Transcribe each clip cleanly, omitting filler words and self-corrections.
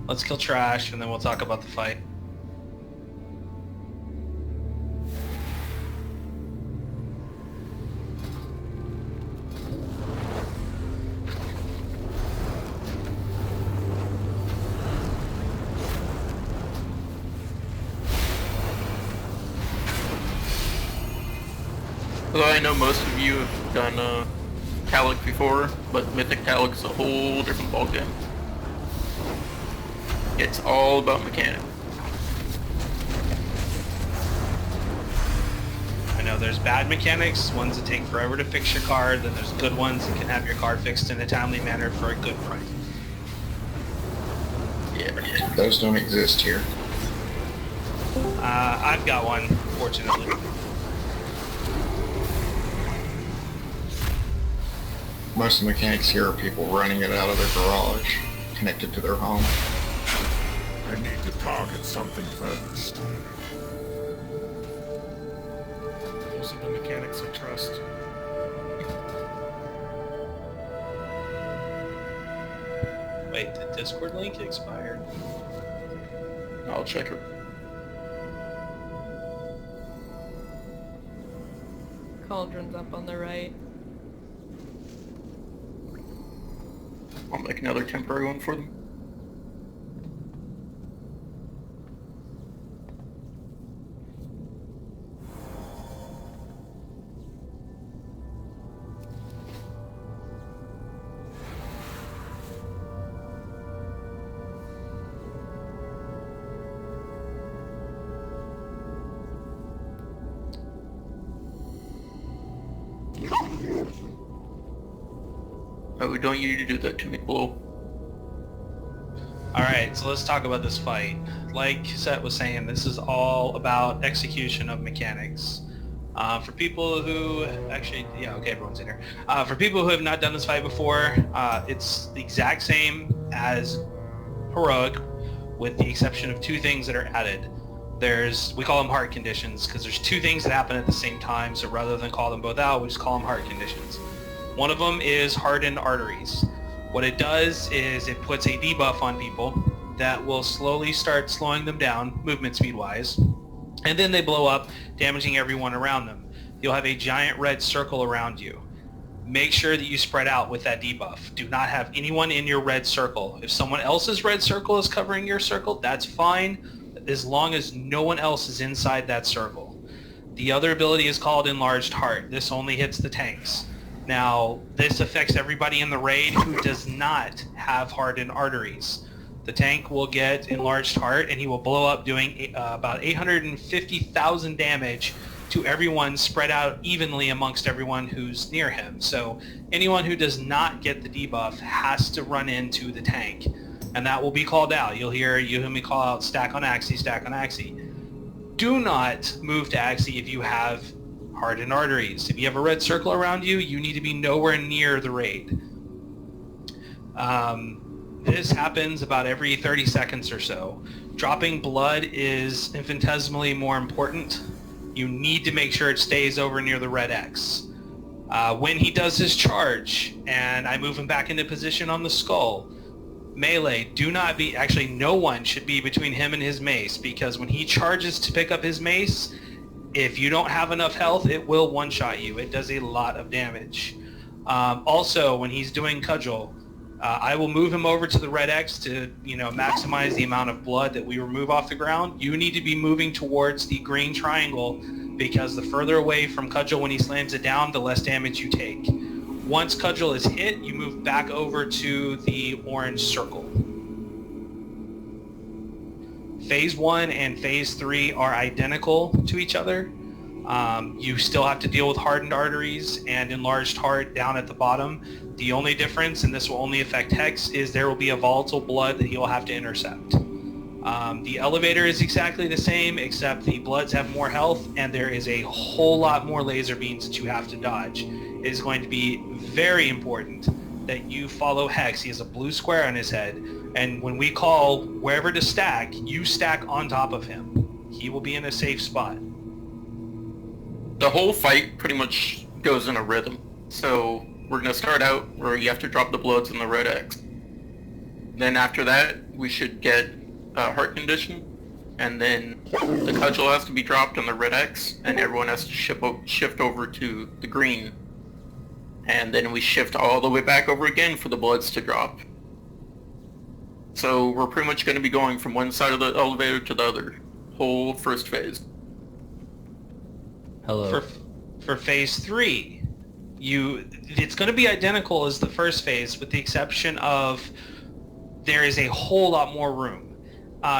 Let's kill trash, and then we'll talk about the fight. Although I know most of you have done Taloc before, but Mythic Taloc is a whole different ballgame. It's all about mechanics. I know there's bad mechanics, ones that take forever to fix your card, then there's good ones that can have your card fixed in a timely manner for a good price. Yeah. Those don't exist here. I've got one, fortunately. Most of the mechanics here are people running it out of their garage, connected to their home. I need to target something first. Those are the mechanics I trust. Wait, the Discord link expired? I'll check it. Cauldron's up on the right. I'll make another temporary one for them. Oh, we don't need to do that to me below. Alright, so let's talk about this fight. Like Seth was saying, this is all about execution of mechanics. For people who, everyone's in here. For people who have not done this fight before, it's the exact same as Heroic, with the exception of two things that are added. We call them heart conditions, because there's two things that happen at the same time, so rather than call them both out, we just call them heart conditions. One of them is hardened arteries. What it does is it puts a debuff on people that will slowly start slowing them down, movement speed wise, and then they blow up, damaging everyone around them. You'll have a giant red circle around you. Make sure that you spread out with that debuff. Do not have anyone in your red circle. If someone else's red circle is covering your circle, that's fine, as long as no one else is inside that circle. The other ability is called Enlarged Heart. This only hits the tanks. Now, this affects everybody in the raid who does not have hardened arteries. The tank will get Enlarged Heart, and he will blow up doing about 850,000 damage to everyone spread out evenly amongst everyone who's near him. So anyone who does not get the debuff has to run into the tank, and that will be called out. You'll hear me call out stack on Axie, stack on Axie. Do not move to Axie if you have hardened arteries. If you have a red circle around you, you need to be nowhere near the raid. This happens about every 30 seconds or so. Dropping blood is infinitesimally more important. You need to make sure it stays over near the red X. When he does his charge, and I move him back into position on the skull, melee, no one should be between him and his mace, because when he charges to pick up his mace, if you don't have enough health, it will one-shot you. It does a lot of damage. Also, when he's doing Cudgel, I will move him over to the red X to, maximize the amount of blood that we remove off the ground. You need to be moving towards the green triangle, because the further away from Cudgel when he slams it down, the less damage you take. Once Cudgel is hit, you move back over to the orange circle. Phase 1 and Phase 3 are identical to each other. You still have to deal with hardened arteries and enlarged heart down at the bottom. The only difference, and this will only affect Hex, is there will be a volatile blood that you'll have to intercept. The elevator is exactly the same, except the bloods have more health, and there is a whole lot more laser beams that you have to dodge. It is going to be very important that you follow Hex. He has a blue square on his head, and when we call wherever to stack, you stack on top of him. He will be in a safe spot. The whole fight pretty much goes in a rhythm. So we're going to start out where you have to drop the bloods in the red X. Then after that, we should get heart condition, and then the cudgel has to be dropped on the red X, and everyone has to shift over to the green. And then we shift all the way back over again for the bloods to drop. So we're pretty much going to be going from one side of the elevator to the other, whole first phase. Hello. For phase 3, it's going to be identical as the first phase, with the exception of there is a whole lot more room.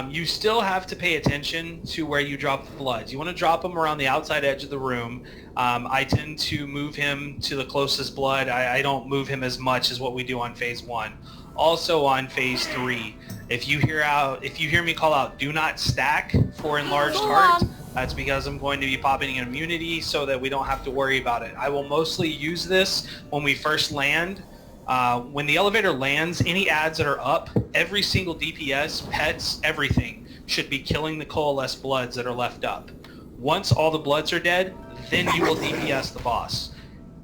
You still have to pay attention to where you drop the bloods. You want to drop them around the outside edge of the room. I tend to move him to the closest blood. I don't move him as much as what we do on phase 1. Also on phase 3, if you hear me call out "do not stack" for enlarged heart, that's because I'm going to be popping an immunity so that we don't have to worry about it. I will mostly use this when we first land. When the elevator lands, any adds that are up, every single DPS, pets, everything should be killing the coalesced bloods that are left up. Once all the bloods are dead, then you will DPS the boss.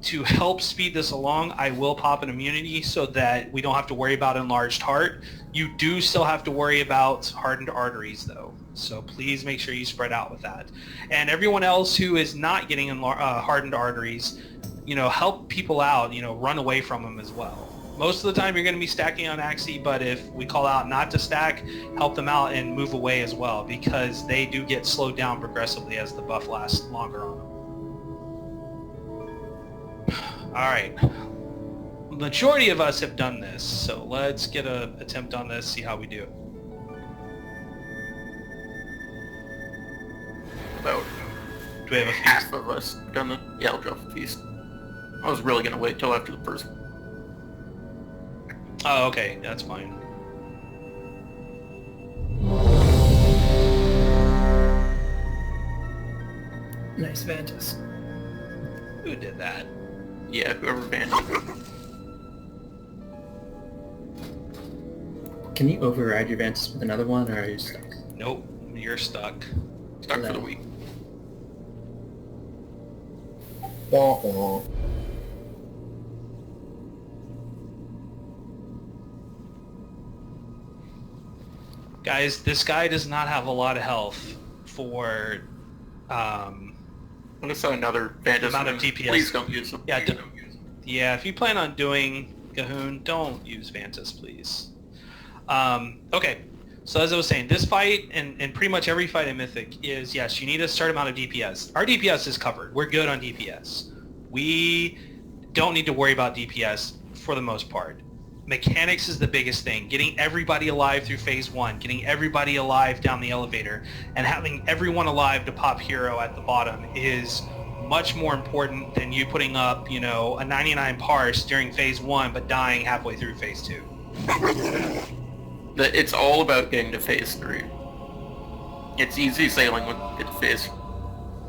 To help speed this along, I will pop an immunity so that we don't have to worry about enlarged heart. You do still have to worry about hardened arteries though, so please make sure you spread out with that. And everyone else who is not getting hardened arteries, help people out, run away from them as well. Most of the time you're going to be stacking on Axie, but if we call out not to stack, help them out and move away as well, because they do get slowed down progressively as the buff lasts longer on them. Alright. Majority of us have done this, so let's get an attempt on this, see how we do. About Do we have a feast? half of us done the... Yeah, I'll drop a feast. I was really going to wait till after the first. Oh, okay, that's fine. Nice Vantus. Who did that? Yeah, whoever banned it. Can you override your Ventus with another one, or are you stuck? Nope, you're stuck. Stuck for the No. week. Wah, wah. Guys, this guy does not have a lot of health for I'm gonna sell another Vantis. Amount of DPS. Please don't use them. Yeah, Please don't- don't use them. Yeah, if you plan on doing Ghunn, don't use Vantus, please. Okay, so as I was saying, this fight, and pretty much every fight in Mythic, is, yes, you need a certain amount of DPS. Our DPS is covered. We're good on DPS. We don't need to worry about DPS for the most part. Mechanics is the biggest thing. Getting everybody alive through phase 1, getting everybody alive down the elevator, and having everyone alive to pop hero at the bottom is much more important than you putting up, a 99 parse during phase 1 but dying halfway through phase 2. It's all about getting to phase 3. It's easy sailing when you get to phase.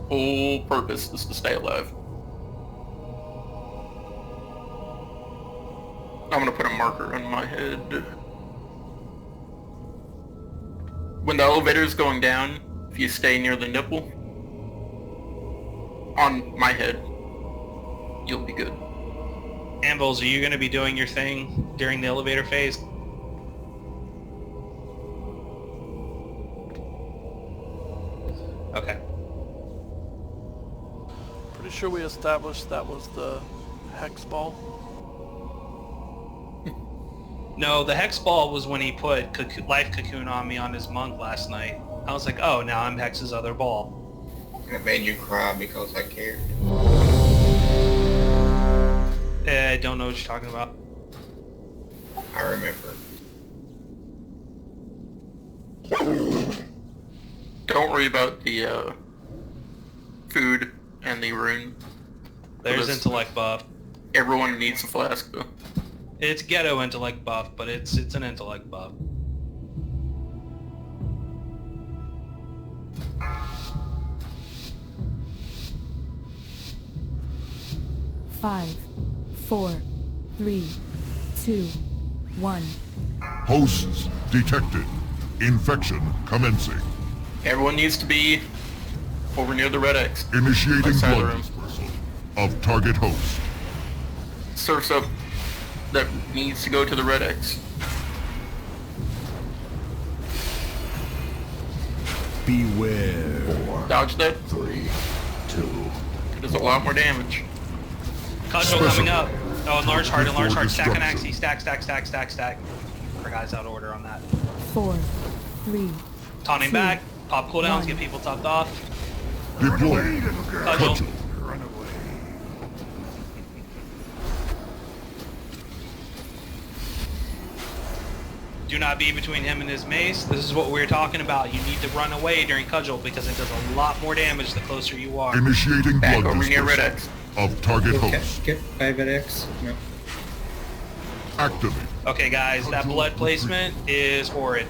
Whole purpose is to stay alive. I'm gonna put a marker on my head. When the elevator's going down, if you stay near the nipple, on my head, you'll be good. Ambles, are you going to be doing your thing during the elevator phase? Okay. Pretty sure we established that was the hex ball. No, the Hex Ball was when he put Life Cocoon on me on his monk last night. I was like, oh, now I'm Hex's other ball. And it made you cry because I cared. I don't know what you're talking about. I remember. Don't worry about the food and the rune. There's This- intellect buff. Everyone needs a flask though. It's ghetto intellect buff, but it's an intellect buff. Five, 4, 3, 2, 1. Hosts detected. Infection commencing. Everyone needs to be over near the red X. Initiating Outside the blood room. dispersal of target host. Surf's up that needs to go to the red X. Beware. Dodge that. 3, 2. There's a lot more damage. Cudgel coming up. Oh, enlarge heart, Before stack on destruction. Axie, stack. For guys out of order on that. 4, 3. Taunting back, pop cooldowns, get people topped off. Deploy. Cudgel. Cudgel. Run away. Do not be between him and his mace. This is what we were talking about. You need to run away during Cudgel because it does a lot more damage the closer you are. Initiating Back blood over near red dispersal X. of target Okay, host. get by red X. No. Activate. Okay guys, that blood placement is horrid.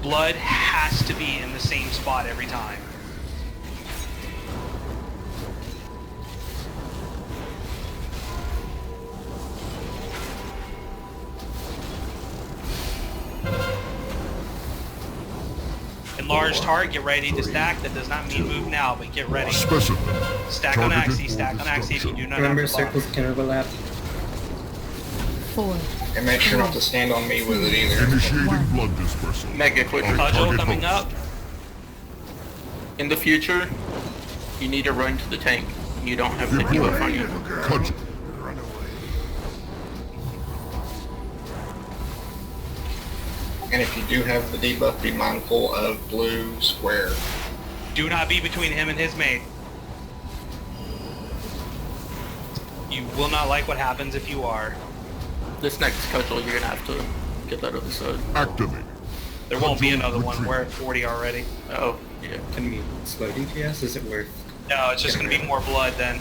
Blood has to be in the same spot every time. Enlarged heart, get ready to stack. That does not mean move now, but get ready. Specimen. Stack on Targeted Axie, stack on Axie if you do not Remember, have the buff. circles can overlap. 4. And make sure not to stand on me with it either. Initiating blood dispersal. Mega quick. of Cudgel target coming host. up. In the future, you need to run to the tank. You don't have the debuff on you. Cudgel. Run away. And if you do have the debuff, be mindful of blue square. Do not be between him and his mate. You will not like what happens if you are. This next cudgel, you're gonna have to get that other side. Activate. There won't be Cudgel another one. retreat. We're at 40 already. Oh, yeah. Can we slow DPS? Is it worth? No, it's just going to be more blood then.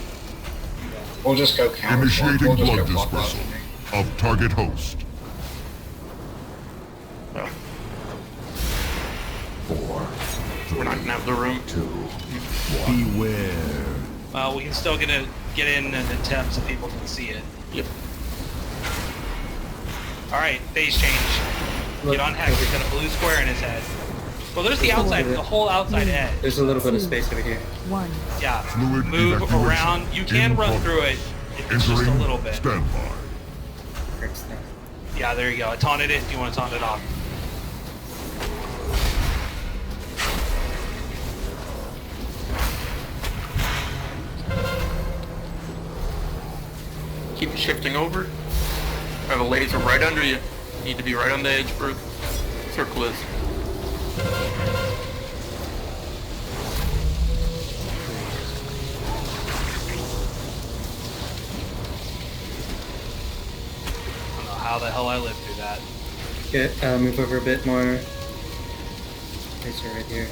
We'll just go counter. Initiating We'll just blood go block dispersal out. of target host. Oh, 4, we're not gonna have the room. 2, beware. Well, we can still get in and attempt so people can see it. Yep. Alright, phase change. Get on Hex, he's got a blue square in his head. Well, there's the outside, the whole outside edge. There's a little bit of space over here. 1. Yeah, Fluid move evacuation around. You can in run progress. through it. It's just a Entering little bit. standby. Hurts that. Yeah, there you go. I taunted it. Do you want to taunt it off? Keep shifting over. I have a laser right under you. Need to be right on the edge where the circle is. I don't know how the hell I lived through that. Get move over a bit more. Laser right here.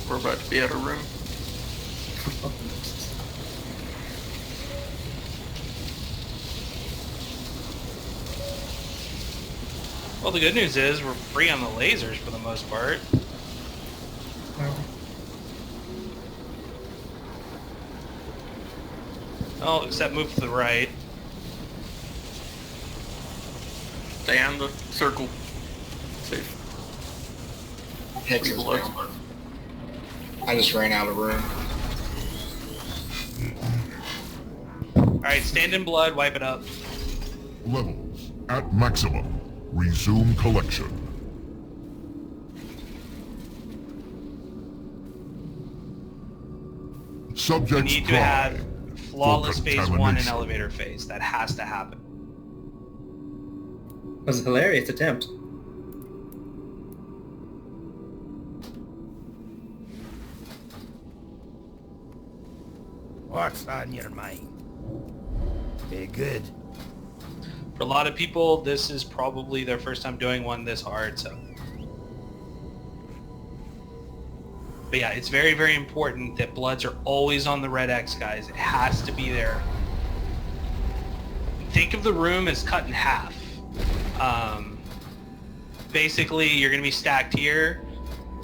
We're about to be out of room. Well, the good news is we're free on the lasers for the most part. Oh, except move to the right. Stay on the circle. Safe. Hex is down. I just ran out of room. Alright, stand in blood, wipe it up. Levels at maximum. Resume collection. You Subjects need to drive have flawless for phase 1 and contamination. elevator phase. That has to happen. That was a hilarious attempt. What's on your mind? Very good. For a lot of people, this is probably their first time doing one this hard, so. But yeah, it's very, very important that bloods are always on the red X, guys. It has to be there. think of the room as cut in half. Basically, you're going to be stacked here,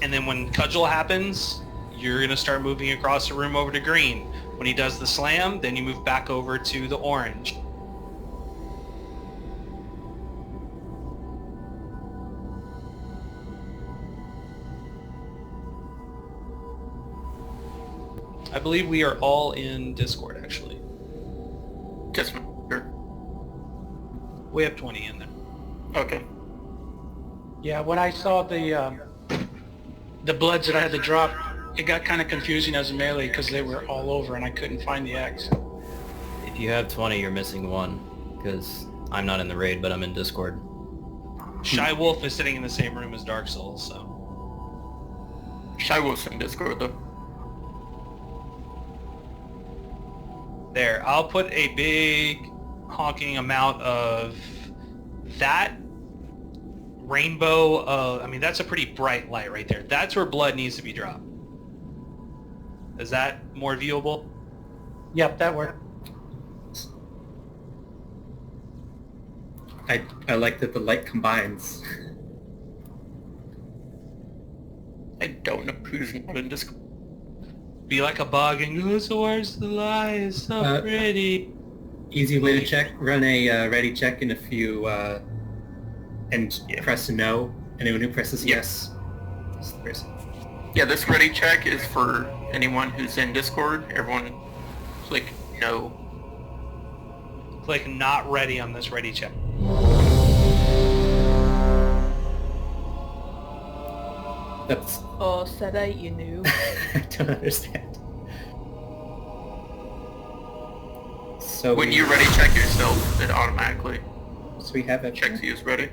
and then when cudgel happens, you're going to start moving across the room over to green. When he does the slam, then you move back over to the orange. I believe we are all in Discord, actually. Just sure. We have 20 in there. Okay. Yeah, when I saw the bloods that I had to drop, it got kind of confusing as a melee because they were all over and I couldn't find the X. If you have 20, you're missing one, because I'm not in the raid, but I'm in Discord. Shy Wolf is sitting in the same room as Dark Souls, so... Shy Wolf's in Discord, though. There, I'll put a big honking amount of that rainbow, I mean, that's a pretty bright light right there. That's where blood needs to be dropped. Is that more viewable? Yep, that worked. I like that the light combines. I don't know who's not in Discord. Be like a bug and go, so where's the light? It's so pretty. Easy way to check, run a ready check in a few, and press no. Anyone who presses yes is the person. Yeah, this ready check is for anyone who's in Discord. Everyone click no. Click not ready on this ready check. That's... Oh, Sedite, you knew. I don't understand. So when you ready check yourself, it automatically so we have it. Checks you as ready.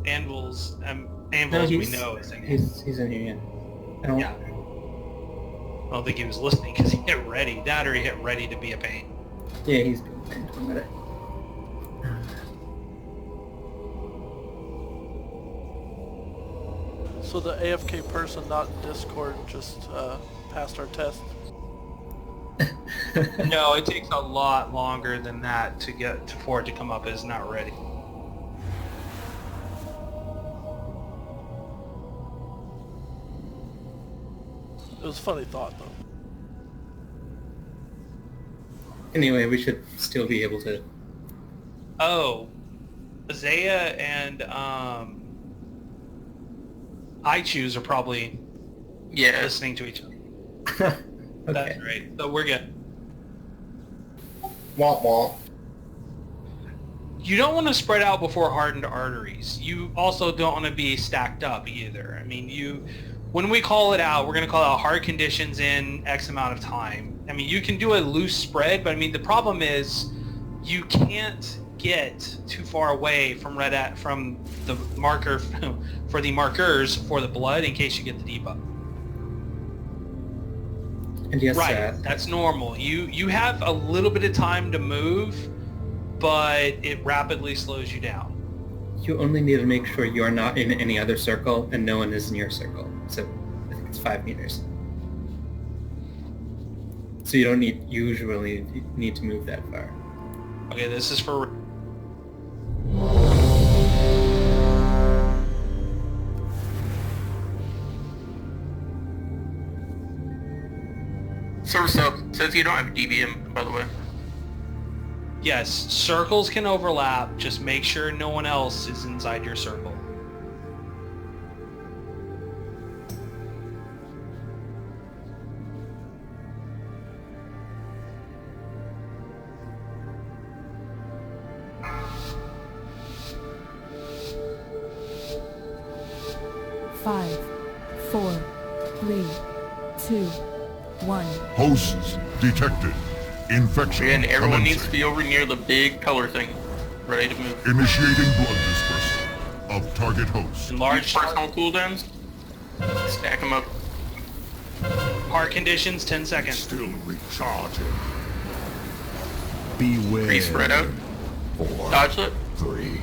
Anvil's, No, we know is in here. He's in here, yeah. I don't... Yeah. I don't think he was listening because he hit ready. That or he hit ready to be a pain. Yeah, he's been playing for a minute. So the AFK person not in Discord just passed our test. No, it takes a lot longer than that to get for it to come up as not ready. It was a funny thought, though. Anyway, we should still be able to... Oh, Zaya and I Choose are probably listening to each other. Okay. That's right. So we're good. Womp womp. You don't want to spread out before hardened arteries. You also don't want to be stacked up either. I mean, when we call it out, we're going to call out hard conditions in X amount of time. I mean, you can do a loose spread, but I mean, the problem is you can't get too far away from from the marker for the markers for the blood in case you get the debuff. And yes, right, that's normal. You have a little bit of time to move, but it rapidly slows you down. You only need to make sure you're not in any other circle and no one is in your circle. So I think it's 5 meters. So you don't usually need to move that far. Okay, this is for... Service up. Says you don't have DBM, by the way. Yes, circles can overlap. Just make sure no one else is inside your circle. Five, 4, 3, 2, 1. Hosts detected. Infection. And everyone commencing. needs to be over near the big color thing, ready to move. Initiating blood dispersal of target host. Enlarge personal cooldowns. Stack them up. Heart conditions, 10 seconds. Still recharging. Beware. Pretty spread out. 4, Dodge it. 3,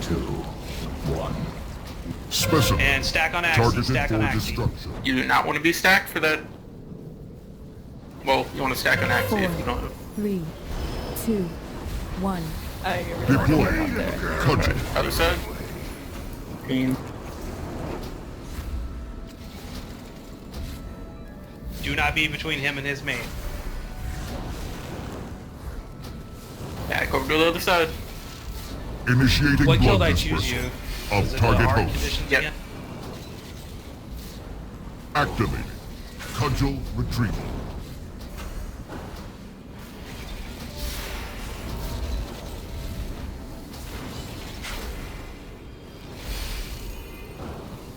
2, 1. Specimen. And stack on axis. Targeted Stack on for axis. destruction. You do not want to be stacked for that. Well, you want to stack on axis 4, if you don't have. 3, 2, 1. I really like it up there. Cudgel. Other side. Green. Do not be between him and his mate. Back over to the other side. Initiating What kill blood did I choose dispersal you? of Is it target hard host. conditions Yep. again? Activating. Cudgel retrieval.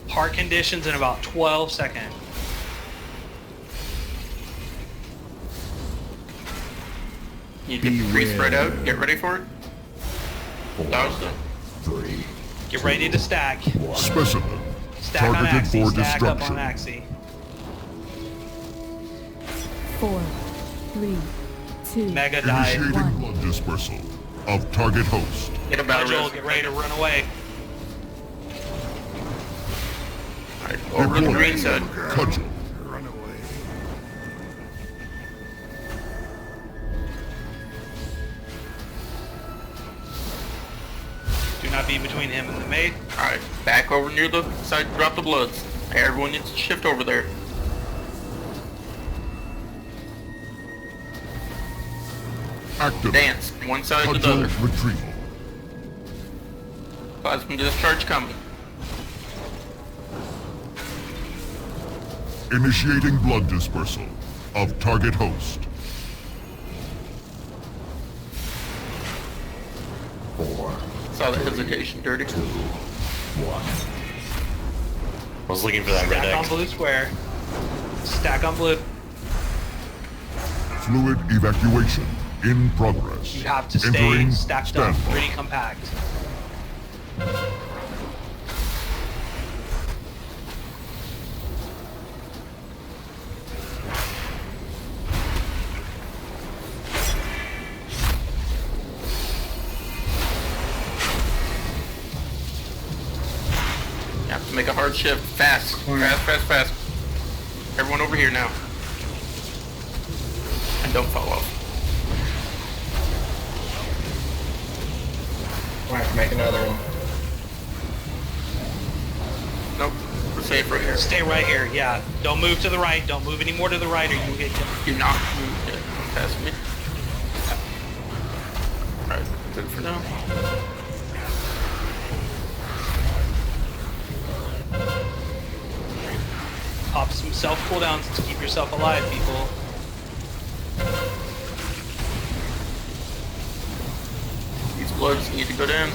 Hard conditions in about 12 seconds. You get the free spread out. Get ready for it. Dodge them. 3. Get ready to stack. Specimen. Stack on Targeted Axie, for stack up destruction. on Axie. 4, 3, 2, Mega died. Initiating blood dispersal of target host. Get a battle Joel, res. get ready to run away. Alright, over to the green side. Cudgel. Run away. Do not be between him and the mate. Alright, back over near the side. Drop the bloods. Everyone needs to shift over there. Active. Dance. One side to the Cudgel other. retrieval. Plasma discharge coming. Initiating blood dispersal of target host. 4. Saw the hesitation, dirty. 2. 1. I was looking for that red Stack on X. blue square. Stack on blue. Fluid evacuation in progress. You have to stay Entering stacked up, standby. pretty compact. You have to make a hard shift. Fast. Fast. Everyone over here now. And don't fall off. We'll have to make another one. Nope. We're safe right here. Stay right here, yeah. Don't move to the right. Don't move any more to the right or you'll get killed. Do not move yet. Past me. Alright, good for now. Pop some self cooldowns to keep yourself alive, people. These bloods need to go down.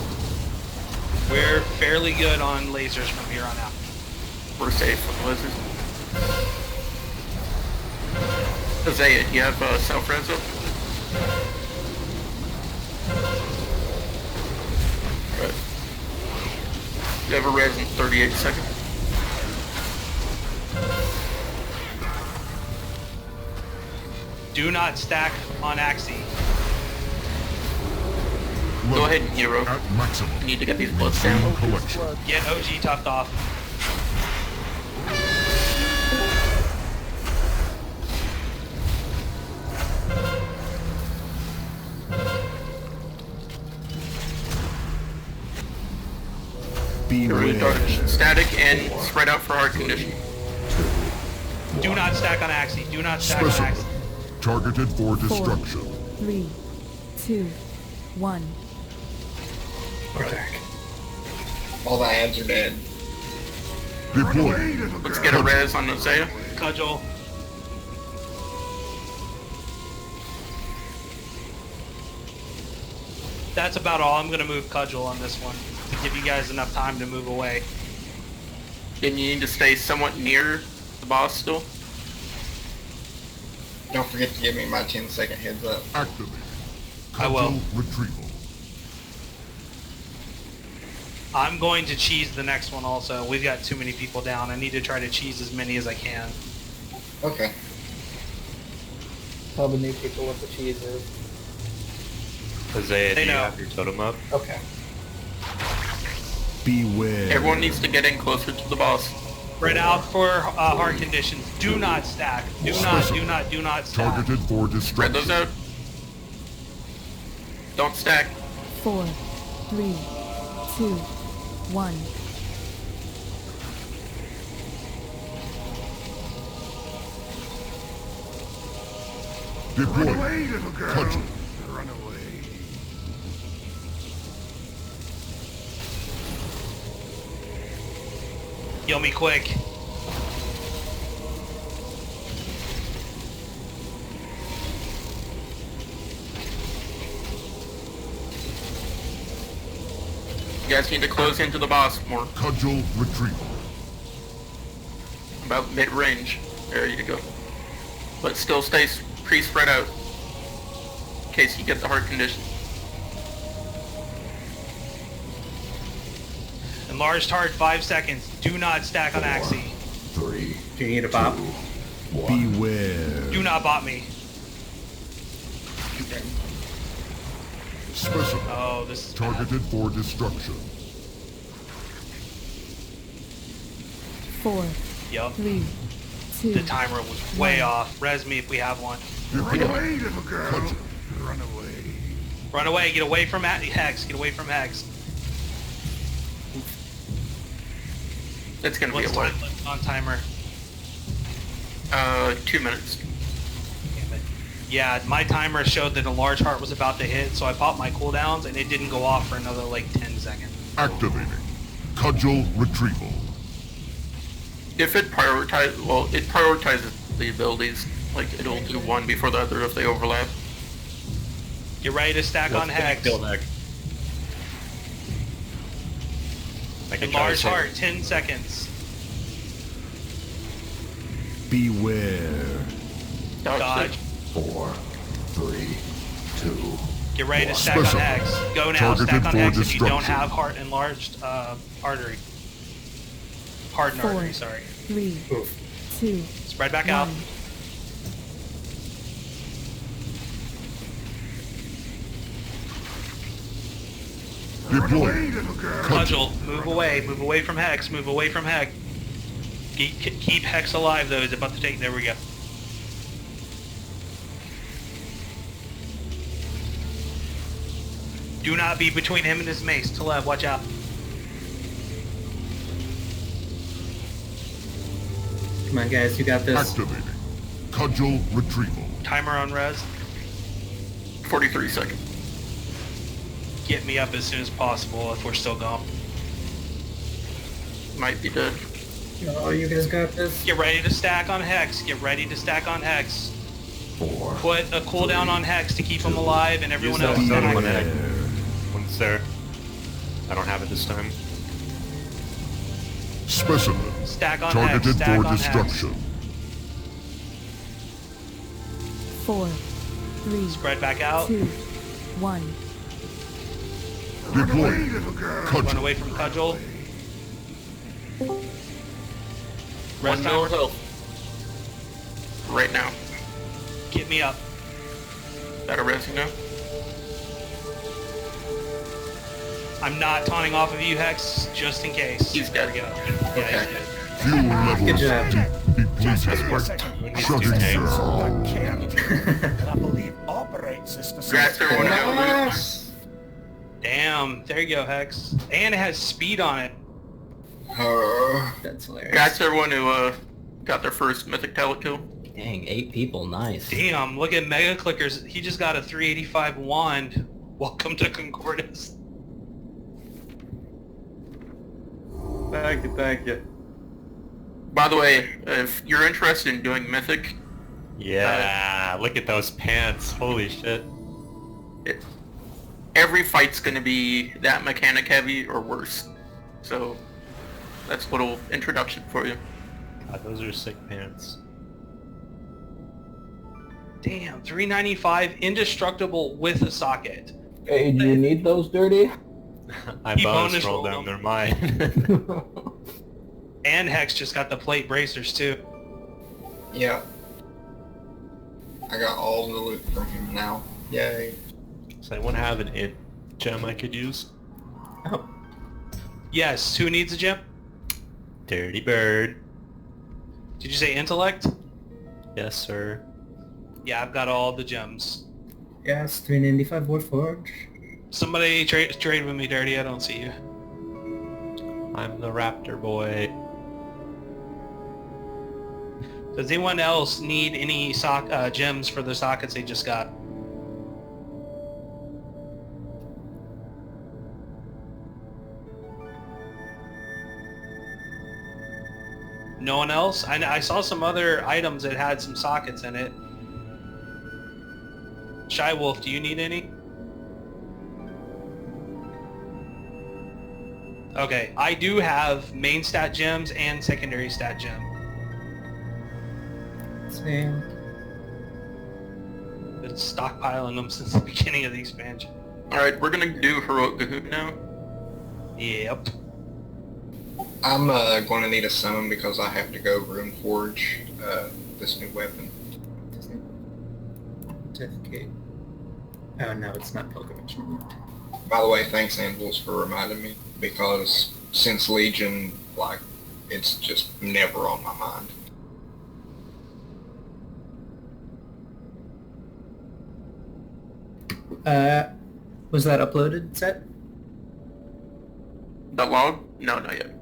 We're fairly good on lasers from here on out. We're safe with lasers. Isaiah, do you have self-res up? Right. You have a res in 38 seconds. Do not stack on Axie. Go ahead, hero. At maximum. You need to get these bloods down. Collection. Get OG toughed off. Everyone dodge static and spread out for hard condition. Do not stack on Axie. Do not stack on Specimen. Axie. Targeted for destruction. 3, 2, 1. Attack. All the ads are dead. Deploy. Let's get a res on Isaiah. Cudgel. That's about all. I'm going to move Cudgel on this one to give you guys enough time to move away. And you need to stay somewhat near the boss still. Don't forget to give me my 10-second heads up. Activate. I will. Cudgel retrieval. I'm going to cheese the next one also. We've got too many people down. I need to try to cheese as many as I can. Okay. Tell the new people what the cheese is. Isaiah, They do you know. have your totem up? Okay. Beware. Everyone needs to get in closer to the boss. Spread out for hard conditions. Do not stack. Do not stack. Targeted for Spread destruction. those out. Don't stack. 4, 3, 2, 1. Deploy. Run away, little girl. Cudgel. Run away. Heal me quick. You guys need to close into the boss more. Cudgel retrieval. About mid-range. There you go. But still stay pretty spread out. In case you get the heart condition. Enlarged heart, 5 seconds. Do not stack on Axie. 3. Do you need a bop? Beware. Do not bot me. Specimen. Oh, this is Targeted for destruction. 4, Yup. 3, 2. The timer was way off. Res me if we have one. Run away, little girl. Cudgel. Run away. Run away. Get away from Hex. Get away from Hex. It's gonna What's be a while. time left on timer? 2 minutes. Damn it. Yeah, my timer showed that a large heart was about to hit, so I popped my cooldowns and it didn't go off for another like 10 seconds. Activating. Cudgel retrieval. If it prioritizes the abilities. Like, it'll do one before the other if they overlap. Get ready to stack on Hex. Enlarged heart, 10 seconds. Beware. Dodge. 4, 3, 2. Get ready to stack on Special. Hex. Go now, Targeted stack on for Hex if you don't destruction. have heart enlarged artery. Hardened 4, artery, sorry. 3, 2, Spread back out. 1. Deploy. Little girl. Cudgel, move away from Hex, move away from Hex. Keep Hex alive though, he's about to take, there we go. Do not be between him and his mace. Talev, watch out. Come on, guys, you got this. Activating. Cudgel retrieval. Timer on res. 43 seconds. Get me up as soon as possible if we're still going. Might be dead. Oh, you guys got this. Get ready to stack on Hex. Get ready to stack on Hex. 4. Put a cooldown on Hex to keep him alive and everyone else is Beware. One's there. I don't have it this time. Specimen. Stack on Hex. Targeted Stack for on destruction. Hex. 4, 3, Spread back out. 2, 1. Deploy. Little girl. Run Cudgel. away from Cudgel. One Rest more time. health. Right now. Get me up. That a res now? I'm not taunting off of you, Hex, just in case. He's dead. There we go. Yeah, Okay. he's dead. Fuel levels job. depleted. Shutting down. I believe operates is the Grats everyone out. Nice. Damn, there you go, Hex. And it has speed on it. That's hilarious. Grats everyone who got their first Mythic Taloc kill. Dang, 8 people, nice. Damn, look at Mega Clickers. He just got a 385 wand. Welcome to Concordus. Thank you. By the way, if you're interested in doing Mythic, Yeah, look at those pants. Holy shit. every fight's gonna be that mechanic heavy or worse. So that's a little introduction for you. God, those are sick pants. Damn, 395 indestructible with a socket. Hey, do you need those, Dirty? I He bonus bonus rolled rolled them, they're mine. And Hex just got the plate bracers too. Yeah. I got all the loot from him now. Yay. Does anyone have an int gem I could use? Oh, Yes, who needs a gem? Dirty bird. Did you say intellect? Yes, sir. Yeah, I've got all the gems. yes, 395 Warforge. Somebody trade with me, Dirty. I don't see you. I'm the raptor boy. Does anyone else need any gems for the sockets they just got? No one else? I saw some other items that had some sockets in it. Shy Wolf, do you need any? Okay, I do have main stat gems and secondary stat gem. Same. Been stockpiling them since the beginning of the expansion. Alright, we're gonna do Heroic Ghunn now. Yep. I'm going to need a summon because I have to go Rune Forge this new weapon. Deathgate. Oh no, it's not pilgrimage. By the way, thanks Anvils for reminding me, because since Legion, like, it's just never on my mind. Was that uploaded, Set? That log? No, not yet.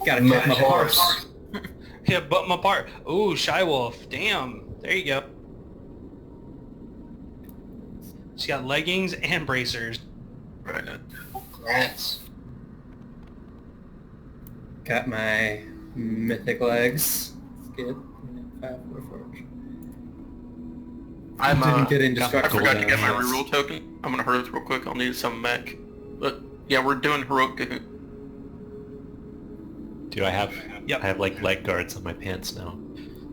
Gotta check my parts. Yeah, but my part. Ooh, Shy Wolf. Damn. There you go. She got leggings and bracers. Right. Congrats. Got my mythic legs. It's good. 5-4 forge. I forgot to get my yes. reroll token. I'm gonna hurry real quick. I'll need some mech. But yeah, we're doing Heroic Ghunn. Do I have? Yep. I have like leg guards on my pants now.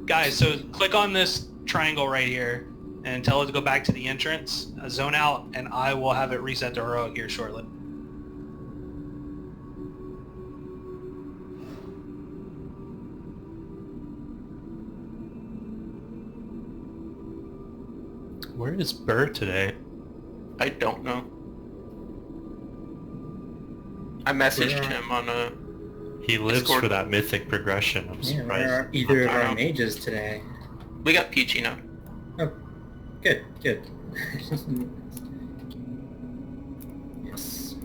Guys, so click on this triangle right here and tell it to go back to the entrance, zone out, and I will have it reset to heroic here shortly. Where is Burr today? I don't know. I messaged him on a... He lives Discord. for that mythic progression. I'm Yeah, surprised. where are either of our mages today? We got Peachy now. Oh, good, good. Yes.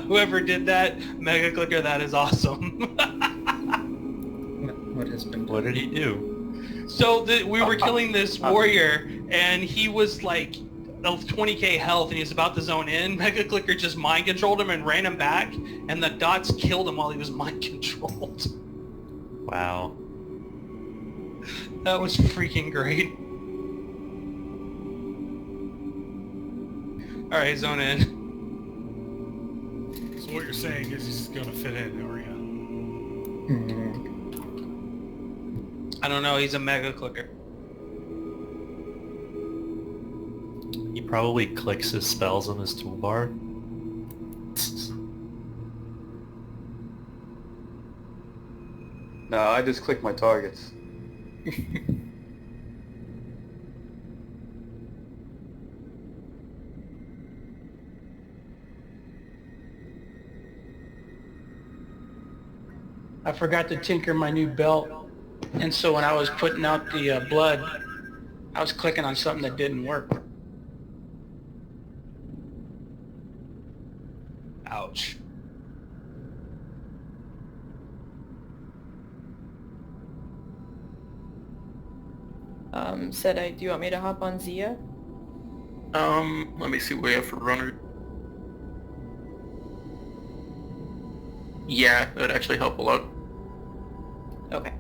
Whoever did that, Mega Clicker, that is awesome. What has been done? What did he do? So we were killing this warrior, and he was like 20k health, and he was about to zone in. Mega Clicker just mind controlled him and ran him back, and the dots killed him while he was mind controlled. Wow. That was freaking great. All right, zone in. So what you're saying is he's gonna fit in, are you? I don't know. He's a Mega Clicker. He probably clicks his spells on his toolbar. No, I just click my targets. I forgot to tinker my new belt, and so when I was putting out the blood, I was clicking on something that didn't work. Ouch. Do you want me to hop on Zia? Let me see what we have for runner. Yeah, that'd actually help a lot. Okay.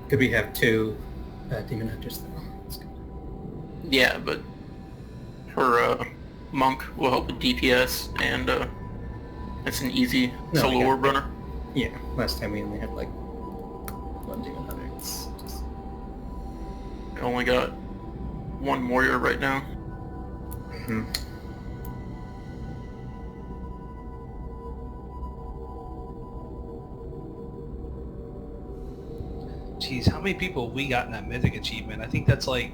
Could we have two demon hunters though? That's good. Yeah, but her monk will help with DPS, and it's an easy solo orb runner. Yeah, last time we only had like one demon hunter. It's just... I only got one warrior right now. Jeez, how many people have we got in that Mythic achievement? I think that's like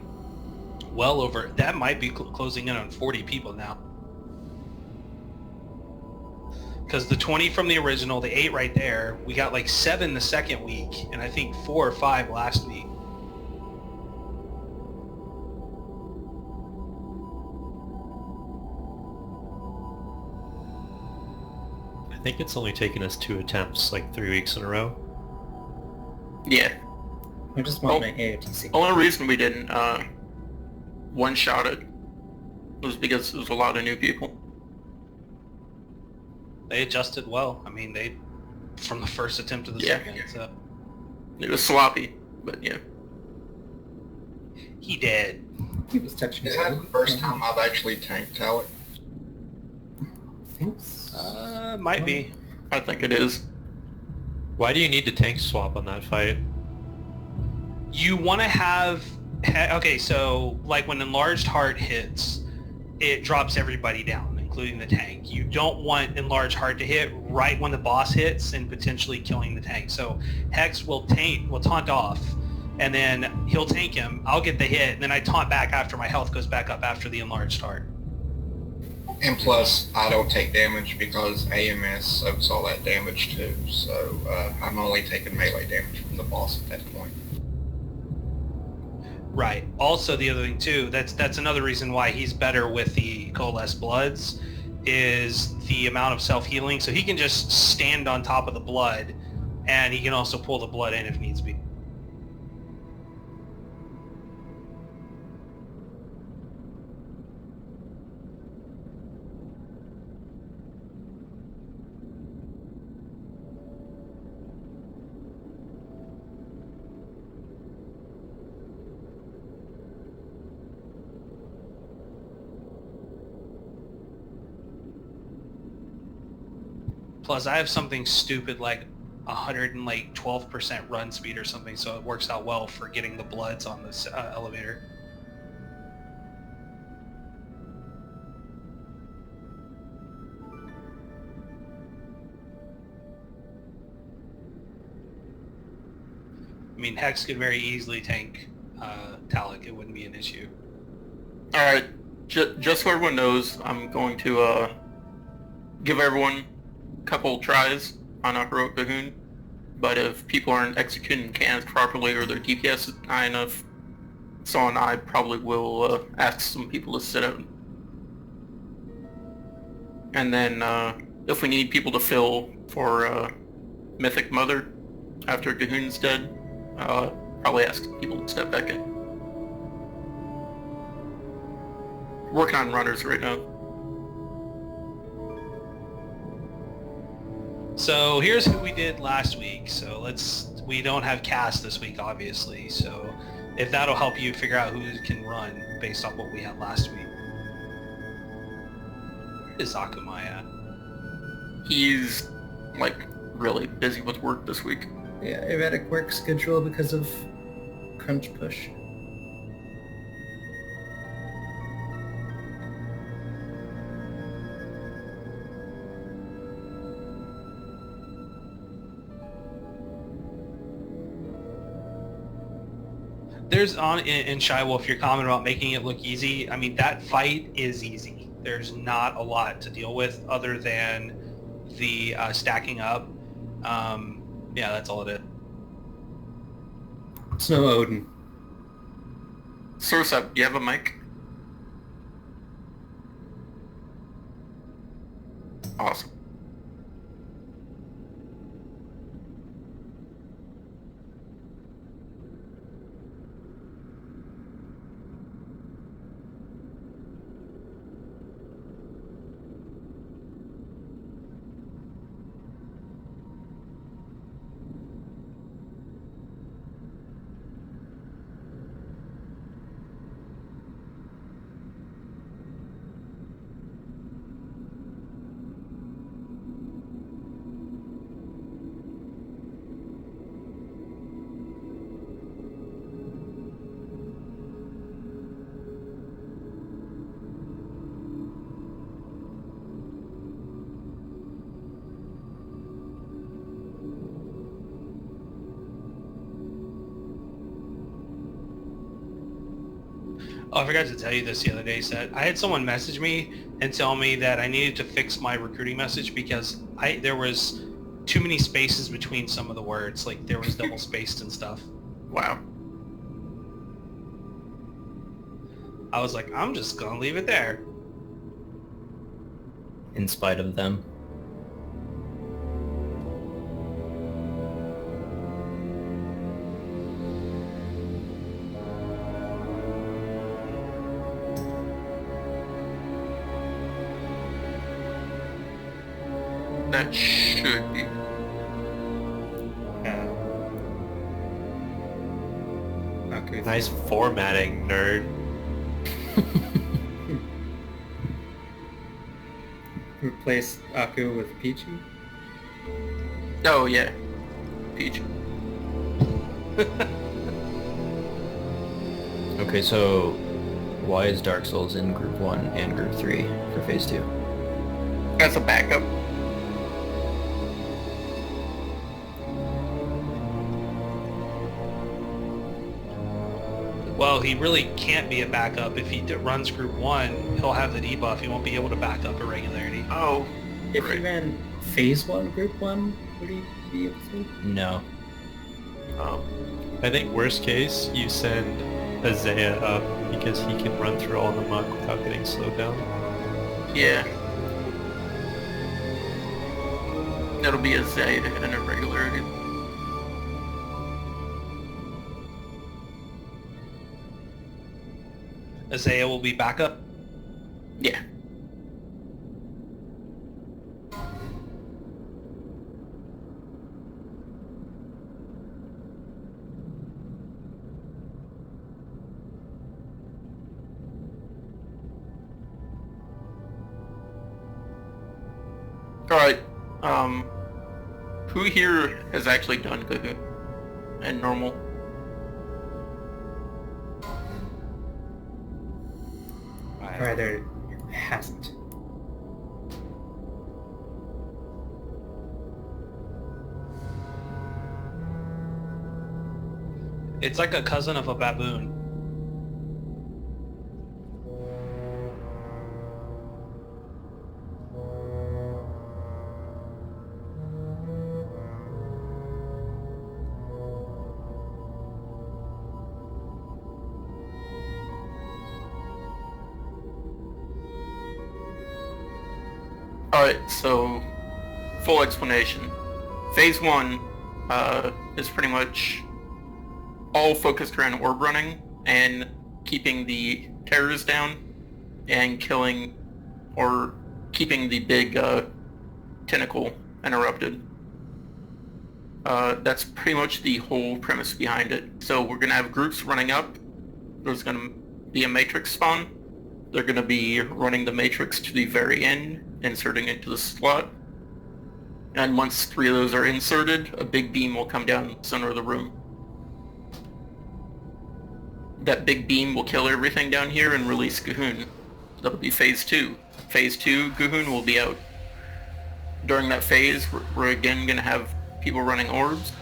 well over, that might be closing in on 40 people now. Because the 20 from the original, the 8 right there, we got like 7 the second week, and I think 4 or 5 last week. think it's only taken us 2 attempts, like 3 weeks in a row. Yeah. I just want my AOTC. Only reason we didn't one-shot it was because there's a lot of new people. They adjusted well. I mean, they from the first attempt to the second. So it was sloppy, but yeah. He did. He was touching. Is that the first time I've actually tanked Taloc? Might be. I think it is. Why do you need to tank swap on that fight? You want to have... Okay, so like when Enlarged Heart hits, it drops everybody down, including the tank. You don't want Enlarged Heart to hit right when the boss hits and potentially killing the tank. So Hex will taunt off, and then he'll tank him. I'll get the hit, and then I taunt back after my health goes back up after the Enlarged Heart. And plus, I don't take damage because AMS soaks all that damage too, so I'm only taking melee damage from the boss at that point. Right. Also, the other thing too, that's another reason why he's better with the Coalesced Bloods, is the amount of self-healing. So he can just stand on top of the blood, and he can also pull the blood in if needs be. Plus, I have something stupid like 112% run speed or something, so it works out well for getting the bloods on this elevator. I mean, Hex could very easily tank Taloc. It wouldn't be an issue. Alright, just so everyone knows, I'm going to give everyone a couple tries on a heroic Ghunn, but if people aren't executing cans properly or their DPS is high enough, so on, I probably will ask some people to sit out. And then if we need people to fill for Mythic Mother after Ghunn's dead, probably ask people to step back in. Working on runners right now. So here's who we did last week. So we don't have cast this week, obviously. So if that'll help you figure out who can run based off what we had last week. Where is Akumaya? He's like really busy with work this week. Yeah, erratic work schedule because of crunch push. There's in Shy Wolf your comment about making it look easy. I mean, that fight is easy. There's not a lot to deal with other than the stacking up. Yeah, that's all it is. Snow Odin. Source up, do you have a mic? Awesome. Oh, I forgot to tell you this the other day, Seth. I had someone message me and tell me that I needed to fix my recruiting message because there was too many spaces between some of the words. Like, there was double spaced and stuff. Wow. I was like, I'm just gonna leave it there. In spite of them. That should be. Okay. Nice formatting, nerd. Replace Aku with Pichu? Oh yeah, Peach. Okay, so why is Dark Souls in Group 1 and Group 3 for Phase 2? As a backup. Well, he really can't be a backup. If he runs Group 1, he'll have the debuff. He won't be able to back up irregularity. Oh. If he ran Phase 1, Group 1, would he be able to? No. I think worst case, you send Isaiah up because he can run through all the muck without getting slowed down. Yeah. That'll be a Zayda and irregularity. Isaiah will be backup? Yeah. Alright, who here has actually done Ghunn and normal? Rather hasn't. It's like a cousin of a baboon. Alright, so full explanation. Phase 1 is pretty much all focused around orb running and keeping the terrors down and killing or keeping the big tentacle interrupted. That's pretty much the whole premise behind it. So we're going to have groups running up. There's going to be a matrix spawn. They're going to be running the matrix to the very end, inserting it into the slot. And once 3 of those are inserted, a big beam will come down the center of the room. That big beam will kill everything down here and release Ghunn. That'll be Phase 2. Phase 2, Ghunn will be out. During that phase, we're again going to have people running orbs.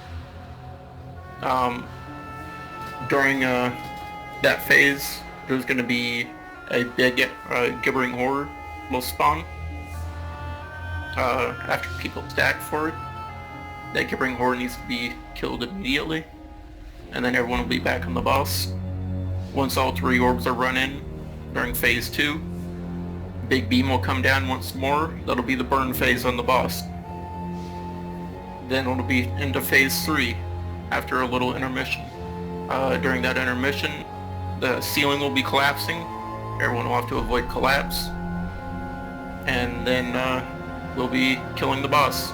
During that phase, there's going to be a big gibbering horror will spawn. After people stack for it, that gibbering horror needs to be killed immediately, and then everyone will be back on the boss. Once all 3 orbs are run in during Phase 2, big beam will come down once more. That'll be the burn phase on the boss. Then it'll be into Phase 3 after a little intermission. During that intermission, the ceiling will be collapsing. Everyone will have to avoid collapse. And then we'll be killing the boss.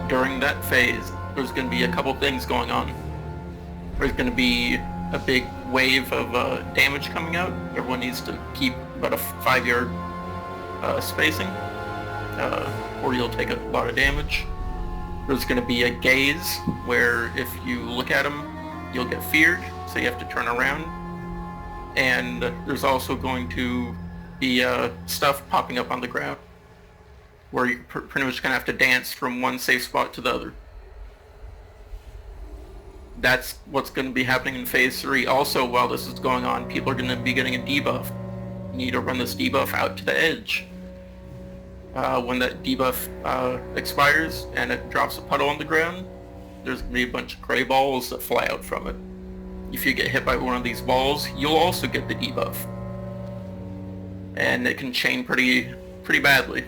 During that phase, there's going to be a couple things going on. There's going to be a big wave of damage coming out. Everyone needs to keep about a 5-yard spacing, or you'll take a lot of damage. There's going to be a gaze, where if you look at them, you'll get feared, so you have to turn around. And there's also going to be stuff popping up on the ground, where you're pretty much going to have to dance from one safe spot to the other. That's what's going to be happening in Phase 3. Also, while this is going on, people are going to be getting a debuff. You need to run this debuff out to the edge. When that debuff expires and it drops a puddle on the ground, there's going to be a bunch of gray balls that fly out from it. If you get hit by one of these balls, you'll also get the debuff. And it can chain pretty badly.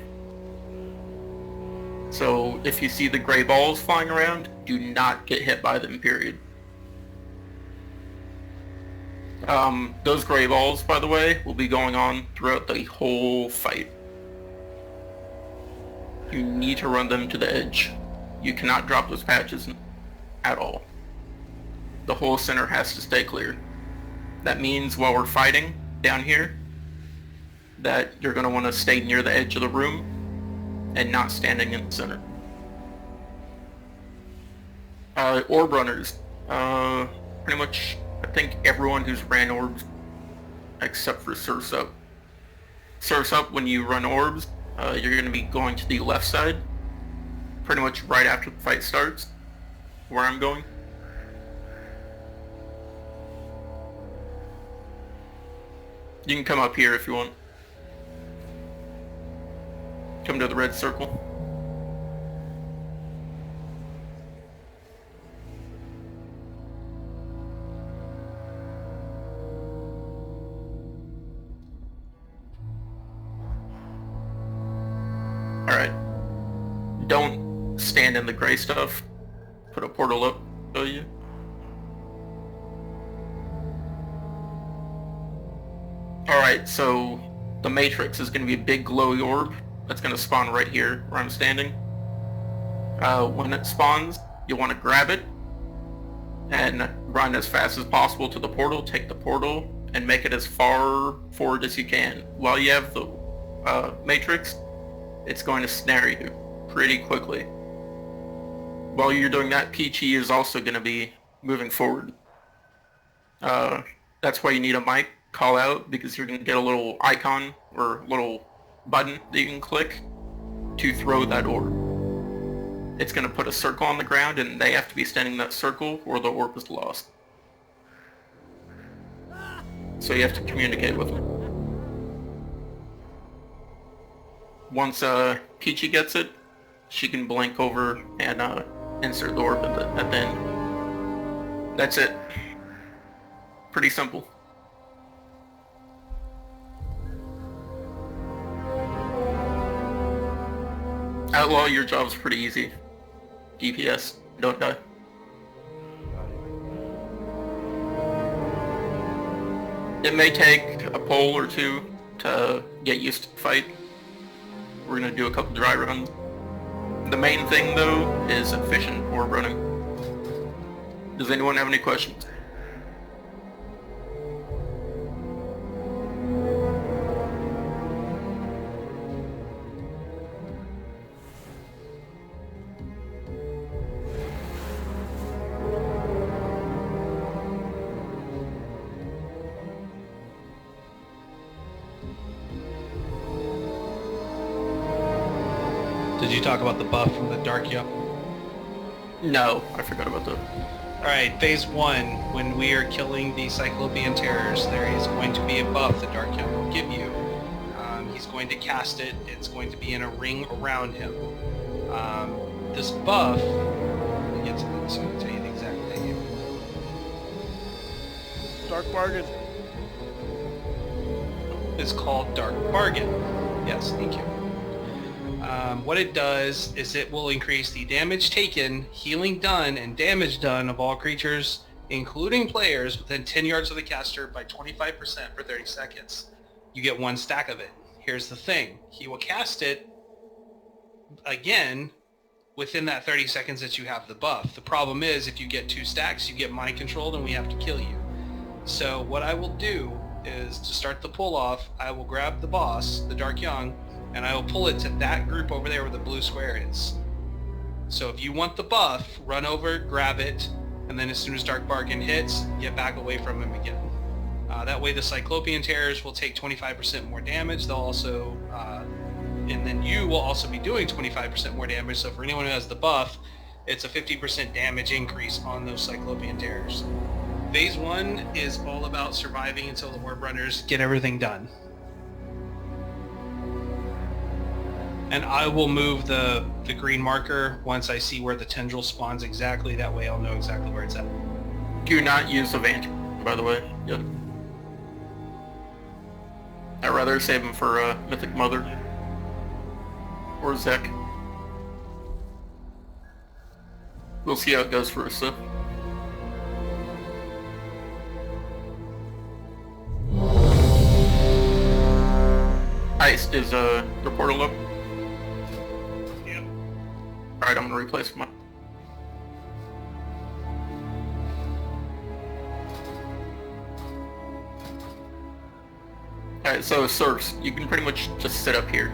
So if you see the gray balls flying around, do not get hit by them, period. Those gray balls, by the way, will be going on throughout the whole fight. you need to run them to the edge. You cannot drop those patches at all. The whole center has to stay clear. That means while we're fighting down here, that you're going to want to stay near the edge of the room and not standing in the center. Orb runners. Pretty much, I think everyone who's ran orbs, except for Surf's Up. Surf's Up, when you run orbs, you're going to be going to the left side, pretty much right after the fight starts, where I'm going. You can come up here if you want. Come to the red circle. Alright. Don't stand in the gray stuff. Put a portal up, show you. Alright, so the Matrix is going to be a big glowy orb that's going to spawn right here where I'm standing. When it spawns, you want to grab it and run as fast as possible to the portal, take the portal, and make it as far forward as you can. While you have the Matrix, it's going to snare you pretty quickly. While you're doing that, Peachy is also going to be moving forward. That's why you need a mic call out, because you're going to get a little icon or little button that you can click to throw that orb. It's going to put a circle on the ground and they have to be standing in that circle or the orb is lost. So you have to communicate with them. Once Peachy gets it, she can blink over and insert the orb at the end. That's it. Pretty simple. Outlaw, your job's pretty easy. DPS, don't die. It may take a poll or two to get used to the fight. We're gonna do a couple dry runs. The main thing though is efficient orb running. Does anyone have any questions? Did you talk about the buff from the Dark Young? No, I forgot about that. Alright, phase 1, when we are killing the Cyclopean Terrors, there is going to be a buff that Dark Young will give you. He's going to cast it, it's going to be in a ring around him. This buff, let me get to this so I can tell you the exact name. Dark Bargain. It's called Dark Bargain. Yes, thank you. What it does is it will increase the damage taken, healing done, and damage done of all creatures, including players, within 10 yards of the caster by 25% for 30 seconds. You get 1 stack of it. Here's the thing. He will cast it again within that 30 seconds that you have the buff. The problem is if you get 2 stacks, you get mind controlled and we have to kill you. So what I will do is, to start the pull off, I will grab the boss, the Dark Young, and I will pull it to that group over there where the blue square is. So if you want the buff, run over, grab it, and then as soon as Dark Bargain hits, get back away from him again. That way the Cyclopean Terrors will take 25% more damage. They'll also, and then you will also be doing 25% more damage. So for anyone who has the buff, it's a 50% damage increase on those Cyclopean Terrors. Phase 1 is all about surviving until the Orb Runners get everything done. And I will move the green marker once I see where the tendril spawns exactly. That way I'll know exactly where it's at. Do not use the Vant, by the way. Yep. I'd rather save him for Mythic Mother. Or Zek. We'll see how it goes for us, though. Iced is your portal up. Alright, I'm gonna replace my... Alright, so Source, you can pretty much just sit up here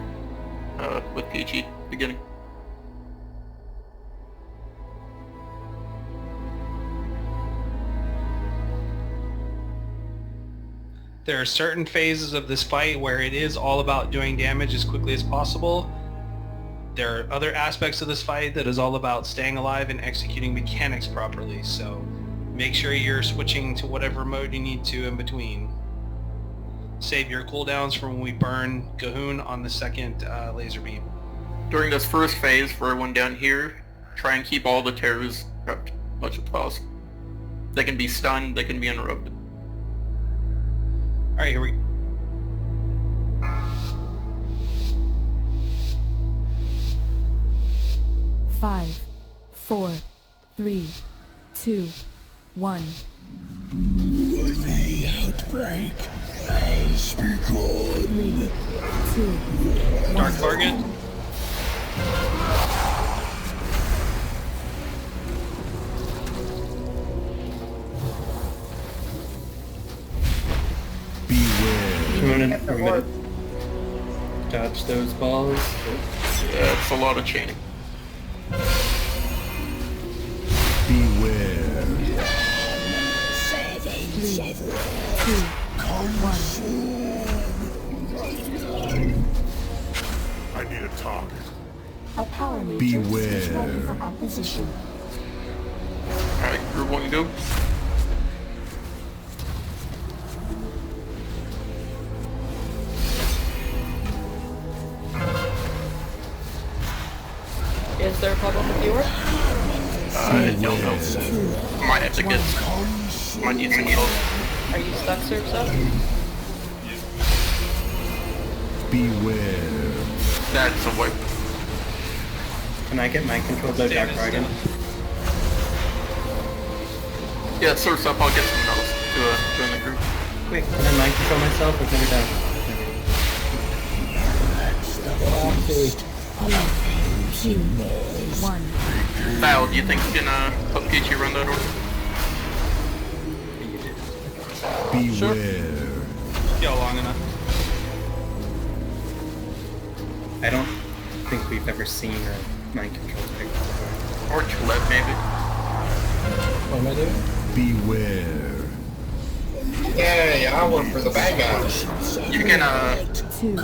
with PG beginning. There are certain phases of this fight where it is all about doing damage as quickly as possible. There are other aspects of this fight that is all about staying alive and executing mechanics properly, so make sure you're switching to whatever mode you need to in between. Save your cooldowns for when we burn Ghunn on the second laser beam. During this first phase, for everyone down here, try and keep all the terrors prepped as much as possible. They can be stunned, they can be interrupted. Alright, here we go. Five, four, three, two, one. The outbreak has begun. 3, 2, Dark target. Remember to dodge those balls. Yeah, it's a lot of chaining. Beware. 3, 2, 1. I need a target. A power matrix Beware. is ready for acquisition. Alright, group 1 go. Is there a problem with yours? I don't know. Might have to get... Might need some help. Are you stuck, Surf's up? Beware. That's a wipe. Can I get mind control though, Dark Dragon? Yeah, Source up, I'll get someone else to join the group. Quick, can I mind control myself? I've never done. 3, 2, 1. Val, do you think you can help Peachy run that order? Beware. Go long enough. I don't think we've ever seen a mind control pick before. Or Taleb, maybe. What am I doing? Beware. Yay, I went for the bad guys. You can, 2,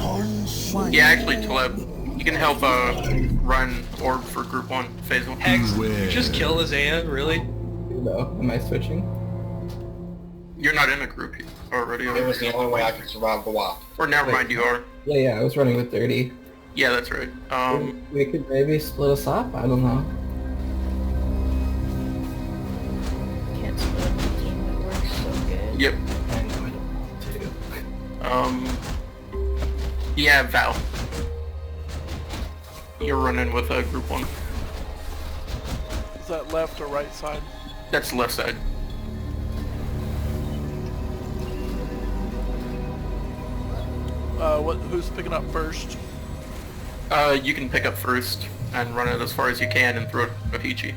1. yeah, actually, Taleb, you can help, run orb for group 1, phase 1. Hex, just kill Isaiah, really? No, am I switching? You're not in a group already. It was the only way I could survive the wild. Or never mind, you are. Yeah, I was running with 30. Yeah, that's right. We could maybe split us up, I don't know. Can't split up the team that works so good. Yep. I know, I don't want to. Yeah, Val. You're running with group 1. Is that left or right side? That's left side. Who's picking up first? You can pick up first and run it as far as you can and throw it at Peachy.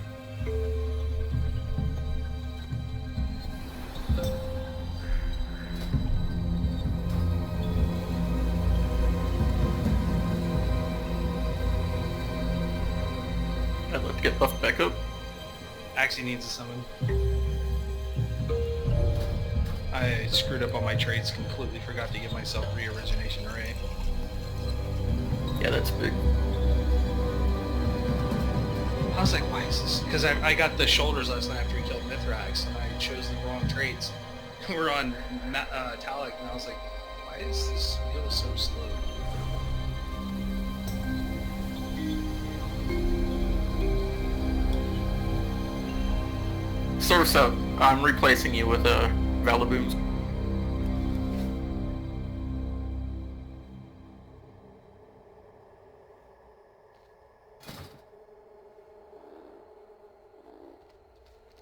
I'd like to get buffed back up. Actually needs a summon. I screwed up on my trades, completely forgot to give myself re-origination array. Yeah, that's big. I was like, why is this? Because I got the shoulders last night after we killed Mithrax, and I chose the wrong traits. We're on Taloc, and I was like, why does this feel so slow? Source up. I'm replacing you with Valabooms.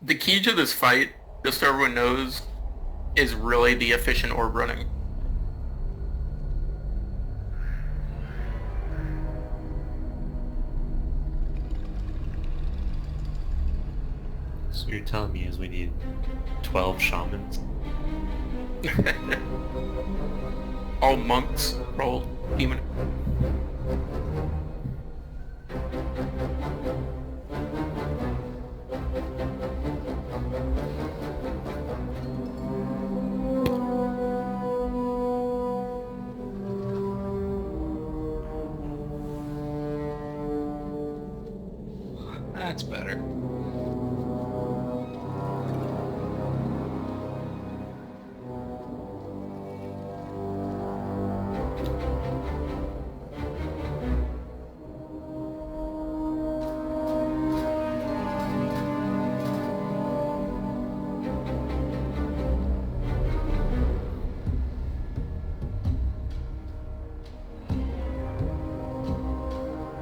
The key to this fight, just so everyone knows, is really the efficient orb running. So what you're telling me is we need 12 shamans? All monks roll demon. That's better.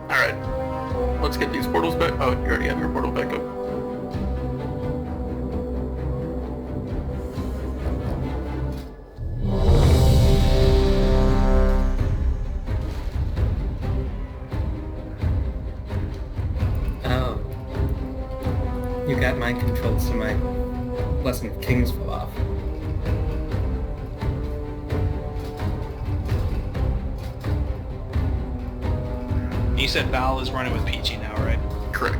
Alright. Let's get these portals back. Oh, you already have your portal back up. Oh. You got mind controlled, so my Blessing of Kings fell off. You said Val is running with Peachy now, right? Correct.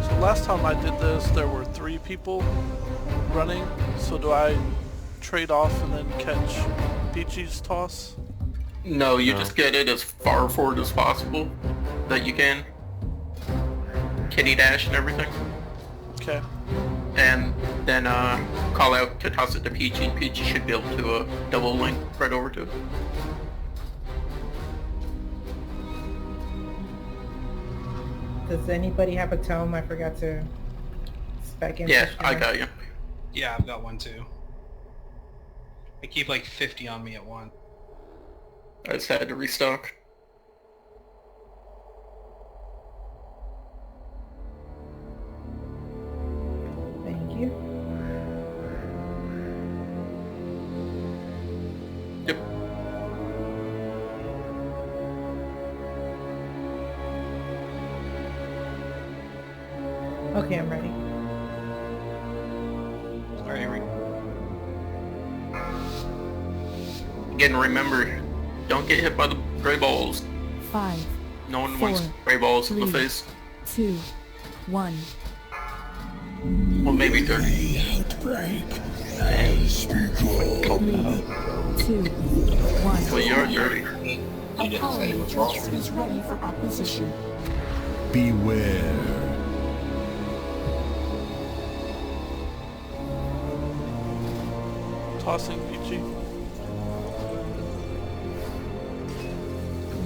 So last time I did this, there were 3 people running. So do I trade off and then catch Peachy's toss? No, you just get it as far forward as possible that you can. Kitty dash and everything. Okay. And then call out to toss it to Peachy, and Peachy should be able to double link right over to it. Does anybody have a tome? I forgot to spec in. Yeah, I got you. Yeah, I've got one too. I keep like 50 on me at once. I just had to restock. Thank you. Yep. Okay, I'm ready. Alright, here we go. Again, remember, don't get hit by the gray balls. 5, No one 4, wants gray balls in the 3, face. 2, 1. Well, maybe 30. Outbreak has begun. 2, 1. Well, you're dirty. A power matrix is ready for acquisition. Beware. Tossing Peachy.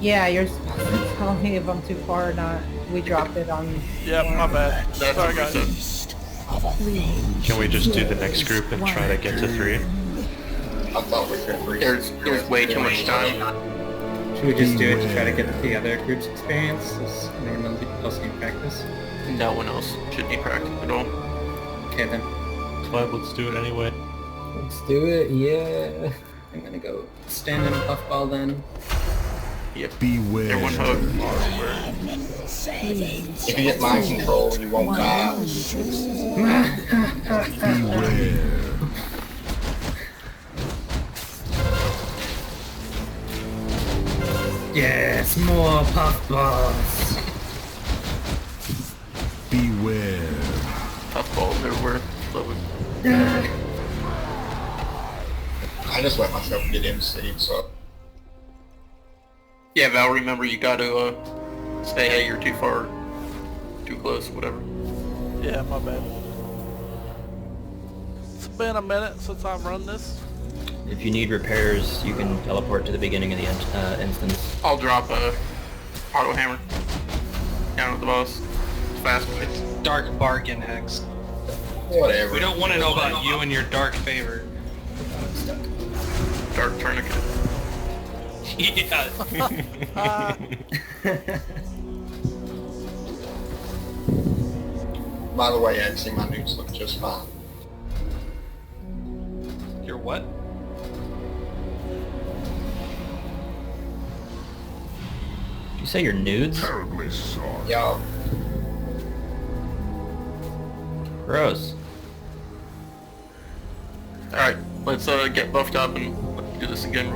Yeah, you're supposed to tell me if I'm too far or not. We dropped it on. Yep, my bad. That's Sorry, what we said. 3. Can we just do the next group and try to get to 3? I thought we could reach. There's way too much time. Should we just do it to try to get the other group's experience? Does anyone else need practice? No one else should be practicing at all. Okay then. But let's do it anyway. Let's do it, yeah. I'm gonna go stand in a puffball then. Yep. Beware. Everyone hug. If you get mind control, you won't die. Beware. Yes, more puffballs. Beware. Puffballs are worth living. I just let myself get MC'd, so. Yeah, Val, remember you gotta say, hey, you're too far, too close, whatever. Yeah, my bad. It's been a minute since I've run this. If you need repairs, you can teleport to the beginning of the instance. I'll drop a auto hammer down at the boss. Fast. It's dark bargain, Hex. Whatever. We don't want to know about you and your dark favor. Dark tourniquet. Yeah. By the way, actually, my nudes look just fine. Your what? Did you say your nudes? Terribly sorry. Y'all, Gross. Alright, let's get buffed up and let's do this again.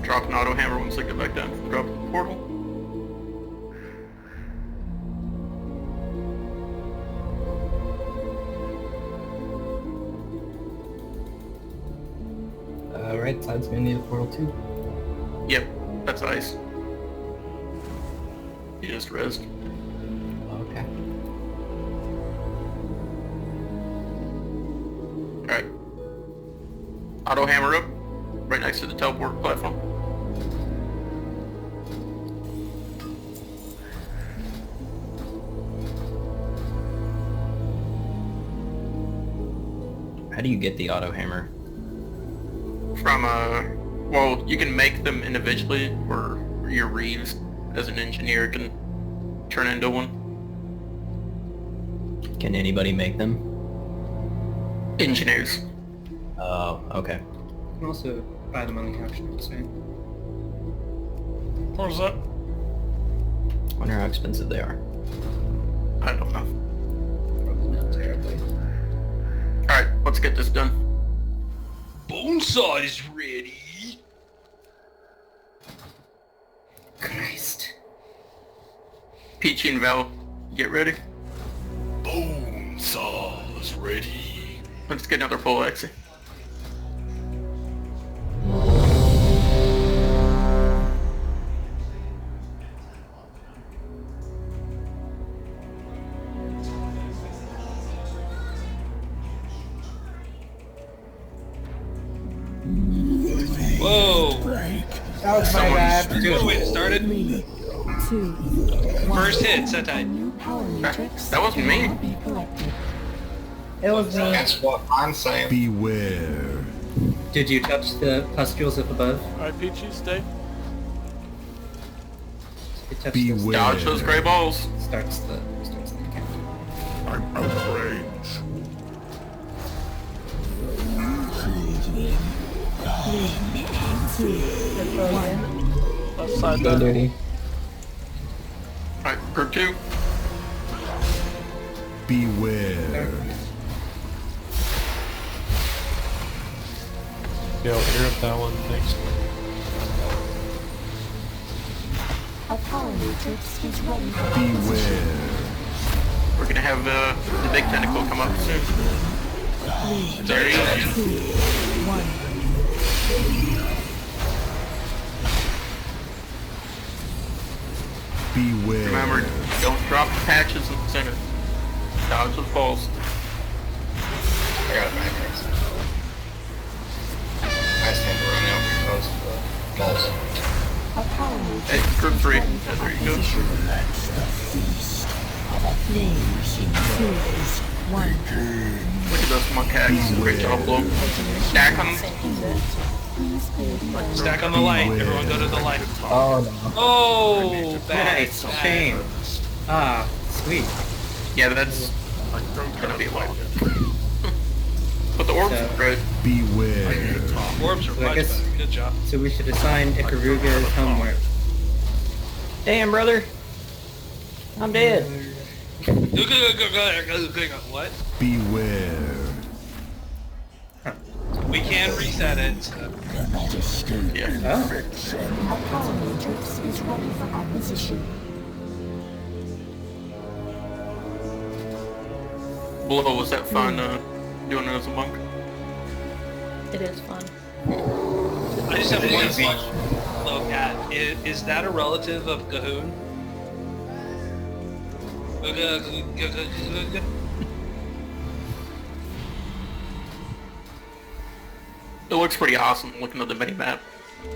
Drop an auto hammer once I get back down from the drop of the portal. Right side's gonna need a portal too. Yep, that's ice. You just rest. Okay. Alright. Auto hammer up, right next to the teleport platform. How do you get the auto hammer? From, well, you can make them individually, or your Reeves, as an engineer, can turn into one. Can anybody make them? Engineers. Oh, okay. You can also buy them on the caption website. Where's that? Wonder how expensive they are. I don't know. Probably not terribly. Alright, let's get this done. Bonesaw is ready. Christ. Peachy and Val, get ready. Bonesaw is ready. Let's get another full exit. Whoa! That was my bad. Good way to start it. 3, 2, 1. First hit, set tight. New power matrix That wasn't me. will be collected. It was me. that's what I'm saying. Beware. Did you touch the pustules up above? Alright, Peachy, stay. You touched Beware. Dodge those gray balls. Starts the count. I'm out of range. Left side Go down. dirty. Alright, group 2. Beware. Yeah, I'll interrupt that one, thanks. A power matrix is ready for Beware. We're gonna have the big tentacle come up soon. There he is. 2, 1. Beware. Remember, don't drop the patches in the center. Dodge those balls. I got a background. I just had to run out because of the balls. A power matrix Hey, group 3. is ready Yeah, for there you go. opposition. 3, 2, 1. Look at those monkeys. Great job, blow. Stack on them. Please hold your Stack on the light. Everyone go to the light. Oh no. Oh, bad. Nice, shame. Ah, sweet. Yeah, that's gonna be a while. But the orbs are good. Beware. Orbs are So I much guess- better. Good job. So we should assign Ikaruga's homework. Damn, brother. I'm dead. What? Beware. We can reset it. Yeah. Oh. A power matrix is ready for opposition. Blow, was that fun doing it as a monk? It is fun. I just have one question. Look at. Is that a relative of Ghunn? It looks pretty awesome looking at the mini map.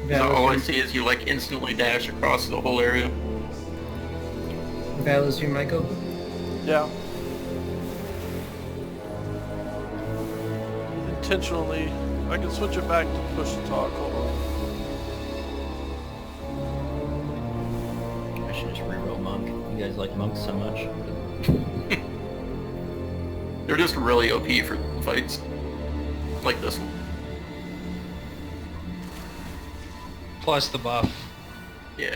Yeah, So all I okay. see is you like instantly dash across the whole area. Val, is your mic open? Yeah. Intentionally, I can switch it back to push to talk. Hold on. I should just reroll monk. You guys like monks so much. They're just really OP for fights. Like this one. Plus the buff. Yeah.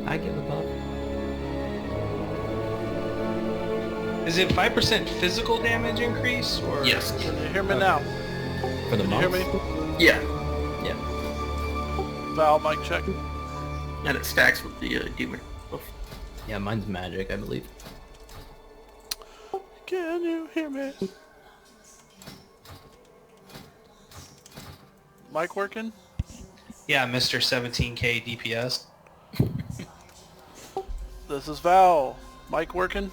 I give a buff. Is it 5% physical damage increase or? Yes. Can you hear me now? For the Can you hear monks? me? Yeah. Yeah. Val, mic check. And it stacks with the demon buff. Yeah, mine's magic, I believe. Can you hear me? Mic working? Yeah, Mr. 17k DPS. This is Val. Mic working?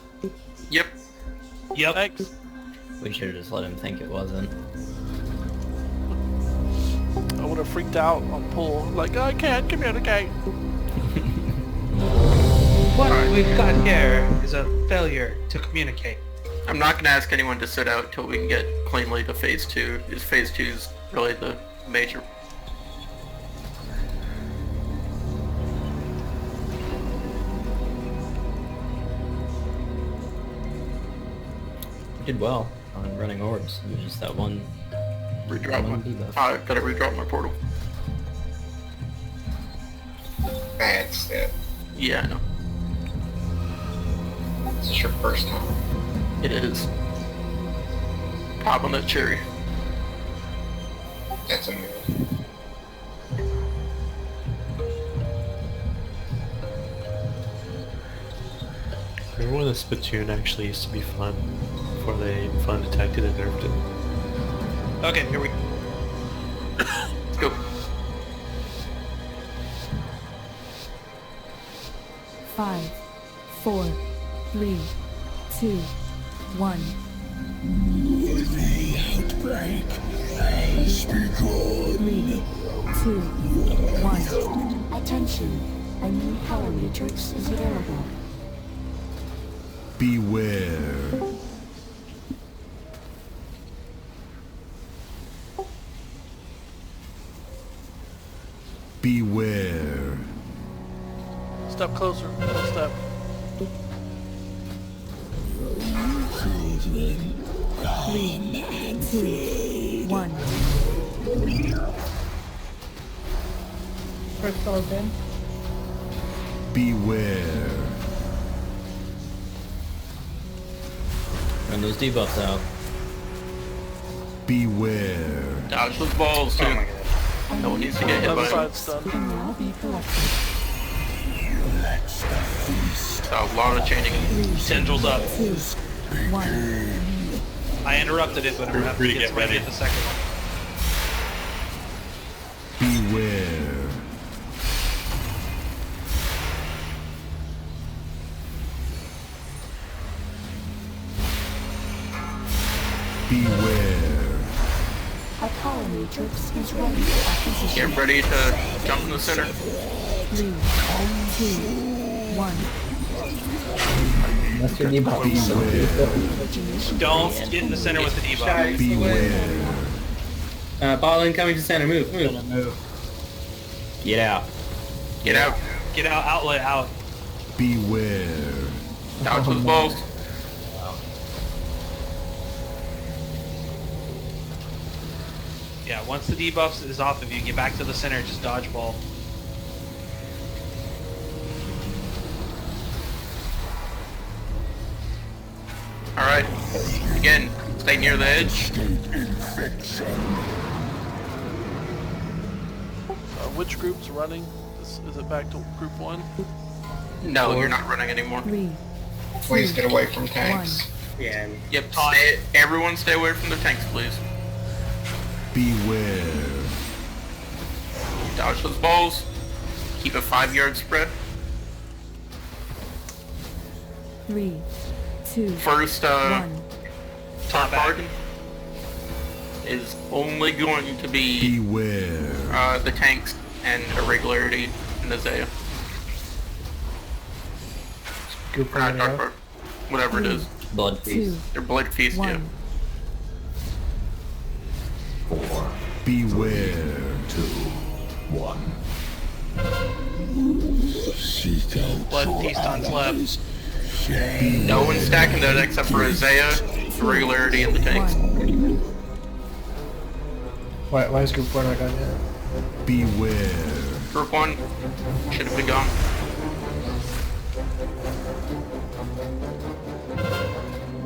Yep. Yep. Thanks. We should have just let him think it wasn't. I would have freaked out on pull. Like, I can't communicate. What we've got here is a failure to communicate. I'm not gonna ask anyone to sit out till we can get cleanly to phase 2, because phase 2 is really the major. We did well on running orbs. It was just that one Redrop one my... debuff. I gotta redrop my portal. Bad step. Yeah, I know. This is your first time. It is. Pop on that cherry. That's a move. Remember when the spittoon actually used to be fun before they fun detected and nerfed it? Okay, here we go. Let's go. 5, 4, 3, 2, 1. The outbreak has begun. 3, 2, 1. Attention, a new power matrix is available. Beware. Beware. Step closer. One step. Children, 3, 2, 1. First open. Beware. Run those debuffs out. Beware. Dodge those balls, dude. No one needs to get hit by Left them. side's done. Can now be collected. let's the feast A lot of chaining. Tendrils up. 2, 1. I interrupted it, but I'm happy to get ready at the second one. Beware. Beware. A power matrix is ready for acquisition. Get ready to jump in the center. 3, 2, 1. That's your debuff. Don't get in the center with the debuff. Beware. Ball incoming to center. Move. Get out. Get out. Get out, outlet out. Beware. Dodge those balls. Yeah, once the debuff is off of you, get back to the center, just dodge ball. Alright. Again, stay near the edge. Which group's running? Is it back to group 1? No, you're not running anymore. 3, Please get away from tanks. Yeah. Yep, everyone stay away from the tanks, please. Beware. Dodge those balls. Keep a 5-yard spread. 3, 2, First, 1. top bargain is only going to be Beware. the tanks and irregularity in the Zaya. Group Not dark part. Whatever it is. Blood feast. They're blood feast, yeah. 1. Beware. 2, 1. Seek out Blood your feast on allies. No one's stacking that except for Isaiah, Regularity, and the tanks. Why is group 4 not gone yet? Beware. Group 1 should have been gone.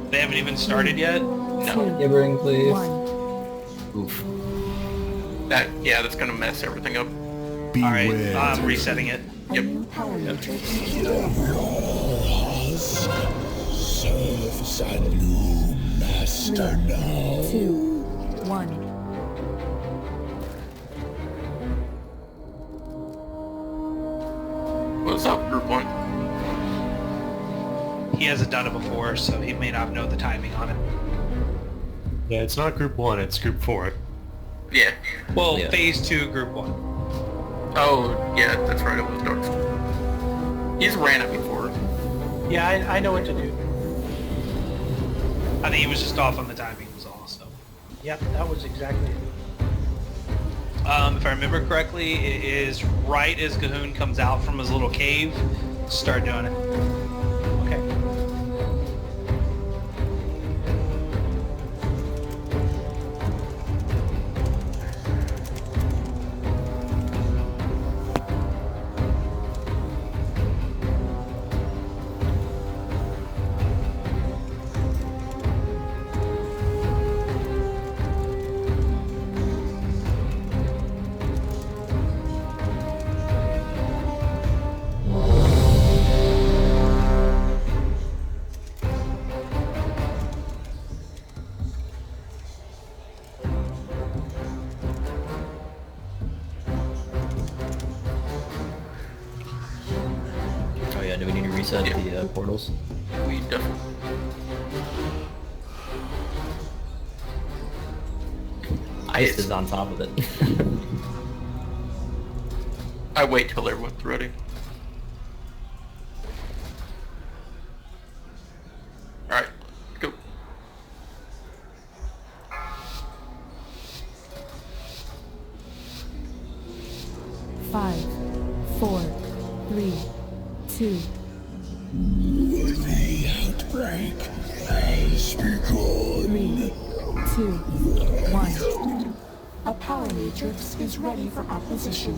They haven't even started yet? No. Gibbering, please. Oof. That's gonna mess everything up. Alright, I'm resetting it. Yep. Serves a new master now. 2, 1. What's up, Group 1? He hasn't done it before, so he may not know the timing on it. Yeah, it's not group 1, it's group 4. Yeah. Well, phase 2, group 1. Oh, yeah, that's right, it was Dark. He's ran it before. Yeah, I know what to do. I think he was just off on the timing was all, so. Yep, that was exactly it. If I remember correctly, it is right as Ghunn comes out from his little cave, start doing it. Okay. Oh yeah, do we need to reset the portals? We definitely. Ice is on top of it. I wait till everyone's ready. Alright, go. Five, 4, 3, 2. The outbreak has begun. 3, 2, 1. A power matrix is ready for acquisition.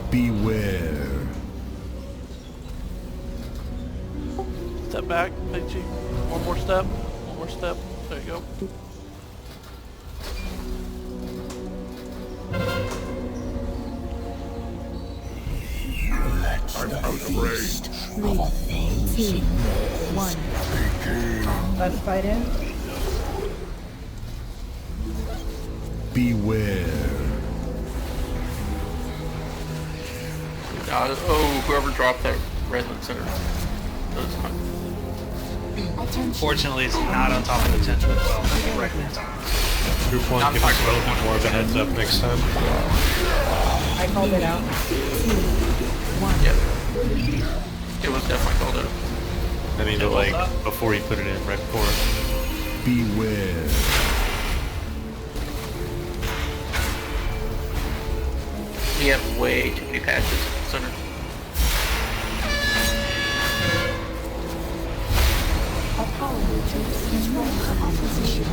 Beware. Step back, Peachy. One more step. One more step. There you go. I'm out of range. 3, 2, 1. Let's fight in. Beware. Whoever dropped that Redland Center. That's fine. Fortunately, it's not on top of the tent as well. Right now. Group 1, give us a little bit more of a heads up next time. I called it out. 2, 1. Yep. It was definitely called out. I mean, like, before you put it in, right before. Beware. We have way too many patches in the center. A power matrix is ready for acquisition.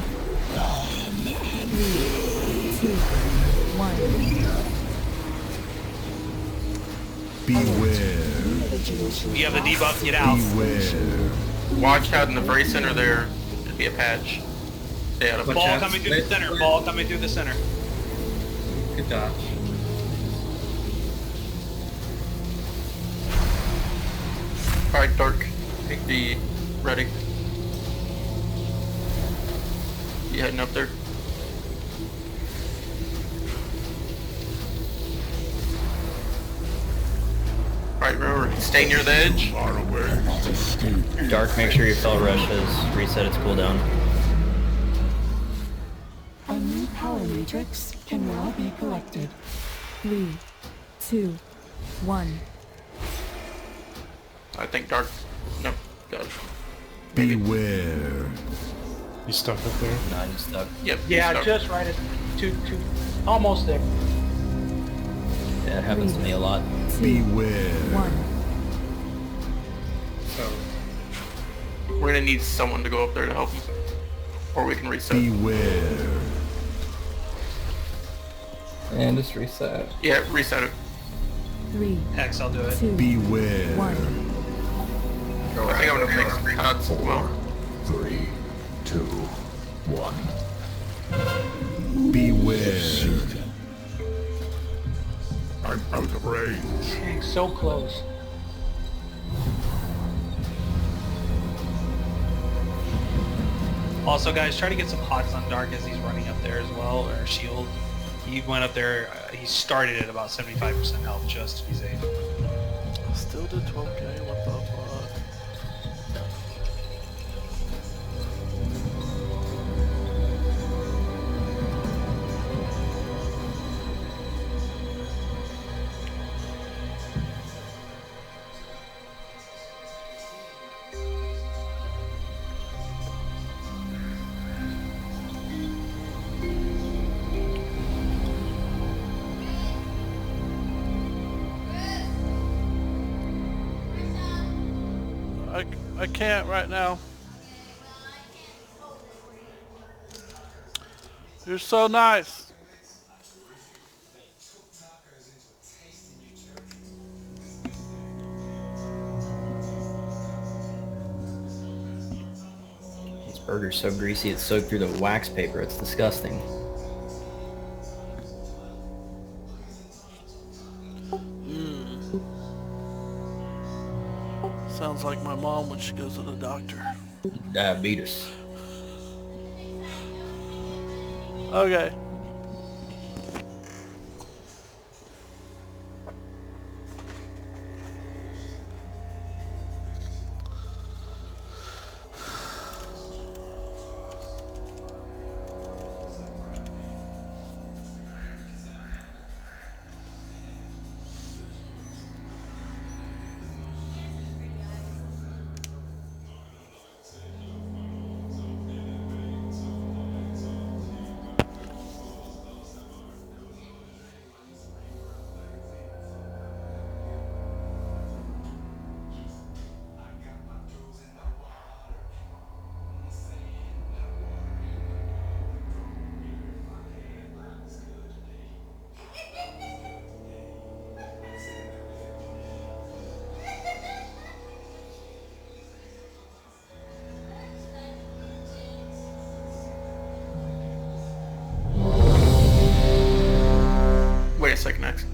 3, 2, 1. Beware. You have the debuff, get out. Beware. Watch out in the very center there. There'd be a patch. Stay out of it. Ball coming through the center. Ball coming through the center. Good dodge. Alright, Dark. Take the ready. You heading up there? Alright, remember, stay near the edge. Dark, make sure your Fell Rush has reset its cooldown. A new power matrix can now be collected. 3, 2, 1. I think Dark. Nope, got it. Beware. You stuck up there? No, I'm stuck. Yep. Yeah, stuck. just right at almost there. Yeah, it happens to me a lot. 2, Beware. 1. We're gonna need someone to go up there to help him. Or we can reset. Beware. And just reset. Yeah, reset it. 3, X, I'll do it. 2, Beware. 1. I think I'm gonna make some cuts as well. 3, 2, 1. Beware. I'm out of range. Dang, so close. Also, guys, try to get some pots on Dark as he's running up there as well, or shield. He went up there, he started at about 75% health just to be safe. Still did 12k, what the fuck? I can't right now. You're so nice. This burger's so greasy it's soaked through the wax paper. It's disgusting. Sounds like my mom when she goes to the doctor. Diabetes. Okay. Wait a second, X.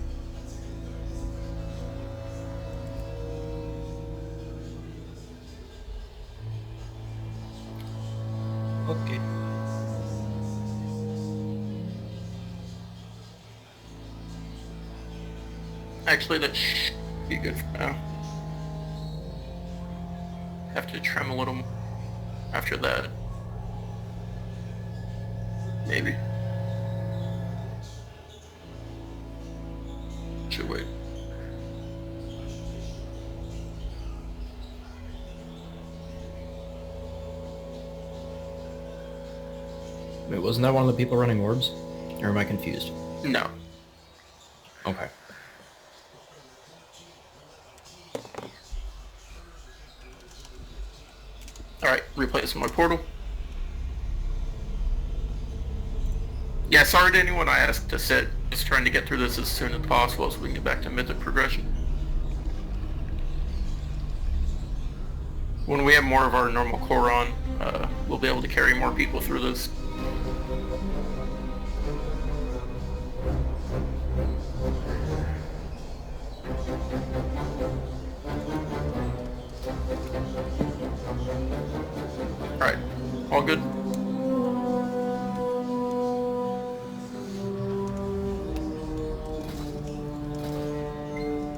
Okay. Actually, that should be good for now. Have to trim a little more after that. Maybe. Should wait. Wait, wasn't that one of the people running orbs? Or am I confused? No. Okay. Alright, replacing my portal. Yeah, sorry to anyone I asked to sit. Just trying to get through this as soon as possible so we can get back to Mythic progression. When we have more of our normal core on, we'll be able to carry more people through this. Alright, all good?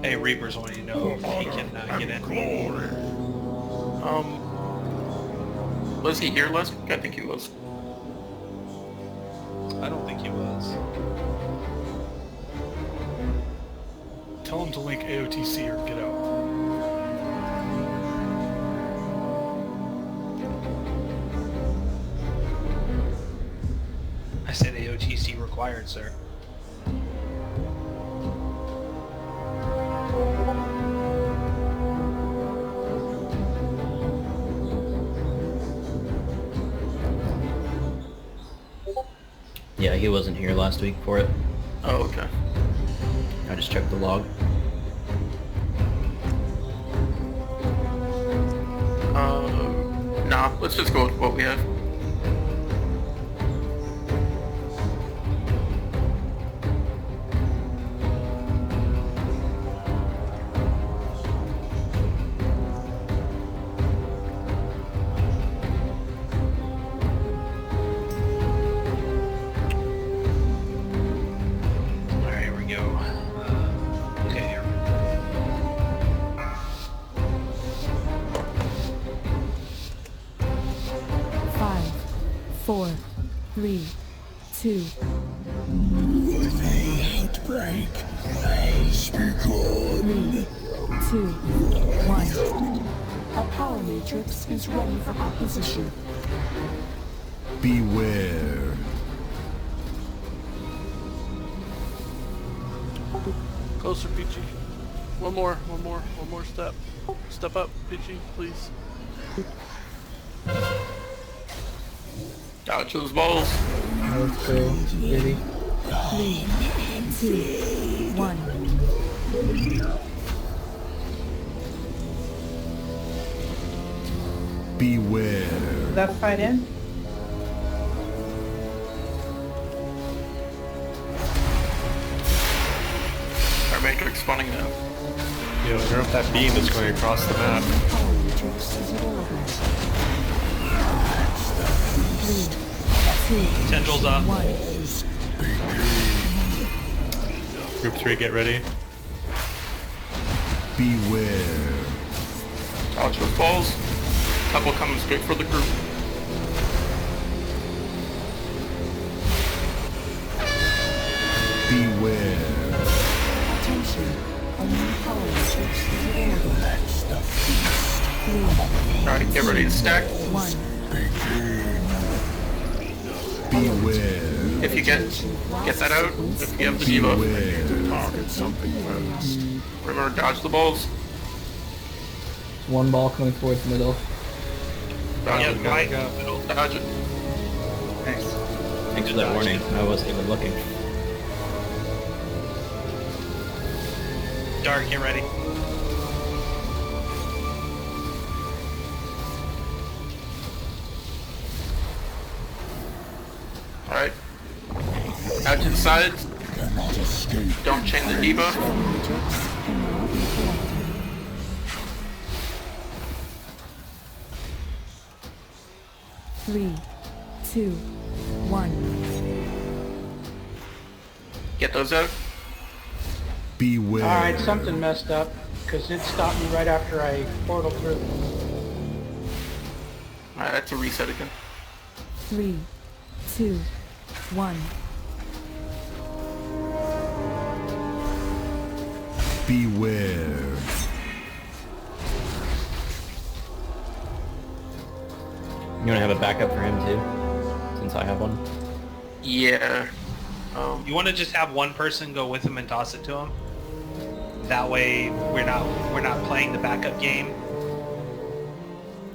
Hey, Reapers want you to know he can get in. Was he here last week? I think he was. I don't think he was. Tell him to link AOTC or get out. I said AOTC required, sir. Yeah, he wasn't here last week for it. Oh, okay. I just checked the log. Nah, let's just go with what we have. Alright, here we go. Okay, here. Five, 4, 3, 2. When the outbreak has begun. 3, 2, 1. A power matrix is ready for acquisition. Beware. Closer, Peachy. One more step. Step up, Peachy, please. Dodge those balls. Let's go, Diddy. 3, 2, 1. Beware. Is that fight in? Our matrix spawning now. Yo, interrupt that beam that's going across the map. Power matrix is available. 3, 2, Tendrils up. 1. Group 3, get ready. Beware. Dodge those balls. Couple coming straight for the group. Beware. Attention. A new power matrix is available. 3, Alright, get ready to stack. 1. Beware. If you get that out, if you have the debuff, Beware. Target something first. remember dodge the balls. One ball coming towards the middle. Dodge Yeah, it. right. Dodge it. Nice. Thanks for that warning. I wasn't even looking. Dark, get ready. Alright. Out to the sides. Cannot escape. Don't chain the debuff. Matrix cannot be collected. 3, 2, 1. Get those out. Beware. Alright, something messed up, because it stopped me right after I portaled through. Alright, that's a reset again. 3, 2, 1. Beware. You wanna have a backup for him too? Since I have one. Yeah. You want to just have one person go with him and toss it to him? That way we're not playing the backup game.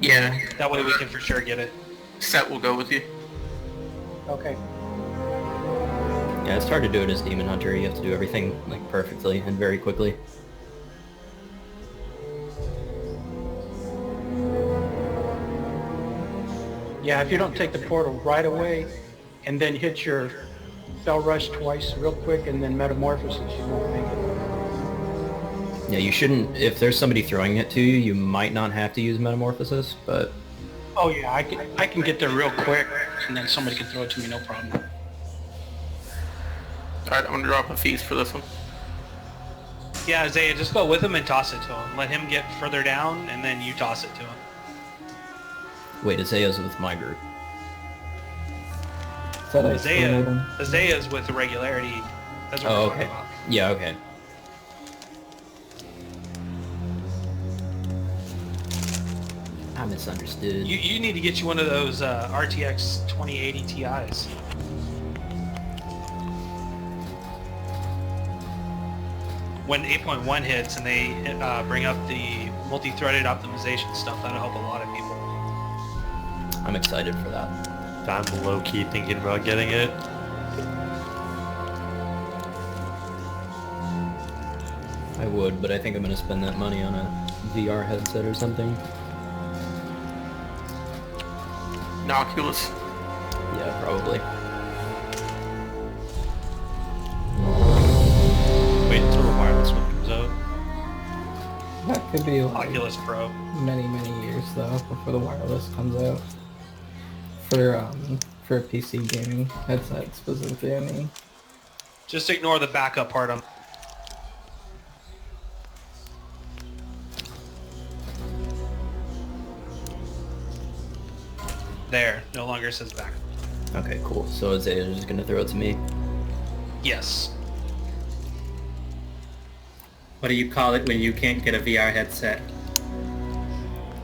Yeah. That way we can for sure get it. Set will go with you. Okay. Yeah, it's hard to do it as Demon Hunter. You have to do everything like perfectly and very quickly. Yeah, if you don't take the portal right away, and then hit your Fell Rush twice real quick, and then Metamorphosis, you won't make it. Yeah, you shouldn't. If there's somebody throwing it to you, you might not have to use Metamorphosis, but Oh yeah, I can get there real quick, and then somebody can throw it to me, no problem. Alright, I'm gonna drop a feast for this one. Yeah, Isaiah, just go with him and toss it to him. Let him get further down, and then you toss it to him. wait, Isaiah's with my group. Isaiah's with the regularity. That's what Oh, we're talking okay. about. Yeah, okay. I misunderstood. You need to get you one of those RTX 2080 Ti's. When 8.1 hits and they bring up the multi-threaded optimization stuff, that'll help a lot of people. I'm excited for that. I'm low-key thinking about getting it. I would, but I think I'm gonna spend that money on a VR headset or something. An Oculus. Yeah, probably. Wait until the wireless one comes out. That could be like Oculus Pro. many years though before the wireless comes out. For a PC gaming headset specifically, I mean. Just ignore the backup part on. There, no longer says backup. Okay, cool. So Isaiah's just gonna throw it to me. Yes. What do you call it when you can't get a VR headset?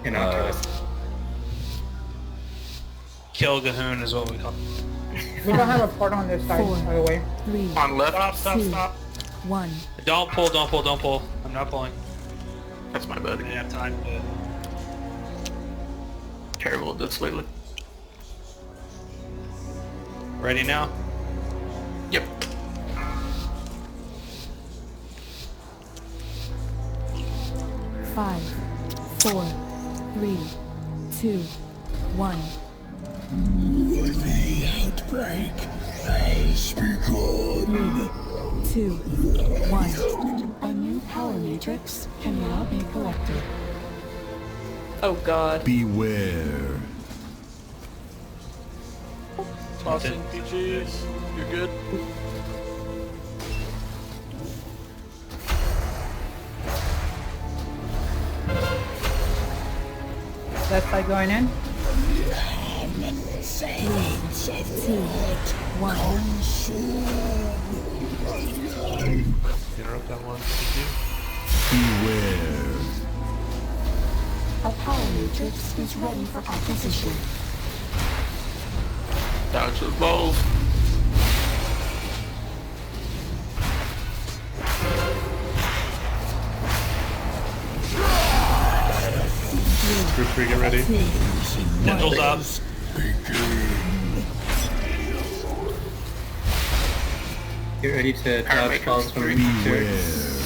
In Oculus. Kill Ghunn is what we call it. We don't have a port on this side, by the way. 3, On left. Stop. 1. Don't pull. I'm not pulling. That's my I bad. didn't have time to... Terrible at this lately. Ready now? Yep. Five, 4, 3, 2, 1. The outbreak has begun. 2, 1. A new power matrix can now be collected. Oh god. Beware. Tossing PGs. You're good. Left side going in. 3, 2, 1. Interrupt that one. Beware. A power matrix is ready for acquisition. Dodge the balls. Group 3, get ready. Nipples up. Get ready to dodge balls from turrets.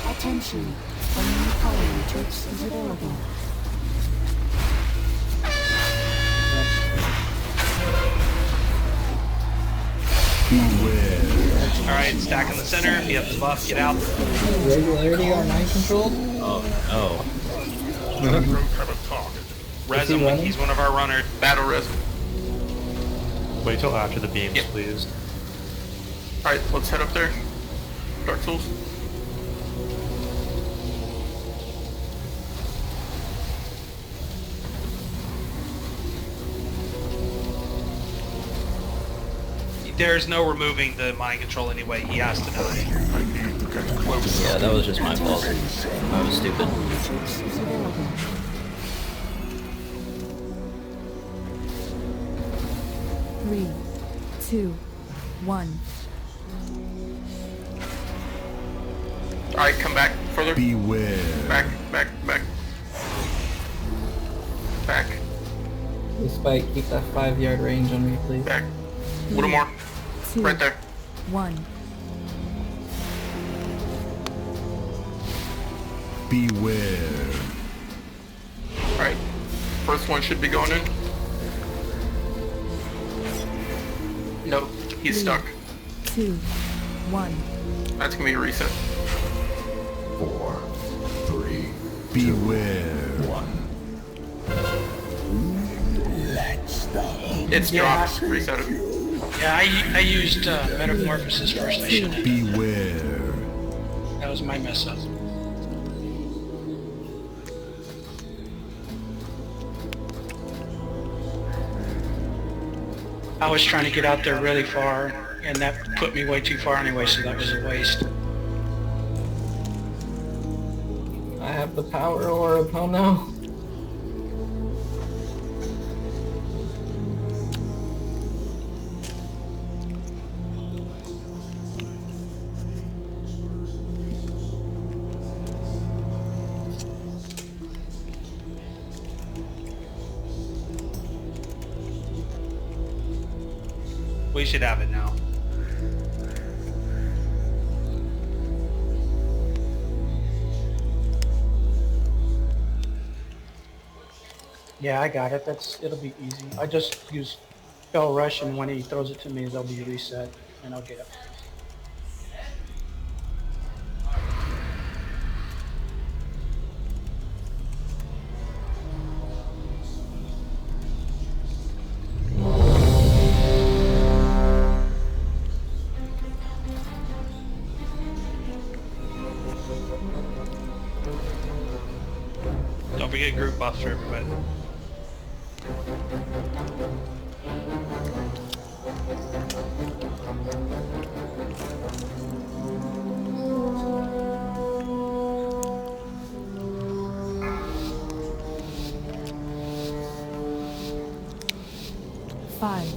Attention. A new power matrix is available. Beware. Alright, stack in the center. If you have the buff, get out. Regularity or mind controlled? Oh, Res him when he's one of our runners. Battle res. Wait till after the beams, Yep. please. Alright, let's head up there. Dark Souls. There's no removing the mind control anyway. He has to die. yeah, that was just my fault. I was stupid. Matrix is available. 3, 2, 1. Alright, come back further. Beware. Back. Despite, keep that 5-yard range on me, please. Back. A little more. 2, Right there. 1. Beware. Alright. First one should be going in. Nope. He's stuck. 2, 1. That's gonna be a reset. 4, 3, Beware. 1. Let's go. It's dropped. Reset it. Yeah, I used Metamorphosis first. I shouldn't have. Beware. That was my mess up. I was trying to get out there really far, and that put me way too far anyway, so that was a waste. I have the power orb, oh no. We should have it now. Yeah, I got it. It'll be easy. I just use Bell Rush, and when he throws it to me, they'll be reset, and I'll get it. Don't forget group buffs for everybody. Five,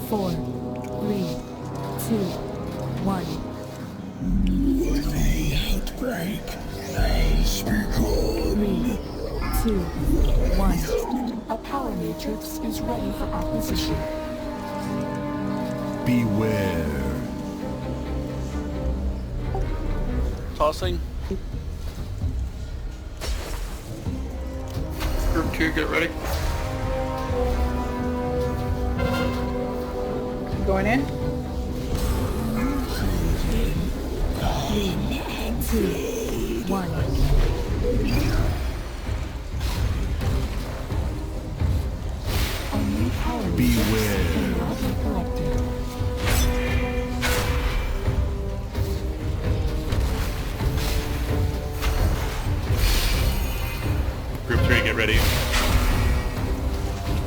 4, 3, 2, 1. The outbreak has begun. 3, 2, 1. A power matrix is ready for acquisition. Beware. Tossing. Group 2, get ready. Going in? 3, 2, 1. A new power Beware. matrix is collected. Group 3, get ready.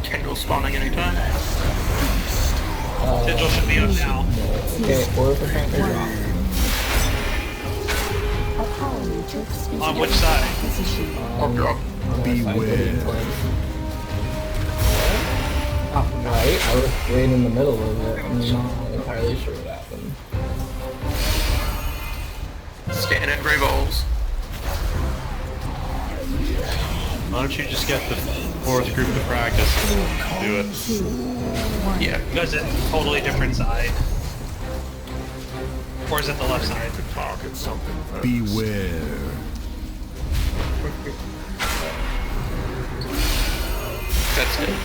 Kendall spawning anytime. Digital should be up now. Okay, 4% drop. A power matrix is On which ready for side? acquisition. I'll drop. Beware. Right, I was right in the middle of it. I'm not entirely sure what happened. Scanning gray balls. Why don't you just get the fourth group to practice and do it? Yeah. You guys at a totally different side. Or is it the left side? To target something first. Beware. That's it.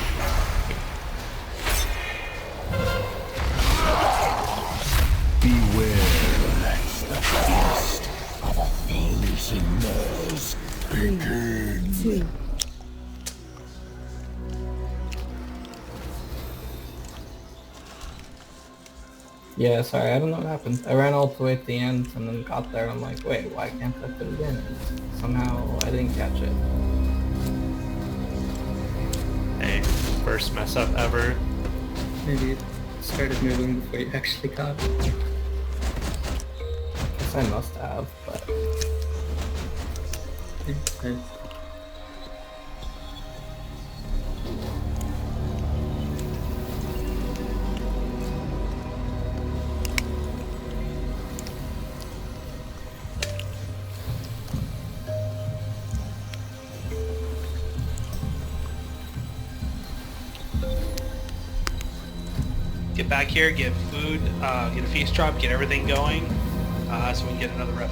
Beware. Of a thousand males begin. 2. Yeah, sorry, I don't know what happened. I ran all the way to the end and then got there. I'm like, wait, why can't I put it in? And somehow I didn't catch it. Hey, first mess up ever. Maybe it started moving before you actually caught it. Guess I must have, but Okay. Get back here, get food, get a feast drop, get everything going, so we can get another rep.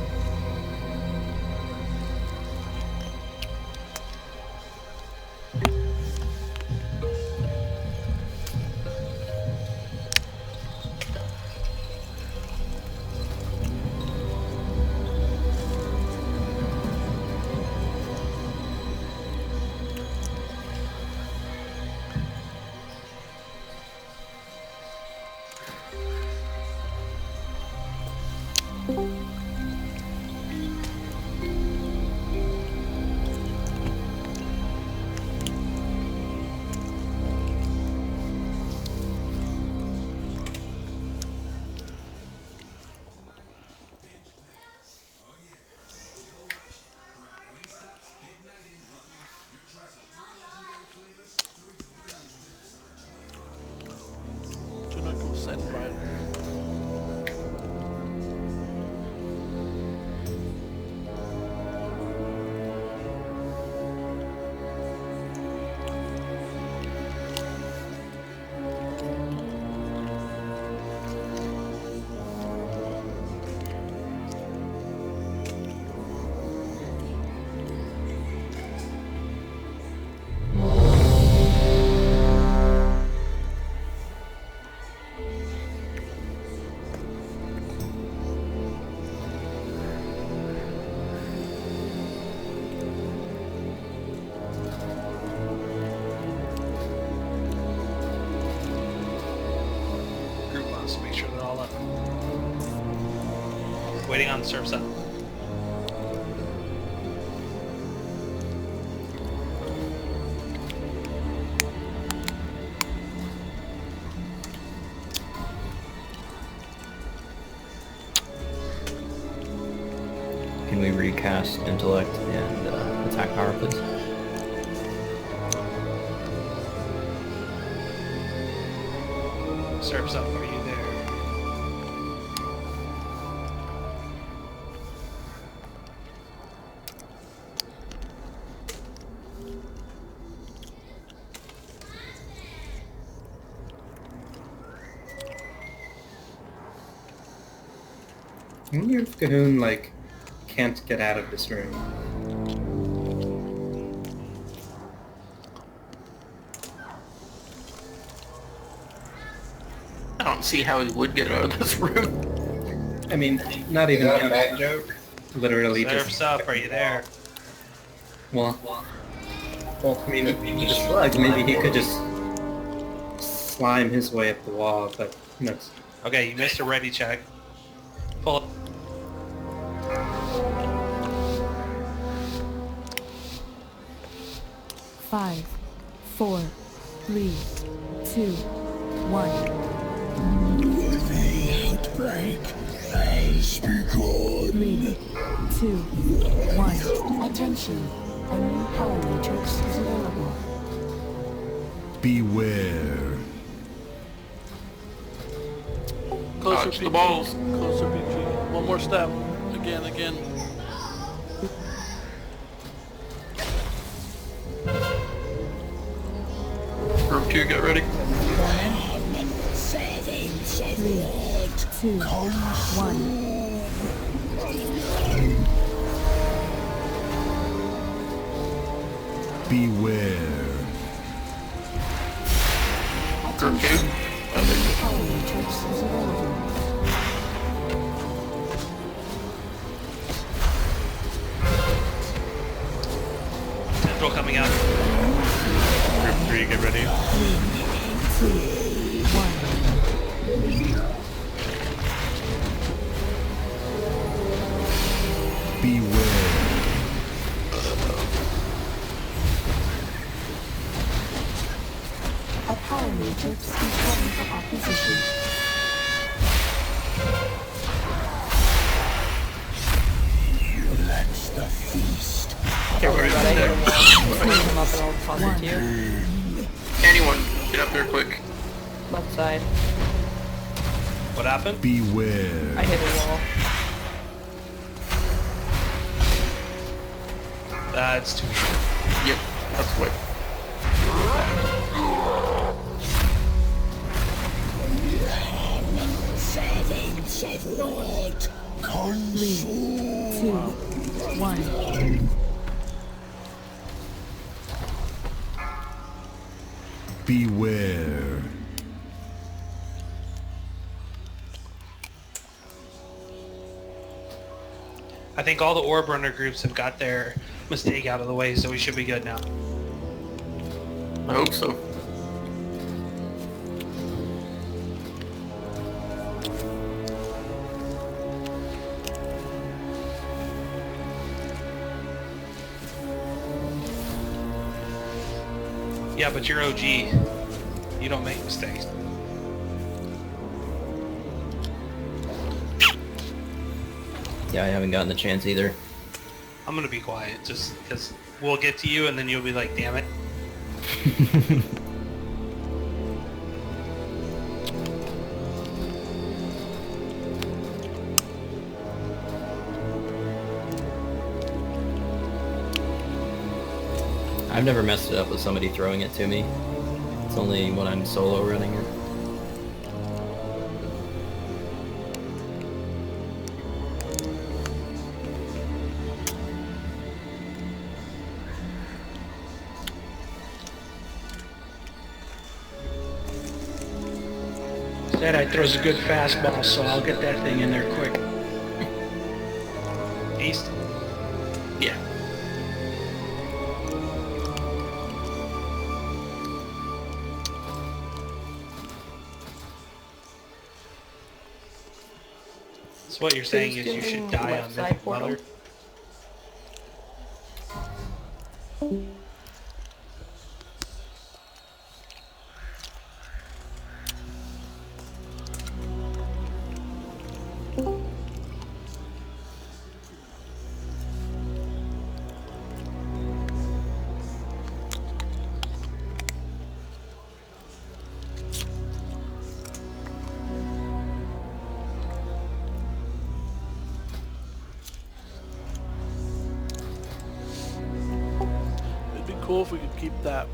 Do not go send by. now, so make sure they're all up. Waiting on the surf's up. Can we recast intellect and attack power, please? Surf's up. Are you there? I wonder if Ghunn, like, can't get out of this room. I don't see how he would get out of this room. I mean, not even... Is that a bad joke? Literally Surf's just... up. Are you there? Well, I mean, the slug, maybe he could just slime his way up the wall, but no. Okay, you missed a ready check. Pull up. Five, 4, 3, 2, 1. The outbreak has begun. 3, 2, 1. Attention. A new power matrix is available. Beware. Closer, Dodge the PG. balls. Closer, PG. One more step. Again. Group 2, get ready. 3, 2, 1. Beware. Group 2. Power matrix is available. Tendril coming out. Group 3, get ready. 3, 2, 1. Beware. A power matrix is coming for opposition. Let's the feast. Okay, we're gonna hit him up and I'll toss it to you. Anyone, get up there quick. Left side. What happened? Beware. I hit a wall. That's too short. Yep, that's what. Servants of Lord, 3, 2, 1. Beware. I think all the orb runner groups have got their mistake out of the way, so we should be good now. I hope so. Yeah, but you're OG. You don't make mistakes. Yeah, I haven't gotten the chance either. I'm gonna be quiet, just because we'll get to you and then you'll be like, damn it. I've never messed it up with somebody throwing it to me. It's only when I'm solo running it. That throws a good fastball, so I'll get that thing in there quick. East? Yeah. So what you're saying is you should die on Mythic Mother? It'd be cool if we could keep that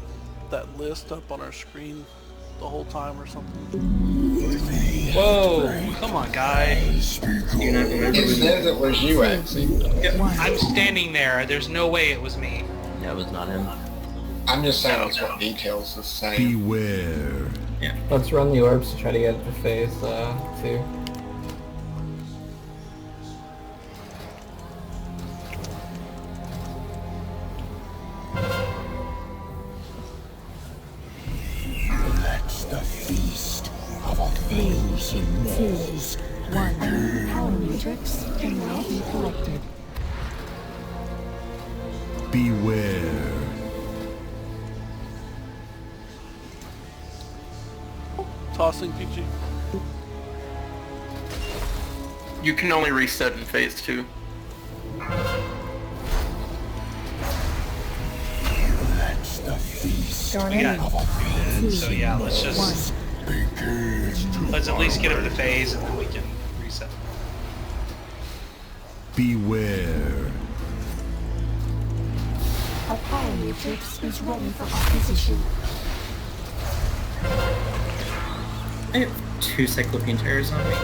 list up on our screen the whole time or something. Whoa! Come on, guy. Do you not remember? It says it was you, actually. I'm standing there. There's no way it was me. That was not him. I'm just saying that's what details is saying. Beware. Yeah. Let's run the orbs to try to get to phase 2. That's the feast of amazing walls. 1. Power matrix can now be collected. Beware. Tossing PG. You can only reset in phase 2. That's the feast Going We in. got so yeah, let's just let's at least get him to phase and then we can reset. Beware. A power matrix is ready for acquisition. I have 2 Cyclopean Terrors on me.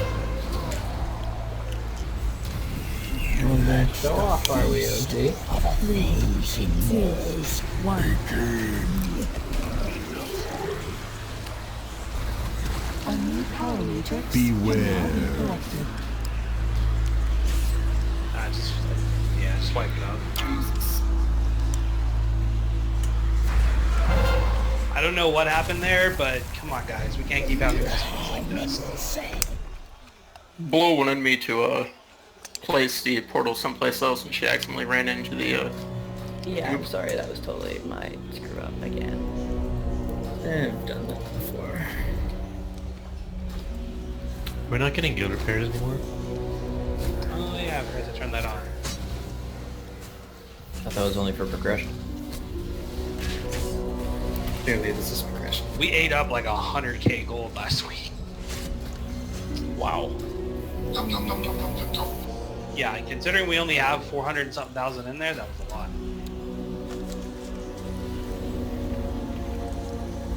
Show off, are we, OG? 3, 2, 1. A new power matrix Beware. can now be collected. Just wipe it out. I don't know what happened there, but come on, guys, we can't keep having messages like this. Blow wanted me to place the portal someplace else, and she accidentally ran into the. Yeah, I'm sorry. That was totally my screw up again. I've done that before. We're not getting guild repairs anymore. Oh yeah, I forgot to turn that on. I thought that was only for progression. Clearly this is progression. We ate up like 100k gold last week. Wow. Nom, nom, nom, nom, nom, nom, nom. Yeah, considering we only have 400 and something thousand in there, that was a lot.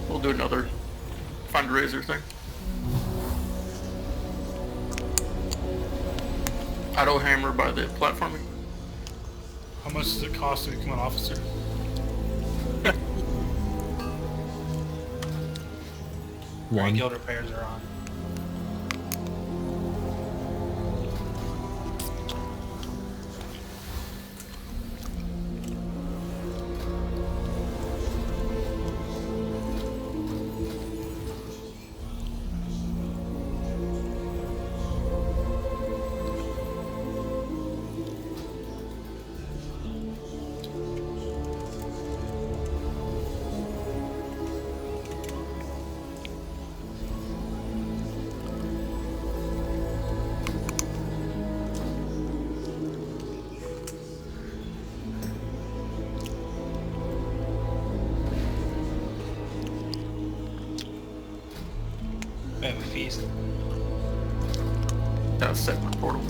We'll do another fundraiser thing. Auto hammer by the platforming. How much does it cost to become an officer? Alright, guild repairs are on. We have a feast. That's set my portal.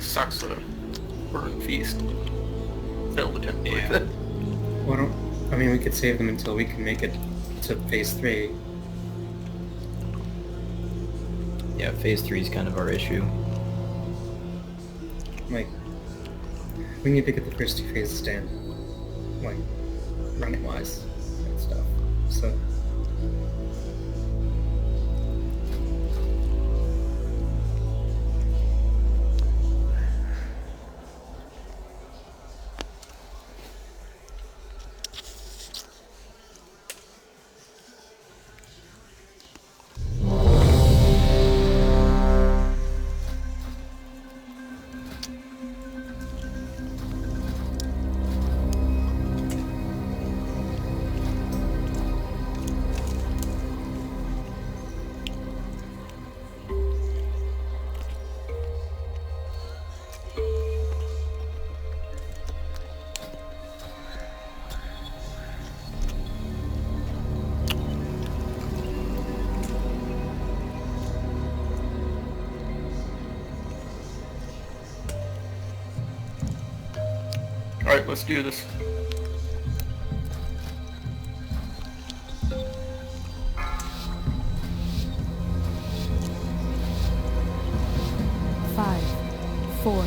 Sucks to burn feast. Fail the temple like that. Why don't... I mean, we could save them until we can make it to phase 3. Yeah, phase 3 is kind of our issue. Like, we need to get the first 2 phases down. Like, running-wise and stuff. So... Alright, let's do this. Five, 4,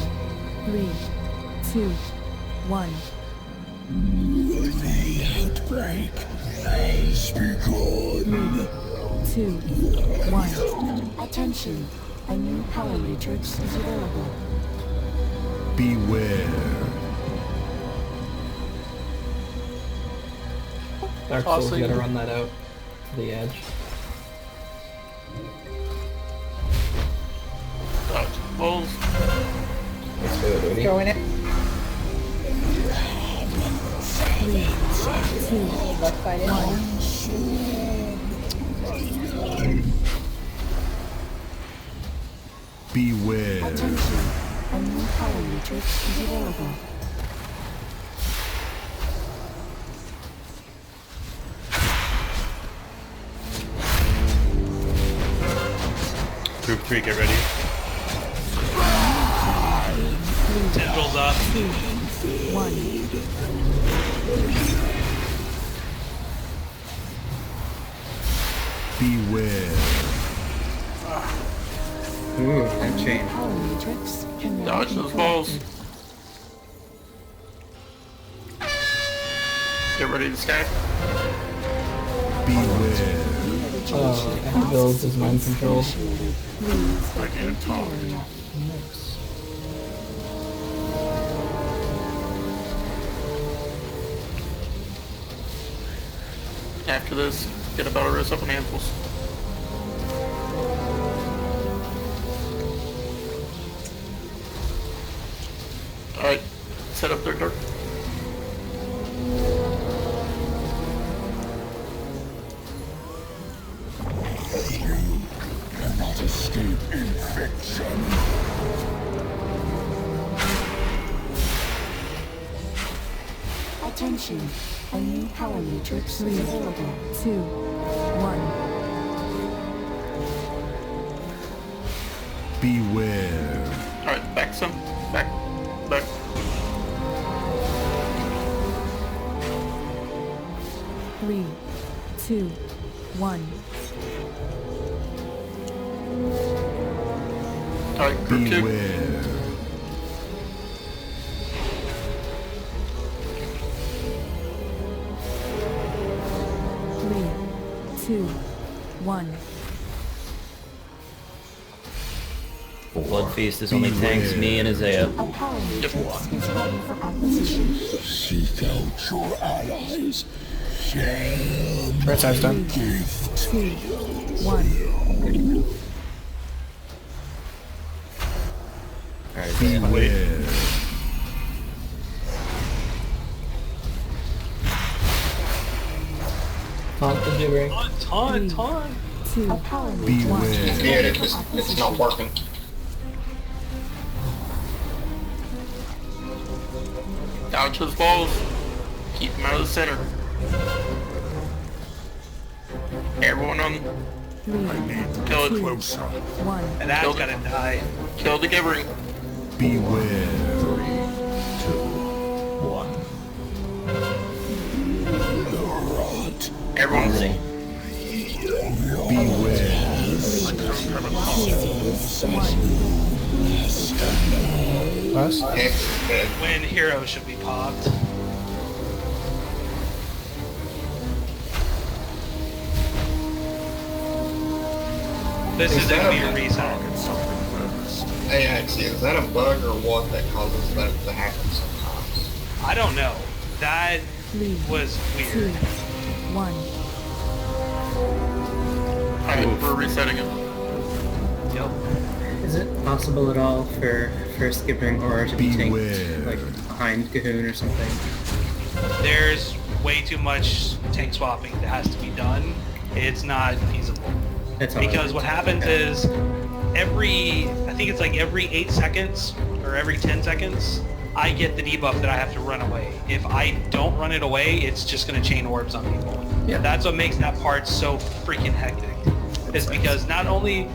3, 2, 1. The outbreak has begun. 2, 1. Attention. A new power matrix is available. Beware. Dark Souls Tossing. gotta run that out to the edge. Balls. Let's do it, Rudy. Go in it. 3, 2, Left side in. 1. Beware. Attention. A new power matrix is available. Group 3, get ready. Tendrils up. 2, 1. Beware. Ooh, that chain. Power matrix can now Dodge be those balls. collected. Get ready to stack. Beware. That build is mind control. I need a target. After this, get a battle race up on handfuls. Alright, set up their dark. Cannot escape infection. Attention. A new power matrix is available. 2, 1. Beware. Alright, back some. Back. Back. Three, 2, 1. Alright, group 2. Beware. Three, 2, 1. Blood Feast is only tanks me and Isaiah. A power matrix is ready for acquisition. Seek out your allies. Right side's done. 2, 1. Alright, Beware. Taunt the gibbering. Taunt. 2, a power Beware. matrix. Yeah, it's not working. Dodge those balls. Keep them out of the center. Everyone on. 3, Kill it. Closer. 1. And that's gotta die. Kill the gibbering. Beware. 3, 2, 1. The rot. Everyone. Beware. I don't have a confidence. Us? Hex is dead. When hero should be popped. This is gonna be a reset. Hey, actually, is that a bug or what that causes that to happen sometimes? I don't know. That 3, was 2, weird. 1. Alright, we're resetting it. Yep. Is it possible at all for first Gibbering Horror to be tanked, Beware. like, behind Ghunn or something? There's way too much tank swapping that has to be done. It's not feasible. That's all. Because what happens is I think it's like every 8 seconds or every 10 seconds, I get the debuff that I have to run away. If I don't run it away, it's just going to chain orbs on people. Yeah. That's what makes that part so freaking hectic. Is because not only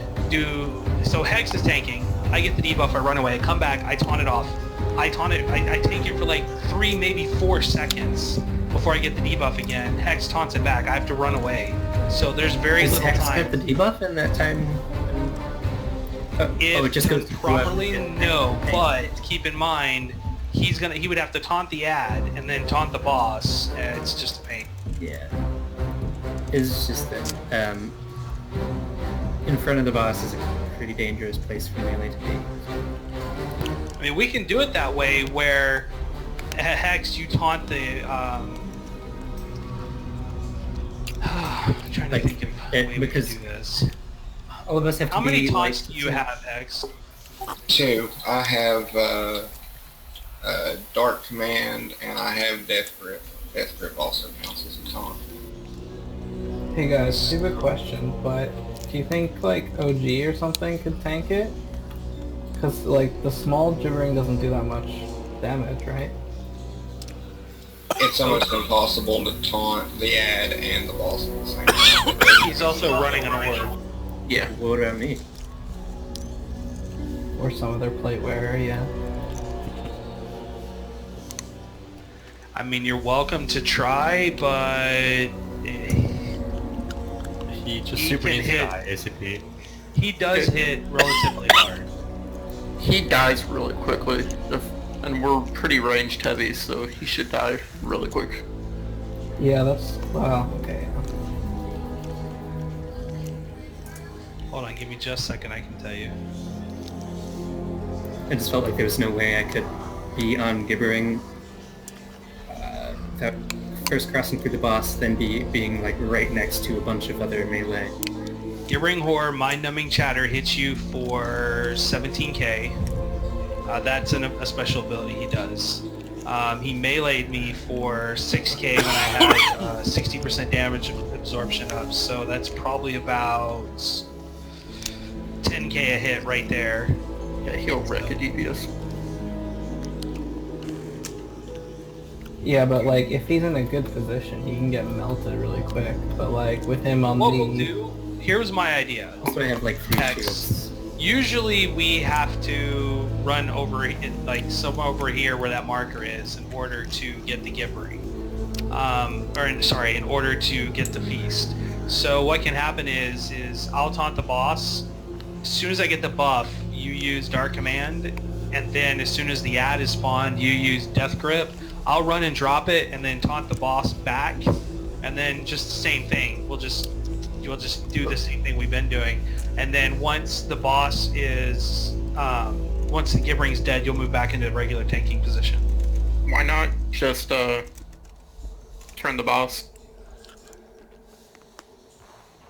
so Hex is tanking, I get the debuff, I run away, I come back, I taunt it off. I taunt it. I take it for like 3, maybe 4 seconds before I get the debuff again. Hex taunts it back. I have to run away. So there's very Does little Hex time. get the debuff in that time? If it just goes properly, no. But keep in mind, he would have to taunt the ad and then taunt the boss. And it's just a pain. Yeah. It's just that in front of the boss is a pretty dangerous place for melee to be. I mean, we can do it that way where Hex, you taunt the. I'm trying to think of a way because we can do this. All of us have How to many be taunts like, do you have, Hex? 2. I have Dark Command, and I have Death Grip. Death Grip also counts as a taunt. Hey guys, stupid question, but do you think like OG or something could tank it? Because like the small gibbering doesn't do that much damage, right? It's almost impossible to taunt the ad and the boss at the same time. He's also running an orb. Yeah. What about me? Or some other plate wearer, yeah. I mean, you're welcome to try, but He just He super can needs to hit. die, ACP. he does hit relatively hard. He dies really quickly, and we're pretty ranged heavy, so he should die really quick. Yeah, that's... well, okay. Hold on, give me just a second, I can tell you. I just felt like there was no way I could be on gibbering without first crossing through the boss, then being like right next to a bunch of other melee. Gibbering Horror, Mind-Numbing Chatter hits you for 17k. That's a special ability he does. He meleeed me for 6k when I had 60% damage absorption up, so that's probably about 10k a hit right there. Yeah, he'll wreck a DPS. Yeah, but like if he's in a good position, he can get melted really quick. But like with him on What the... we'll do, here's my idea. Also, I have like 3 shields. Usually we have to run over, like somewhere over here where that marker is in order to get the gibbering. In order to get the feast. So what can happen is I'll taunt the boss. As soon as I get the buff, you use Dark Command, and then as soon as the ad is spawned, you use Death Grip. I'll run and drop it, and then taunt the boss back, and then just the same thing. We'll just do the same thing we've been doing, and then once the boss is, once the Gibbering's dead, you'll move back into regular tanking position. Why not just turn the boss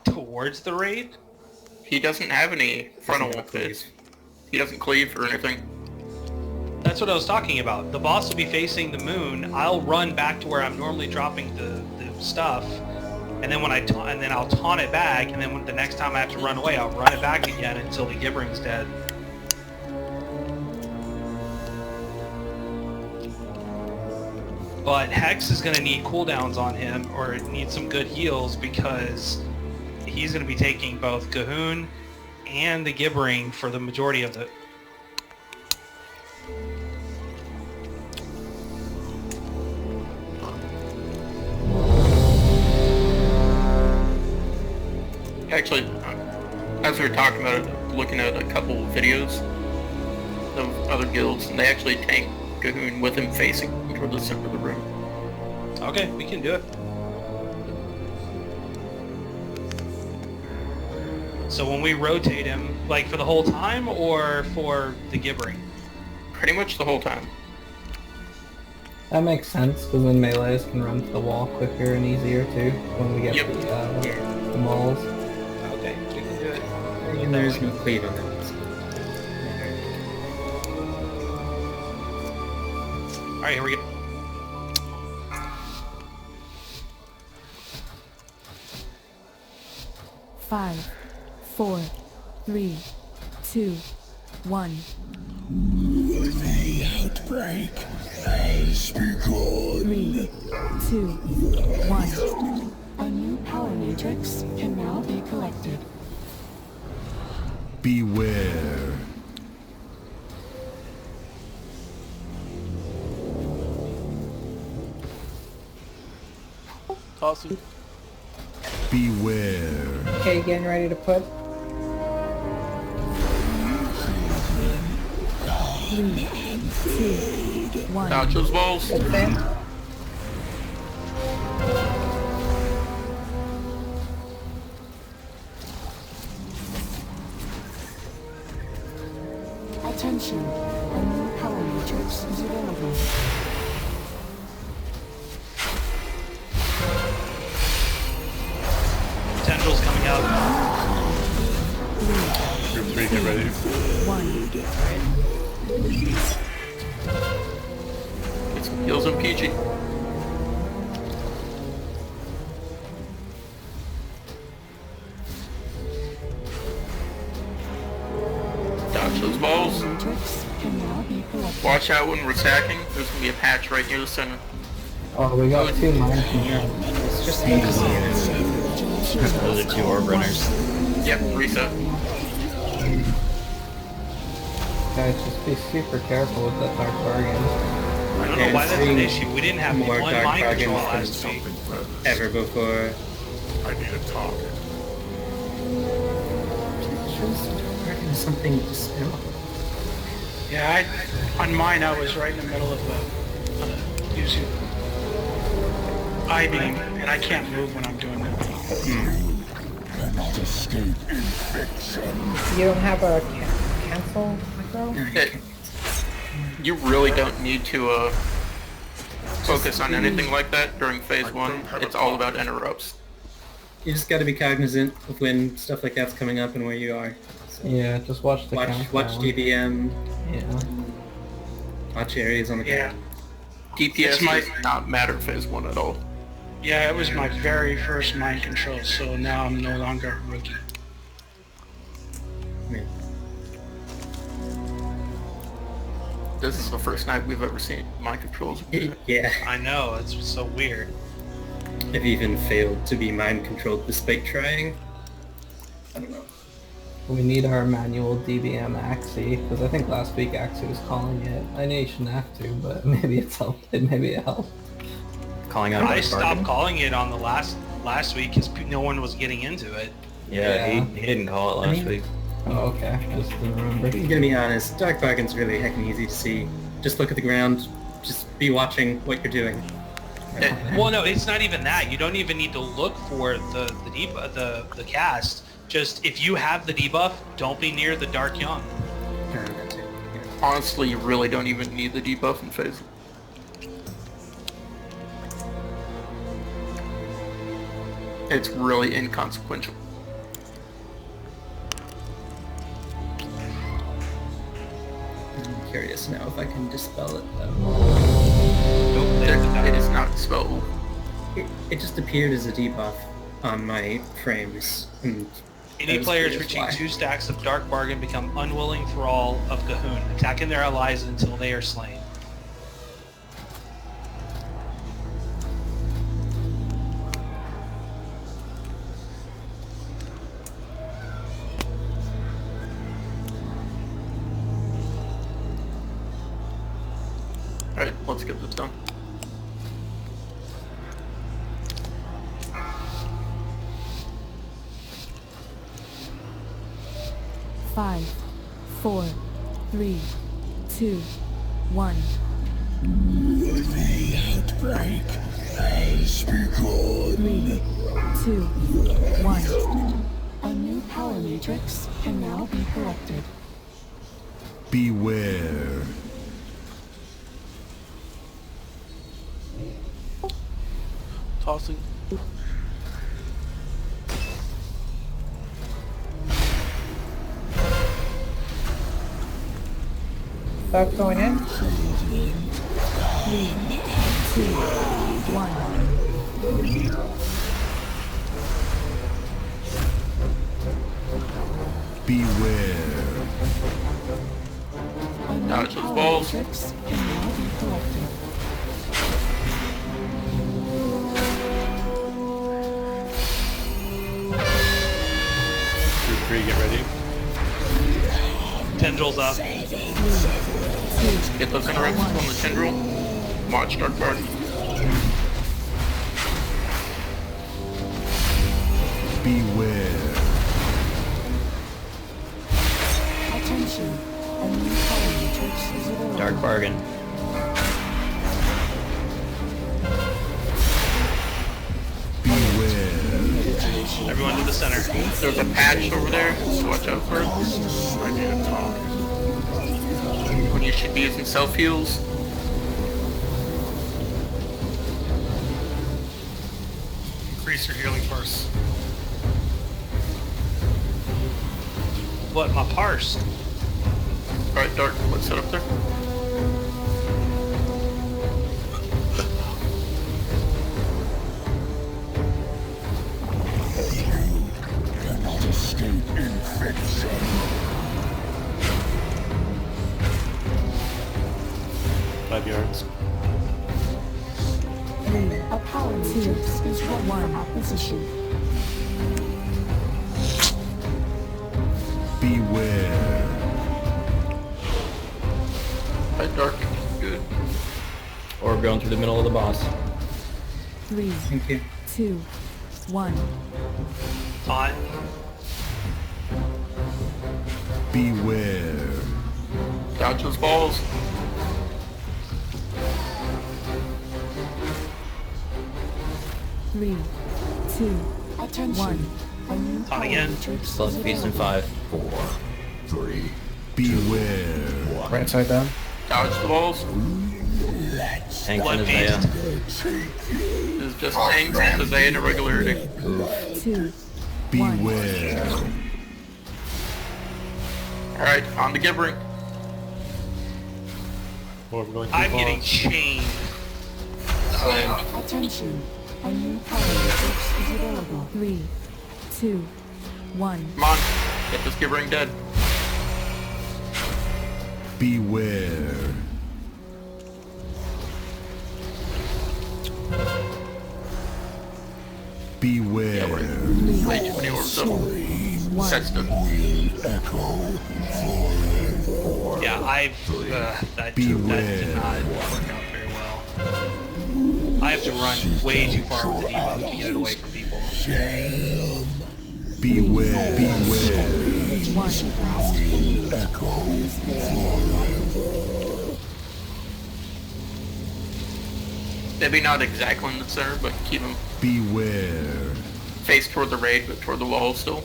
towards the raid? He doesn't have any frontal hits. He doesn't cleave or anything. That's what I was talking about. The boss will be facing the moon. I'll run back to where I'm normally dropping the stuff, and then I'll taunt it back, and then when the next time I have to run away, I'll run it back again until the Gibbering's dead. But Hex is going to need cooldowns on him, or need some good heals, because he's going to be taking both Ghunn and the Gibbering for the majority of it. Actually, as we were talking about it, looking at a couple of videos of other guilds, and they actually tank Ghunn with him facing toward the center of the room. Okay, we can do it. So when we rotate him, like for the whole time or for the Gibbering? Pretty much the whole time. That makes sense, because then melees can run to the wall quicker and easier too, when we get the mauls. Okay, we can do it. And there's no cleave on them. Alright, here we go. Five, 4, 3, 2, 1. The outbreak has begun. 3, 2, 1. A new power matrix can now be collected. Beware. Tossing. Beware. Okay, getting ready to put. 3, 2, 1. Dodge those balls. Attention, a new power matrix is available. Tendrils coming out. Group 3, get ready. 1. Get some heals on PG. Dodge those balls. Matrix can now be collected. Watch out when we're attacking. There's gonna be a patch right near the center. Oh, we got 2 mine control. It's just hands. Those are 2 orb runners. Yep, reset. Guys, just be super careful with that dark bargain. I don't know why that's an issue. We didn't have more one dark mind control bargains last than week. ever before. I need a target. Bargain something to spell. Yeah, on mine I was right in the middle of using I-beam, and I can't move when I'm doing that. Cannot escape infection. You don't have a cancel micro? You really don't need to focus on anything like that during phase 1. It's all about interrupts. You just got to be cognizant of when stuff like that's coming up and where you are. So Yeah, just watch the countdown. watch DBM. Yeah. Watch areas on the ground. DPS does not matter phase 1 at all. Yeah, it was my very first mind control, so now I'm no longer a rookie. This is the first night we've ever seen mind controls. Yeah. I know, it's so weird. I've even failed to be mind controlled despite trying. I don't know. We need our manual DBM Axie, because I think last week Axie was calling it. I know you shouldn't have to, but maybe it's helped. Maybe it helped. Calling out I dark stopped bargain. calling it on the last week because no one was getting into it. Yeah, he didn't call it last week. Oh, okay. Just didn't remember. I'm gonna be honest, dark bargain's really heckin' easy to see. Just look at the ground, just be watching what you're doing. Well, no, it's not even that. You don't even need to look for the cast. Just if you have the debuff, don't be near the Dark Young. Honestly, you really don't even need the debuff in phase. It's really inconsequential. I'm curious now if I can dispel it though. It is not dispellable. It just appeared as a debuff on my frames. And Any players reaching 2 stacks of Dark Bargain become unwilling thrall of Ghunn, attacking their allies until they are slain. Alright, let's get this done. Five, 4, 3, 2, 1. The outbreak has begun. 3, 2, 1. A new power matrix can now be collected. Beware. Tossing. Stop going in. 3, 2, 1. Beware. Dodge those balls. Matrix can now be collected. Group 3, get ready. Tendrils up. Get those interrupts on the tendril. Watch Dark Bargain. Beware. Attention, a new power matrix is available. Dark bargain. Beware. Everyone to the center. There's a patch over there, so watch out for it. I need a target. When you should be using self heals. Increase your healing first. What, my parse? Alright, Dark, let's set up there. Cannot escape infection. Five yards. A power matrix is ready for acquisition. Beware. Alright, Dark, good. Or going through the middle of the boss. 3, Thank you. 2, 1. Taunt. Beware. Dodge those balls. Three, two, one. A new Taunt power again. matrix Still is has beast in available. 5. 4, 3, Beware. Right side down. Dodge the balls. Tank Blood and beast. Isaiah. This is just tanks, Isaiah and irregularity. 2, Beware. Alright, on the gibbering. Or we're going to I'm boss. getting chained. attention. A new power matrix is available. 3, 2, 1. Come on, get this gibbering dead. Beware. Beware. Way too many orbs up. Sets them. Yeah, that did not work out very well. I have to run way too far with the debuff to get it away from people. Beware. Beware. Maybe not exactly in the center, but keep them Beware. face toward the raid, but toward the wall still.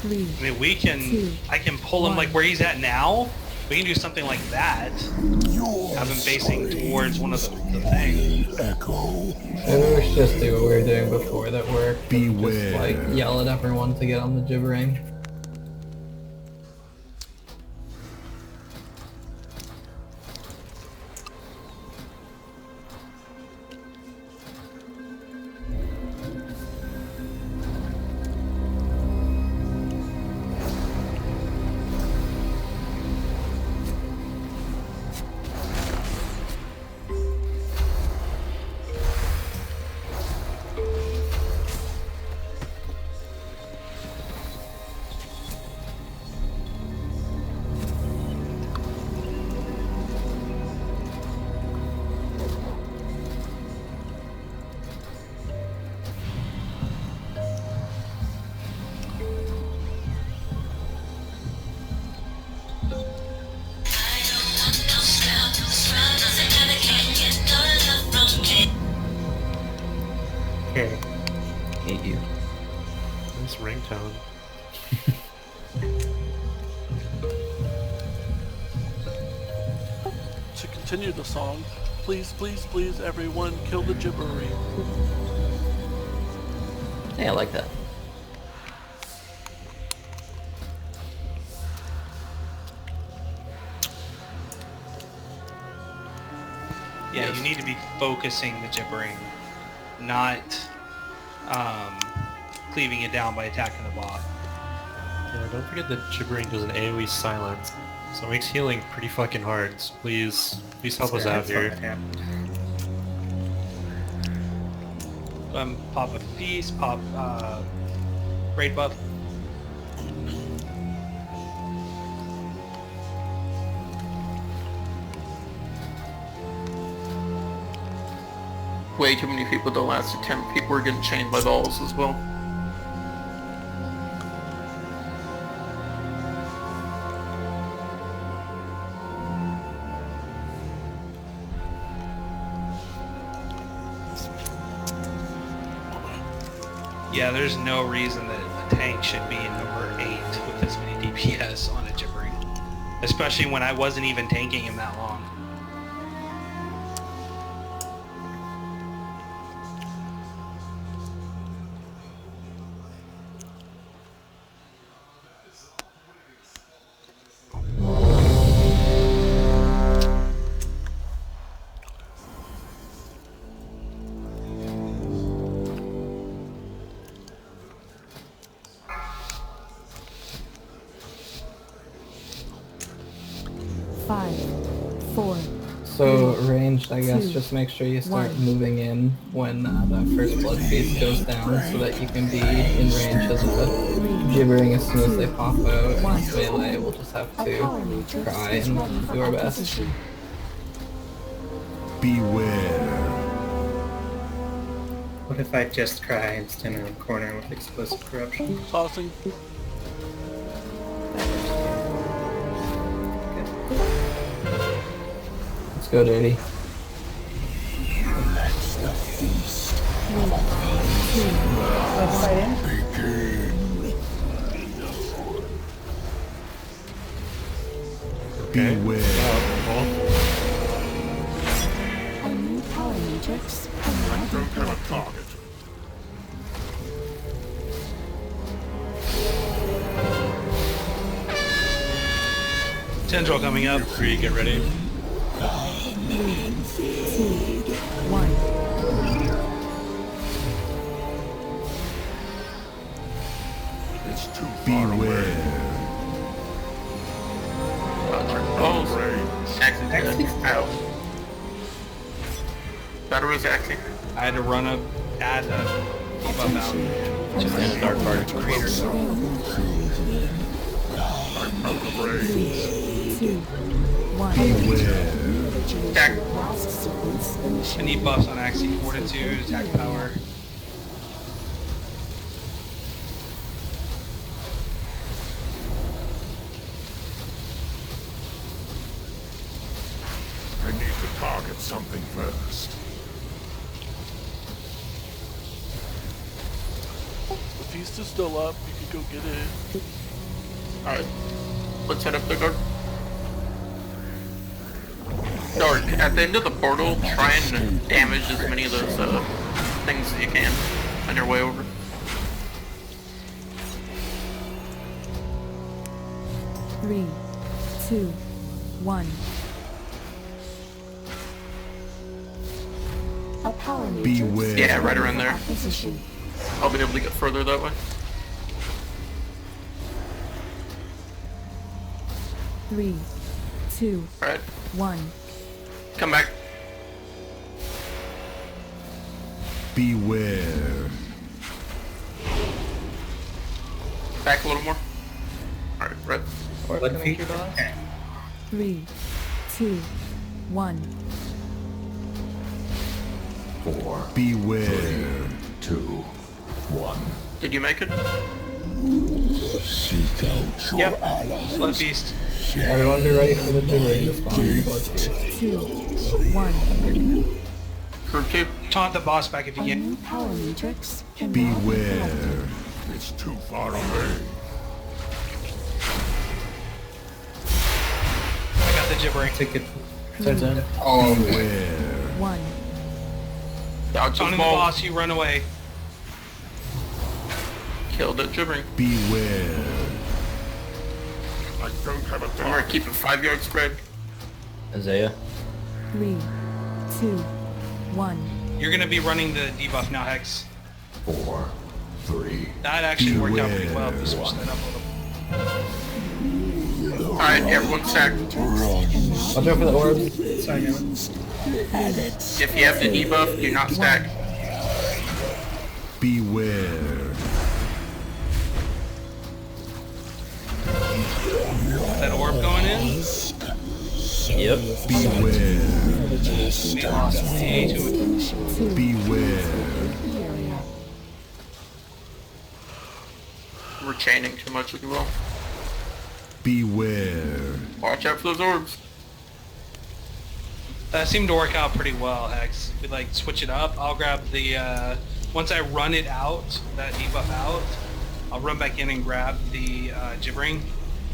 I mean, I can pull him like where he's at now. We can do something like that. Have him facing towards one of the things. Maybe we should just do what we were doing before that worked. Beware. Just like yell at everyone to get on the gibbering. Okay. Hate you. Nice ringtone. To continue the song, please, please, please, everyone, kill the gibbery. Hey, I like that. Yeah, you need to be focusing the gibbering, not cleaving it down by attacking the bot. Yeah, don't forget that gibbering does an AoE silence, so it makes healing pretty fucking hard. So please help us out here. Pop a feast, pop raid buff. way too many people the last attempt. People were getting chained by balls as well. Yeah, there's no reason that a tank should be in number 8 with this many DPS on a gibbering. Especially when I wasn't even tanking him that long. So ranged, I guess, just make sure you start moving in when that first blood feast goes down so that you can be in range as a gibbering as soon as they pop out. And melee, we'll just have to try and do our best. Beware. What if I just cry and stand in a corner with explosive corruption? Tossing. Let's go, Dirty. Let's fight in. Beware. A new power matrix. I don't have a target. Tendril coming up. 3, get ready. 3, 2, 1. It's too far away. Ow. That was acting. I had to run up, add a debuff out. Just in a dark part. I'm out of range. 2, 1. Attack. I need buffs on Axie, Fortitude, attack power. I need to target something first. The feast is still up. You could go get it. Alright. Let's head up the guard. Dark, at the end of the portal, try and damage as many of those things as you can on your way over. Three, 2, 1. A power matrix. Beware. Yeah, right around there. Position. I'll be able to get further that way. 3, 2, Alright, 1. come back. Beware. Back a little more. Alright, right. Blood feet. 3, 2, 1. 4, Beware. 2, 1. Did you make it? Seek out your Yep. allies. Blood Feast. Everyone be ready for the gibbering to spawn. Blood feast. 2, 1. Group 2. Taunt the boss back if you A can. new power matrix. Beware. It's too far away. I got the gibbering. Ticket. Turns in. Oh, Beware. 1. Dodge the Taunting the ball. boss, you run away. Killed it, gibbering. Beware. I don't have a I'm gonna target. keep it 5 yard spread. Isaiah. 3, 2, 1. You're gonna be running the debuff now, Hex. 4, 3. That actually worked out pretty well if you Beware. switched that up a little. Alright, everyone stack. Watch out for the orbs. Sorry, Evan. If you have the debuff, do not stack. Beware. That orb going in? Yep. Beware. we lost way too much. Beware. We're chaining too much as well. Beware. Watch out for those orbs. That seemed to work out pretty well, Hex. We like switch it up. I'll grab the, once I run it out, that debuff out, I'll run back in and grab the gibbering,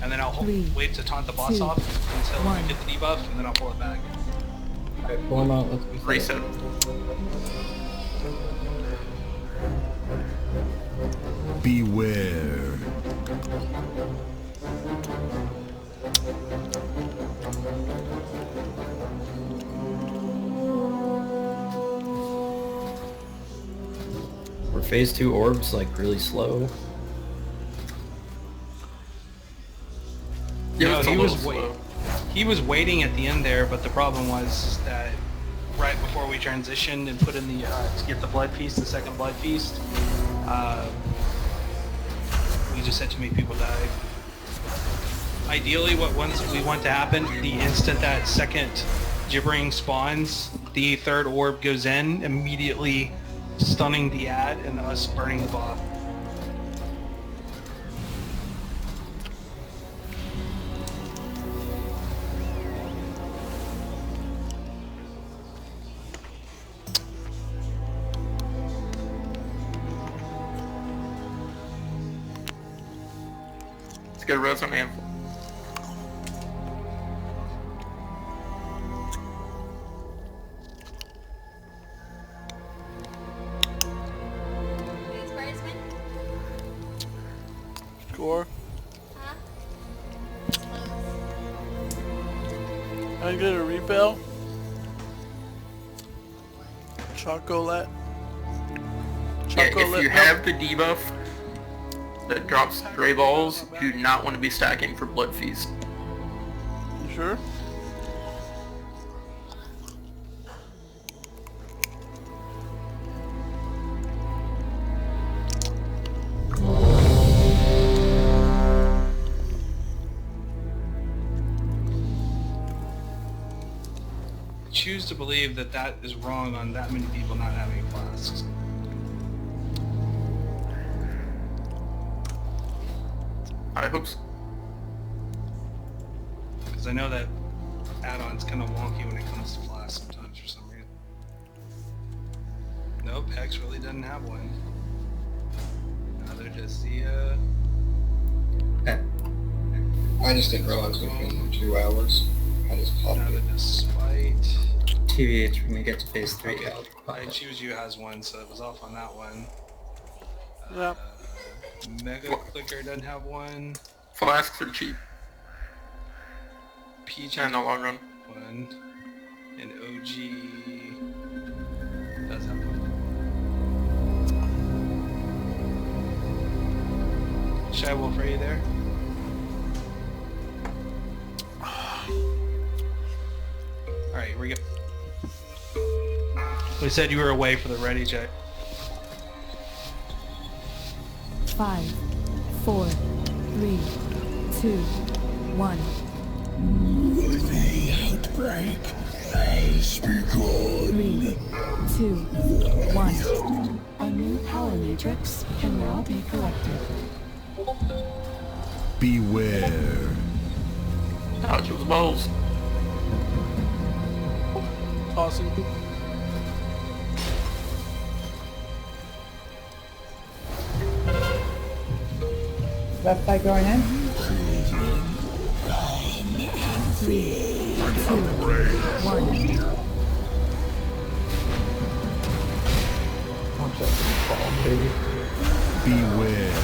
and then I'll wait to taunt the boss off until we get the debuff, and then I'll pull it back. Alright, pull him out, let's reset. Beware. Were phase 2 orbs like really slow? Yeah, no, he was waiting at the end there, but the problem was that right before we transitioned and put in the to get the blood feast, the second blood feast, we just had too many people die. Ideally, what we want to happen, the instant that second gibbering spawns, the third orb goes in, immediately stunning the ad and us burning the bot. Let's get a res on Handful. Score. I get a rebel. Chocolate. Yeah, if you have the debuff that drops gray balls, you do not want to be stacking for Blood Feast. You sure? Choose to believe that that is wrong on that many people not having flasks. I hope so. Because I know that add-on's kind of wonky when it comes to flasks sometimes for some reason. Nope, Hex really doesn't have one. Now they're just the, I just didn't realize it had been 2 hours. I just popped now it. they're just Spite. TVH when we get to phase 3. Okay. I choose you has one, so it was off on that one. Yep. Mega Clicker doesn't have one. Flasks are cheap. PG in the long run. One. And OG does have one. Shy Wolf, are you there? Alright, here we go. We said you were away for the ready check. 5, 4, 3, 2, 1. The outbreak has begun. 3, 2, 1. A new power matrix can now be collected. Beware. Ouch, it was balls. Tossing. Left side going in. 3, 2, 1. Watch out for the ball, baby. Beware.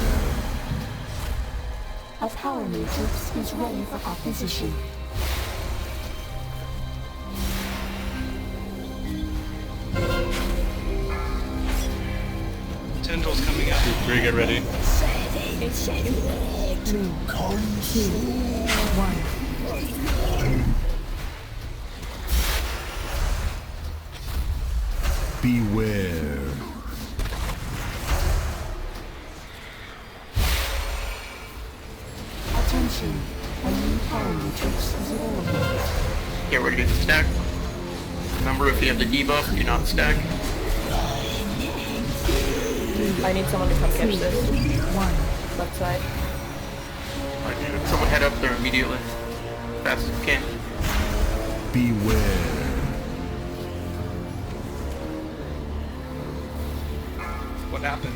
A power matrix is ready for acquisition. Tendrils coming up. 3, get ready. 3, 2, 1. Beware. Attention, a new power matrix is available. Get ready to stack. And Remember, if you have the debuff, do not stack. I need someone to come catch this. Left side. Alright, someone head up there immediately. Fast as you can. Beware. What happened?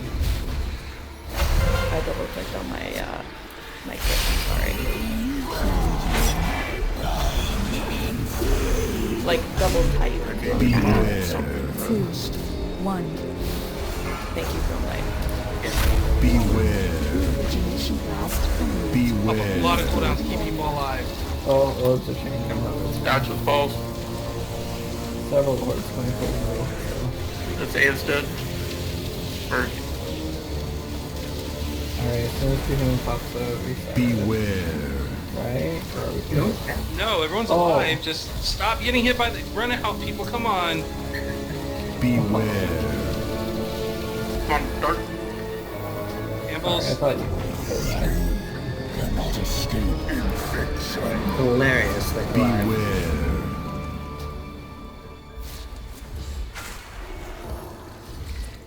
I double clicked on my my kit. I'm sorry. Like double type. Beware. 2, 1. Thank you, Film Knight. Beware. A Beware. lot of cooldowns keep people alive. Oh, orbs are changing. Dodge with falls. Several orbs going forward. Let's say it's dead. Or Alright, as soon as the pops out, reset. Beware. Right? Or are we good? No, everyone's alive. Just stop getting hit by the... Run out, people. Come on. Beware. come on, Dark. Ambles. I thought you cannot escape infection. Hilarious, like Beware.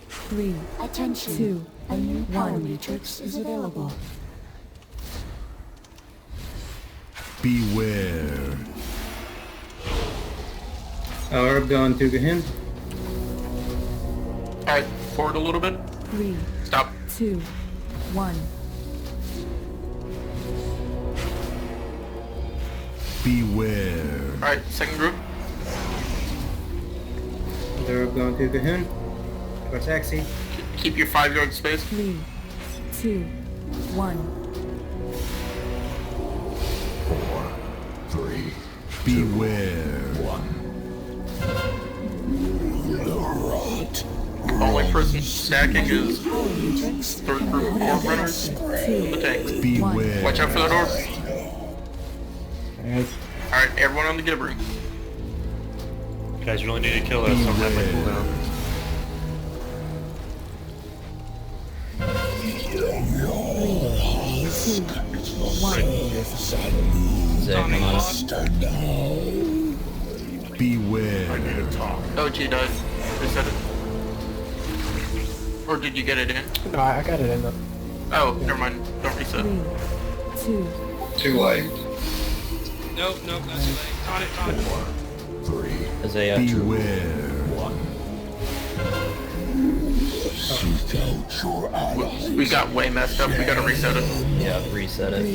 Three. Attention. 2. A new power matrix is available. Beware. Orb going through Ghunn. Alright, forward a little bit. 3. Stop. 2. 1. Beware. Alright, second group. Orb going through Ghunn. Towards Axie. Keep your 5-yard space. 3. 2. 1. 4, 3, Beware. 1. The rot. Only person stacking is third group of orb runners. The tanks. Beware. Watch out for that orb. Alright. Alright, everyone on the gibbering. Guys, you really need to kill us. I'm half my cooldown. Zach, come on up. Beware. OG died. Reset it. Or did you get it in? No, I got it in the... Oh, never mind. Don't reset. 2. Too late. Nope, nope, not too late. Taunt it, taunt it. 3, Isaiah. Beware. 1. Seek out your allies. We got way messed up. We gotta reset it. Yeah, reset it.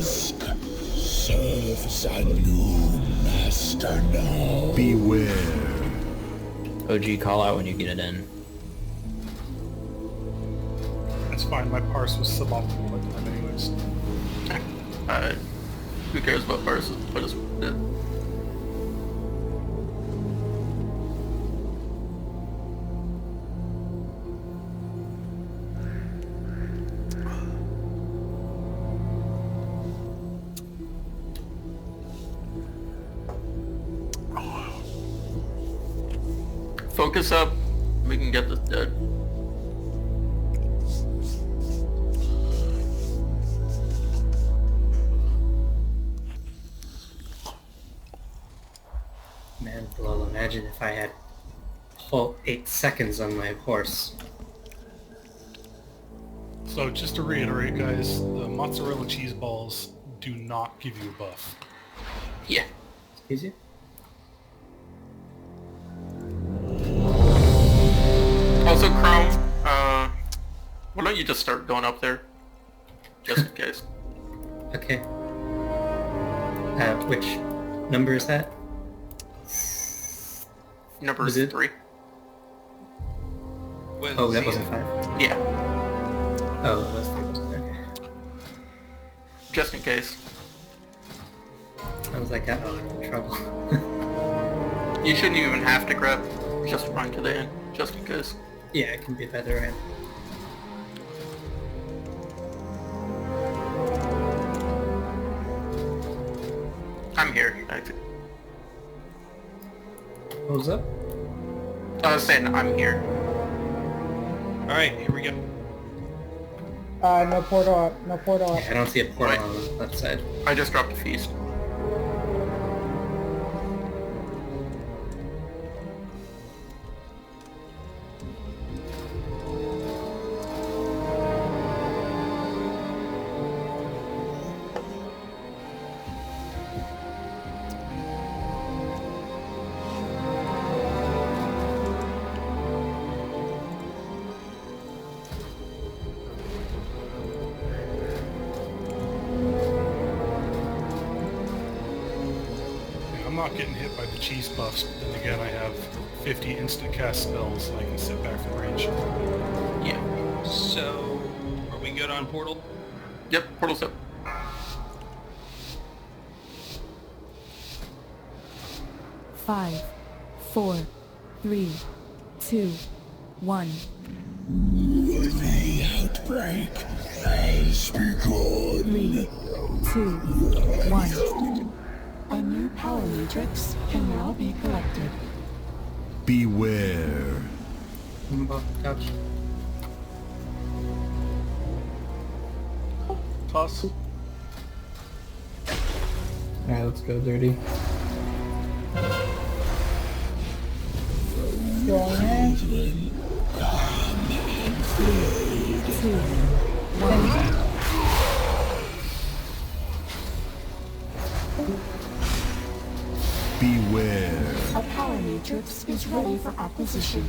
Serve as a new master now. Beware. OG, call out when you get it in. That's fine, my parse was suboptimal at the time anyways. Who cares about parses? But it's dead. Focus up. We can get this dead. Man, Lol, imagine if I had whole 8 seconds on my horse. So just to reiterate, guys, the mozzarella cheese balls do not give you a buff. Yeah. Excuse you? Also, Chrome, why don't you just start going up there? Just in case. Okay. Which number is that? Number Was it? 3. Oh, that wasn't 5? Yeah. Oh, that was 3. Okay. Just in case. I was like, uh-oh, I'm in trouble. You shouldn't even have to grab. Just run to the end. Just in case. Yeah, it can be better, right? I'm here. Actually. What was up? I was saying I'm here. Alright, here we go. No portal up. No portal up. Yeah, I don't see a portal on the left side. I just dropped a feast. not getting hit by the cheese buffs, but then again I have 50 instant cast spells and I can sit back from range. Yeah. So, are we good on portal? Yep, portal's up. Five, 4, 3, 2, 1. The outbreak has begun. 3, 2, 1. A new power matrix can now be collected. Beware. Couch. Toss. Alright, let's go, Dirty. Going in. 3, 2, 1. Beware. A power matrix is ready for acquisition.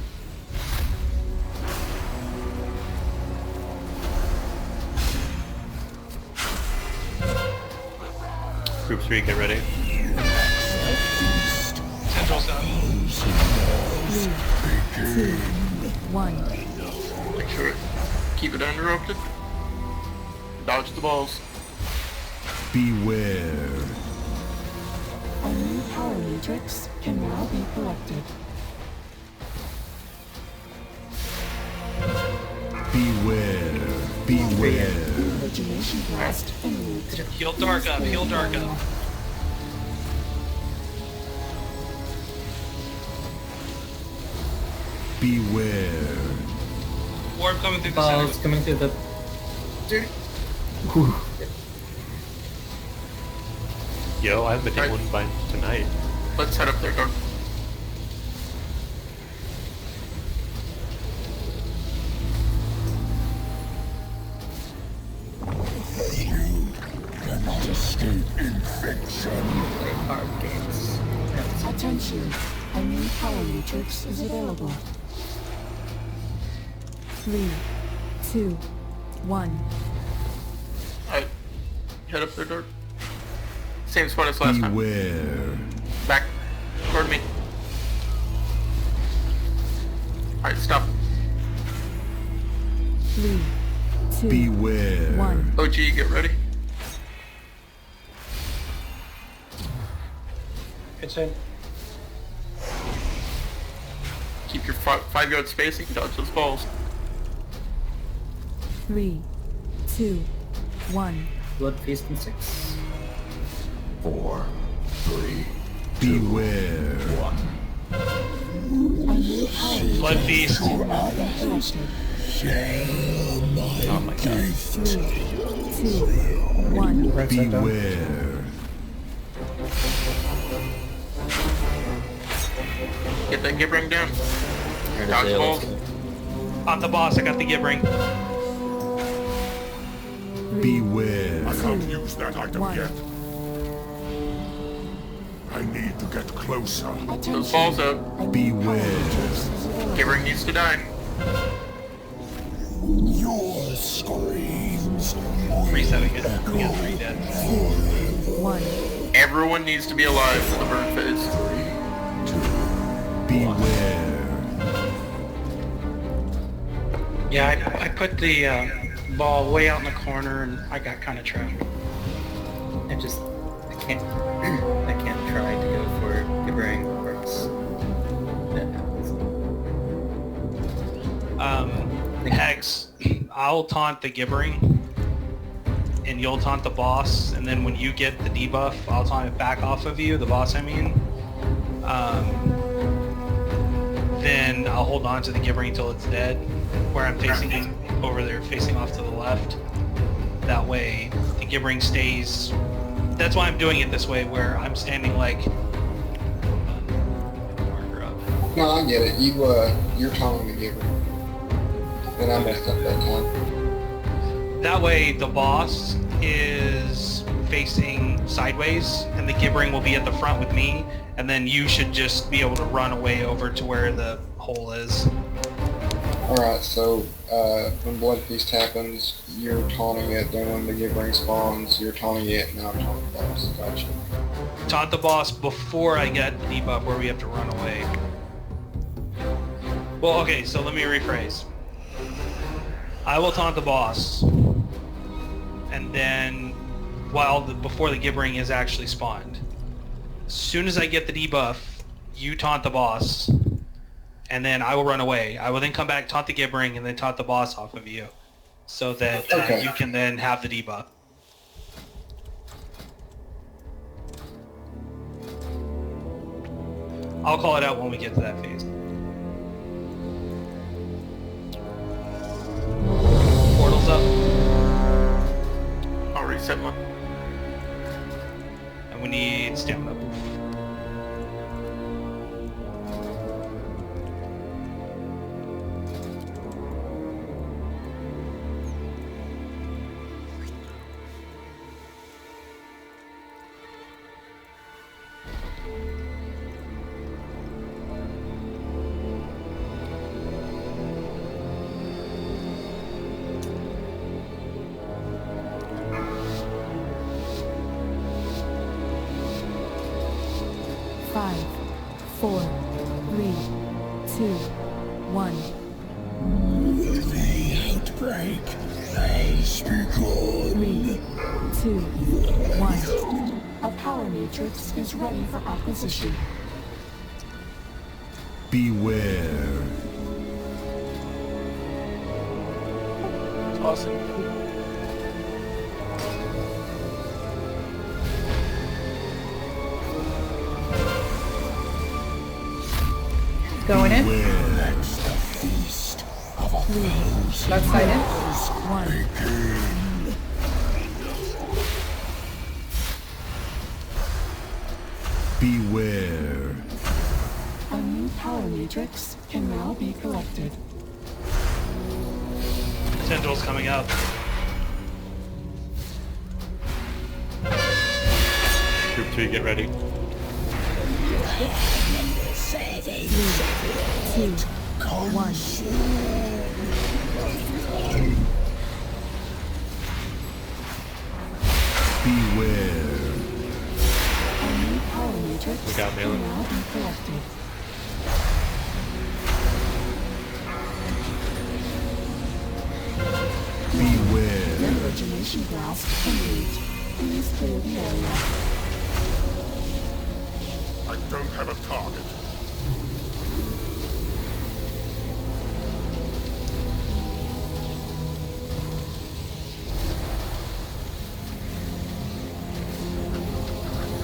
Group 3, get ready. Central's up. 3, 2, 1. Make sure it, keep it uninterrupted. Dodge the balls. Beware. A new power matrix can now be collected. Beware. Beware. Origination blast imminent. Heal dark up, heal dark up. Beware. Orb coming through the Balls center. coming through the... Dirty. Yo, I haven't been hit one by tonight. Let's head up there, Dark. Cannot escape infection. Attention, a new power matrix is available. 3, 2, 1. Alright. Head up there, Dark. Same spot as last time. Beware. Back. Toward me. Alright, stop. 3, 2, Beware. 1. OG, get ready. It's in. Keep your 5-yard spacing. Dodge those balls. 3, 2, 1. Blood feast in 6. 4, 3, Beware. 1. A new power Blood feast. collected. Oh my god. 3, 2, 1. Beware. Get that Gib ring down. Here it is, Dodge yeah, balls. let's go. I'm the boss, I got the Gib ring. Beware. I can't use that item 1. yet. I need to get closer. Those balls up. Beware. Gib ring needs to die. Your screams. Resetting it. We got 3 dead. 1. Everyone needs to be alive for the burn phase. Beware. Yeah, I put the ball way out in the corner and I got kind of trapped. I can't try to go for Gibbering works. That happens. Hex, I'll taunt the Gibbering, and you'll taunt the boss, and then when you get the debuff, I'll taunt it back off of you, the boss I mean. Then I'll hold on to the Gibbering until it's dead, where I'm facing over there, facing off to the left. That way, the Gibbering stays. That's why I'm doing it this way, where I'm standing like... Marker up. No, I get it. You're taunting the giver. And I messed up that time. That way, the boss is facing sideways, and the Gibbering will be at the front with me, and then you should just be able to run away over to where the hole is. Alright, so when Blood Feast happens, you're taunting it, then when the Gibbering spawns, you're taunting it, and I'm taunting the boss. Gotcha. taunt the boss before I get the debuff where we have to run away. Well, okay, so let me rephrase. I will taunt the boss, and then before the gibbering is actually spawned. As soon as I get the debuff, you taunt the boss, and then I will run away. I will then come back, taunt the gibbering, and then taunt the boss off of you, so that you can then have the debuff. I'll call it out when we get to that phase. Portal's up. I'll reset one. And we need stamina. Five, 4, 3, 2, 1. The outbreak has begun. 3, 2, 1. A power matrix is ready for acquisition. Beware. Tossing. Going in. That's the feast of a thousand Left side in. years. 1. Beware. A new power matrix can now be collected. Tendrils coming up. Group 3, get ready. 3, 2, 1. Beware. A new power matrix We got can Malin. now be collected. Beware. Origination blast engaged. Please clear the area. I don't have a target.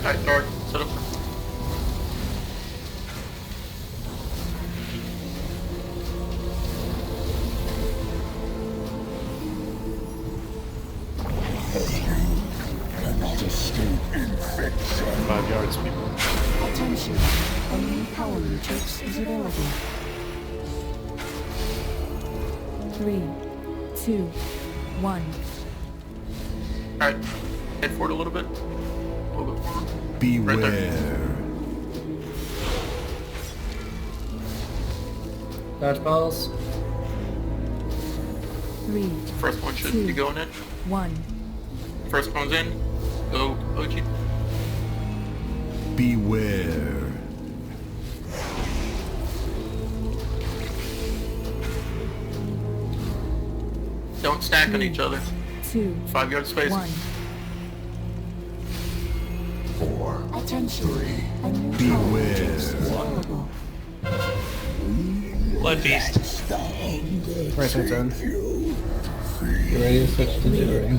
Alright, Nord, set up. Cannot escape infection. 5 yards, people. Attention. A new power matrix is available. 3, 2, 1. Alright, head forward a little bit. A little bit forward. Beware. Right there. Dodgeballs. 3, First one should be going in. 1. First one's in. Go, OG. Beware. Don't stack on each other. 2, 5 yard space. 1. 4, Attention. 3, A new power Beware. matrix is available. Blood Feast. Right side's on. Get ready to switch to gibbering.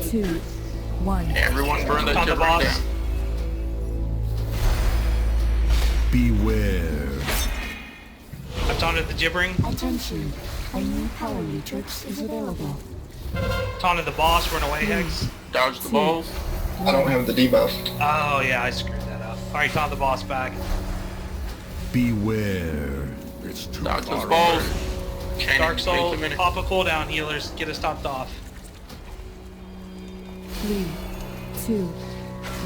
2, 1. Everyone burn that On the gibbering boss. down. Beware. I've taunted the gibbering. Attention. A new power matrix is available. Taunted the boss. Run away, Hex. Dodge the balls. I don't have the debuff. Oh yeah, I screwed that up. Alright, taunt the boss back. Beware. it's too Dodge those far balls. away. Chaining, Dark Soul, takes a minute. pop a cooldown, healers. Get us topped off. 3, 2,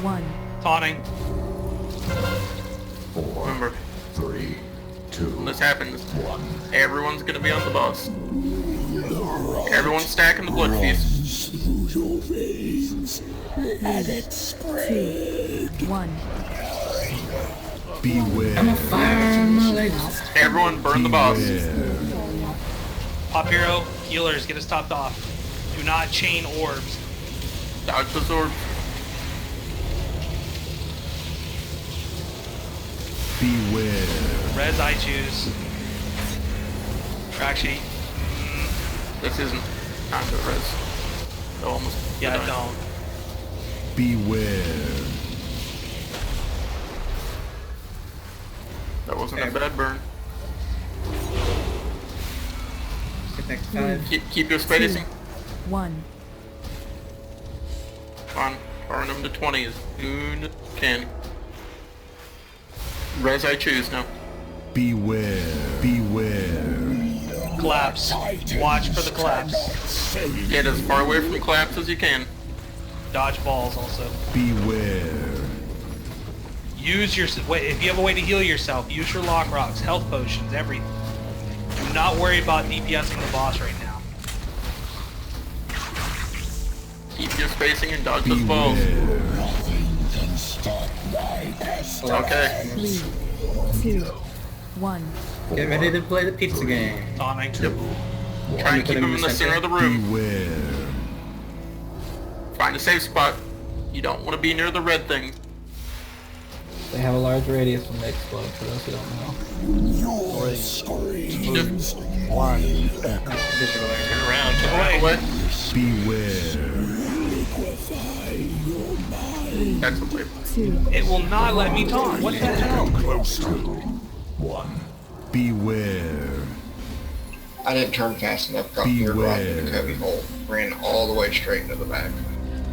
1. Taunting. 4, Remember, 3, 2, when this happens, 1. everyone's gonna be on the boss. Everyone's stacking the blood feast. Runs through your veins. Let it spread. 2, 1. Beware. I'm a fire, my legs. Everyone burn the boss. Pop hero, healers, get us topped off. Do not chain orbs. Dodge the sword. Beware. Res I choose. Or actually, This isn't time to res. Almost. yeah, I don't. Beware. That wasn't a bad burn. Get back to 5. Keep your spacing. 1. On, burn them to 20 as soon as you can. Res I choose now. Beware. Beware. Collapse. Watch for the collapse. Get as far away from collapse as you can. Dodge balls also. Beware. Use your... Wait, if you have a way to heal yourself, use your lock rocks, health potions, everything. Do not worry about DPSing the boss right now. Keep your spacing and dodge those balls. Okay. 3, 2, 1. Get ready to play the pizza game. Tonic. Yep. Try and keep them in the center of the room. Beware. Find a safe spot. You don't want to be near the red thing. They have a large radius when they explode, for those who don't know. 3, 2, 1. Visual area. Turn around. Turn away. Beware. That's the way. 2. It will not let me taunt. What the hell? Beware. I didn't turn fast enough, got here right in the cubby hole, ran all the way straight into the back.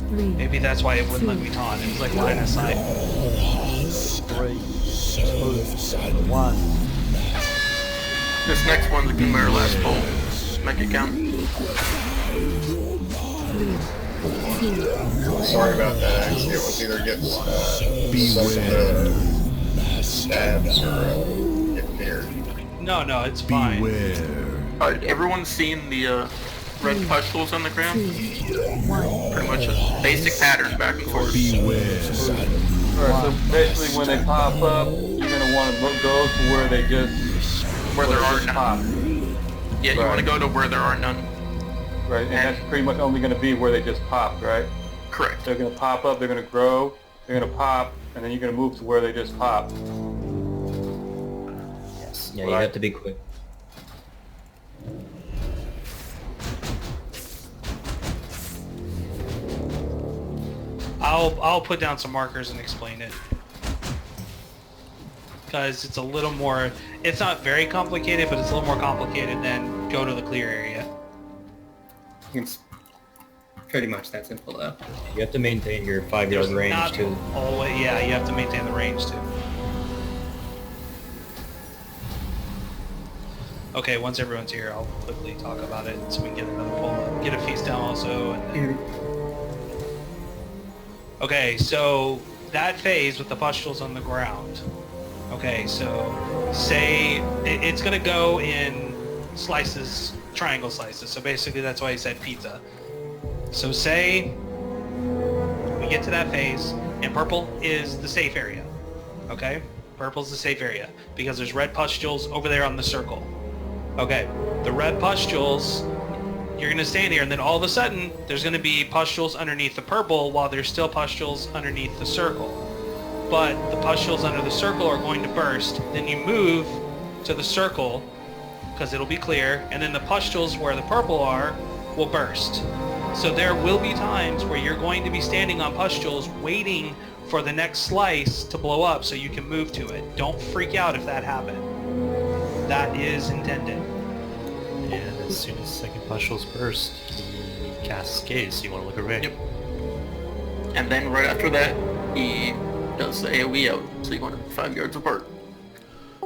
3. Maybe that's why it wouldn't let me taunt. It was like line of sight. 3, 2, 1. This next one's gonna be our last bowl. Make it count. Sorry about that. It was either get sucked into stabs or get feared. No, it's fine. Beware. Alright, everyone's seen the red pustules on the ground? Pretty much a basic pattern back and forth. Beware. Alright, so basically when they pop up, you're gonna want to go to where they just Where there are pop. none. Yeah, you want to go to where there are none. Right, and that's pretty much only going to be where they just popped, right? Correct. They're going to pop up, they're going to grow, they're going to pop, and then you're going to move to where they just popped. Yes. Yeah, you have to be quick. I'll put down some markers and explain it. Because it's a little more, it's not very complicated, but it's a little more complicated than go to the clear area. It's pretty much that simple though. You have to maintain your 5-yard range Not too. always, yeah, you have to maintain the range too. Okay, once everyone's here, I'll quickly talk about it so we can get another pull up. Get a feast down also. And then... Okay, so that phase with the pustules on the ground. Okay, so say it's gonna go in slices, triangle slices. So basically that's why I said pizza. So say we get to that phase and purple is the safe area. Okay? Purple's the safe area because there's red pustules over there on the circle. Okay, the red pustules, you're gonna stand here and then all of a sudden there's gonna be pustules underneath the purple while there's still pustules underneath the circle. But the pustules under the circle are going to burst. Then you move to the circle because it'll be clear, and then the pustules where the purple are will burst. So there will be times where you're going to be standing on pustules waiting for the next slice to blow up so you can move to it. Don't freak out if that happens. That is intended. And as soon as second pustules burst, he casts Gaze, so you want to look away. Yep. And then right after that, he does the AoE out, so you want to be 5 yards apart.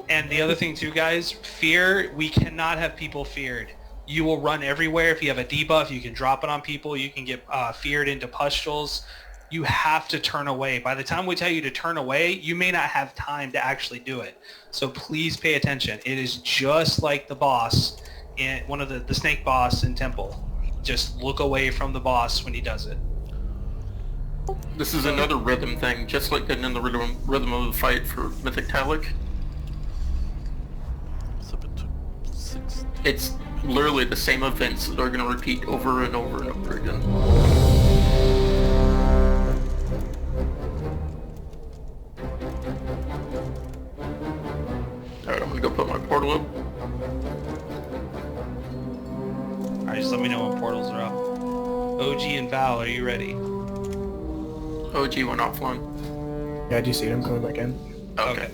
And the other thing too, guys, fear, we cannot have people feared. You will run everywhere. If you have a debuff, you can drop it on people. You can get feared into pustules. You have to turn away. By the time we tell you to turn away, you may not have time to actually do it. So please pay attention. It is just like the boss, in one of the snake boss in Temple. Just look away from the boss when he does it. This is another rhythm thing, just like getting in the rhythm of the fight for Mythic Taloc. It's literally the same events that are going to repeat over and over and over again. Alright, I'm going to go put my portal up. Alright, just let me know when portals are up. OG and Val, are you ready? OG went offline. Yeah, I do see them coming back in. Okay.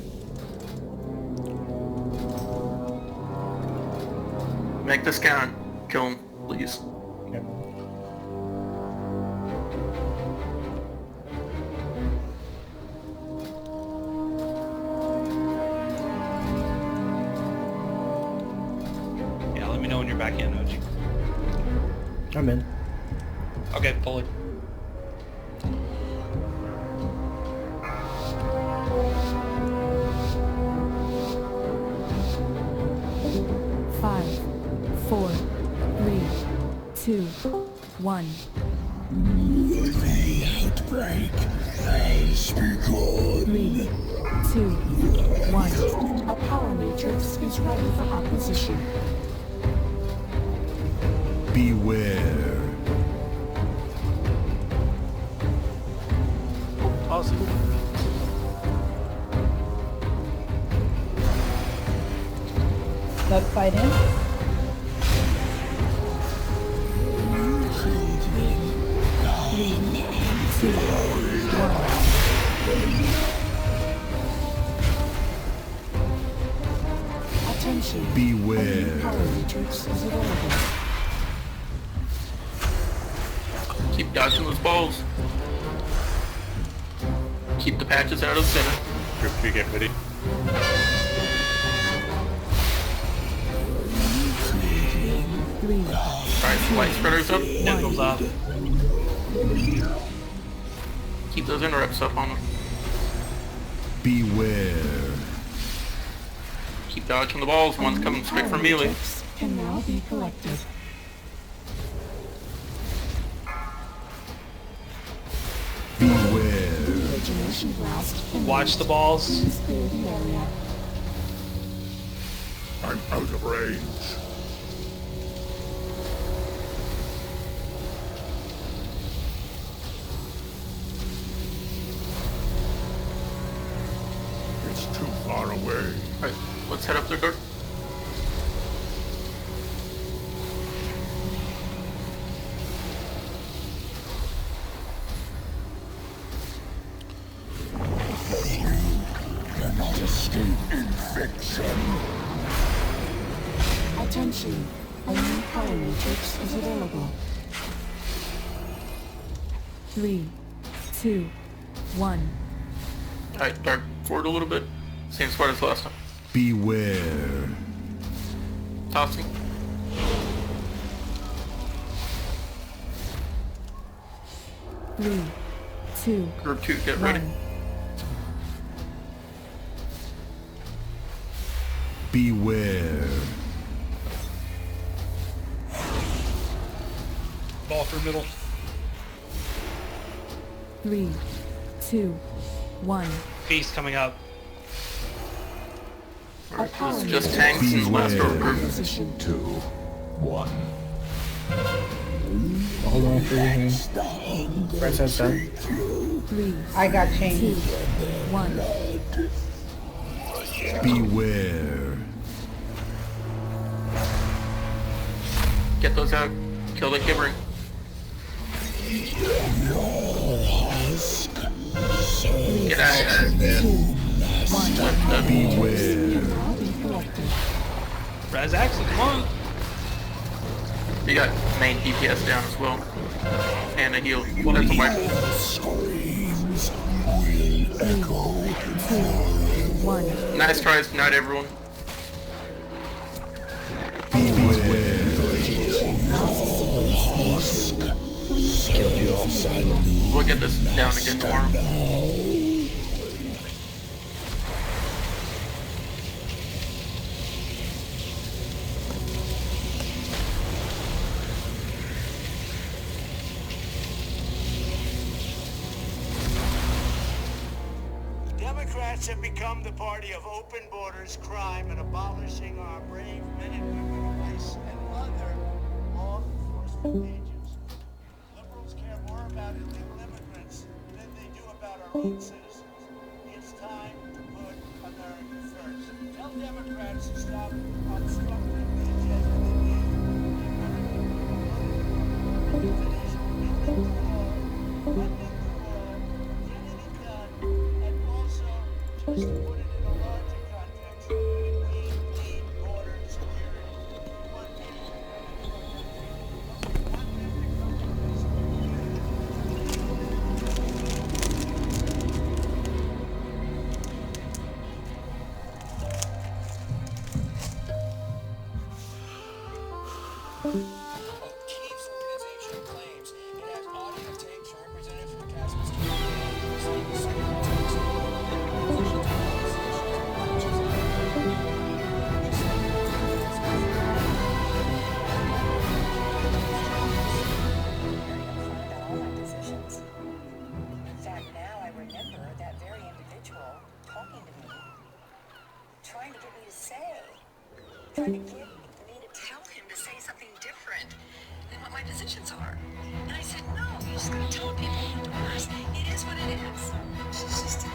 Make this count. Kill him, please. Yep. Yeah, let me know when you're back in, OG. I'm in. Okay, pull it. Five, 4, 3, 2, 1. The outbreak has begun. 3, 2, 1. A power matrix is ready for acquisition. Beware. Awesome. Let's fight in. Attention. Beware. Power matrix is available. Keep dodging those balls. Keep the patches out of the center. Group 2, get ready. Alright, light spreaders up. Nipples up. Keep those interrupts up on them. Beware. Keep dodging the balls. One's coming straight from melee. Can now be collected. Beware. Origination blast. Watch the balls. Please clear the area. I'm out of range. It's too far away. Alright, let's head up there, Dirk. Cannot escape infection. Attention. A new power matrix is available. 3, 2, 1. Alright, Dark, forward a little bit. Same spot as last time. Beware. Tossing. Three, 2, Group 2, get ready. 1. Beware. Ball through middle. 3, 2, 1. Feast coming up. Alright, this is just tanks in the last order group. 2, 1. Hold on for you. Right side's done. 3, I got 2, changed. 1. Beware. Get those out. Kill the gibbering. Get out of there. Beware. Razaxel, come on. You got main DPS down as well. And a heal. That's a wipe. Screams will echo. 1. Nice tries, not everyone. Beware. Killed you all. We'll get this down again tomorrow. Democrats have become the party of open borders, crime, and abolishing our brave men and women of ICE and other law enforcement agents. Liberals care more about illegal immigrants than they do about our own citizens. It's time to put America first. Tell Democrats to stop obstructing the agenda they need. Finish building the wall, funding the wall, getting it done, and also, just to put it in a larger context, we need border security. We want anyone coming to our country, but we want them to come to us Keith's organization claims it has audio tapes from representatives from Casper's In fact, now I remember that very individual talking to me, trying to get me to trying to get me to tell him to say something different than what my positions are. And I said, no, you just gotta tell people indoors. It is what it is. She's just a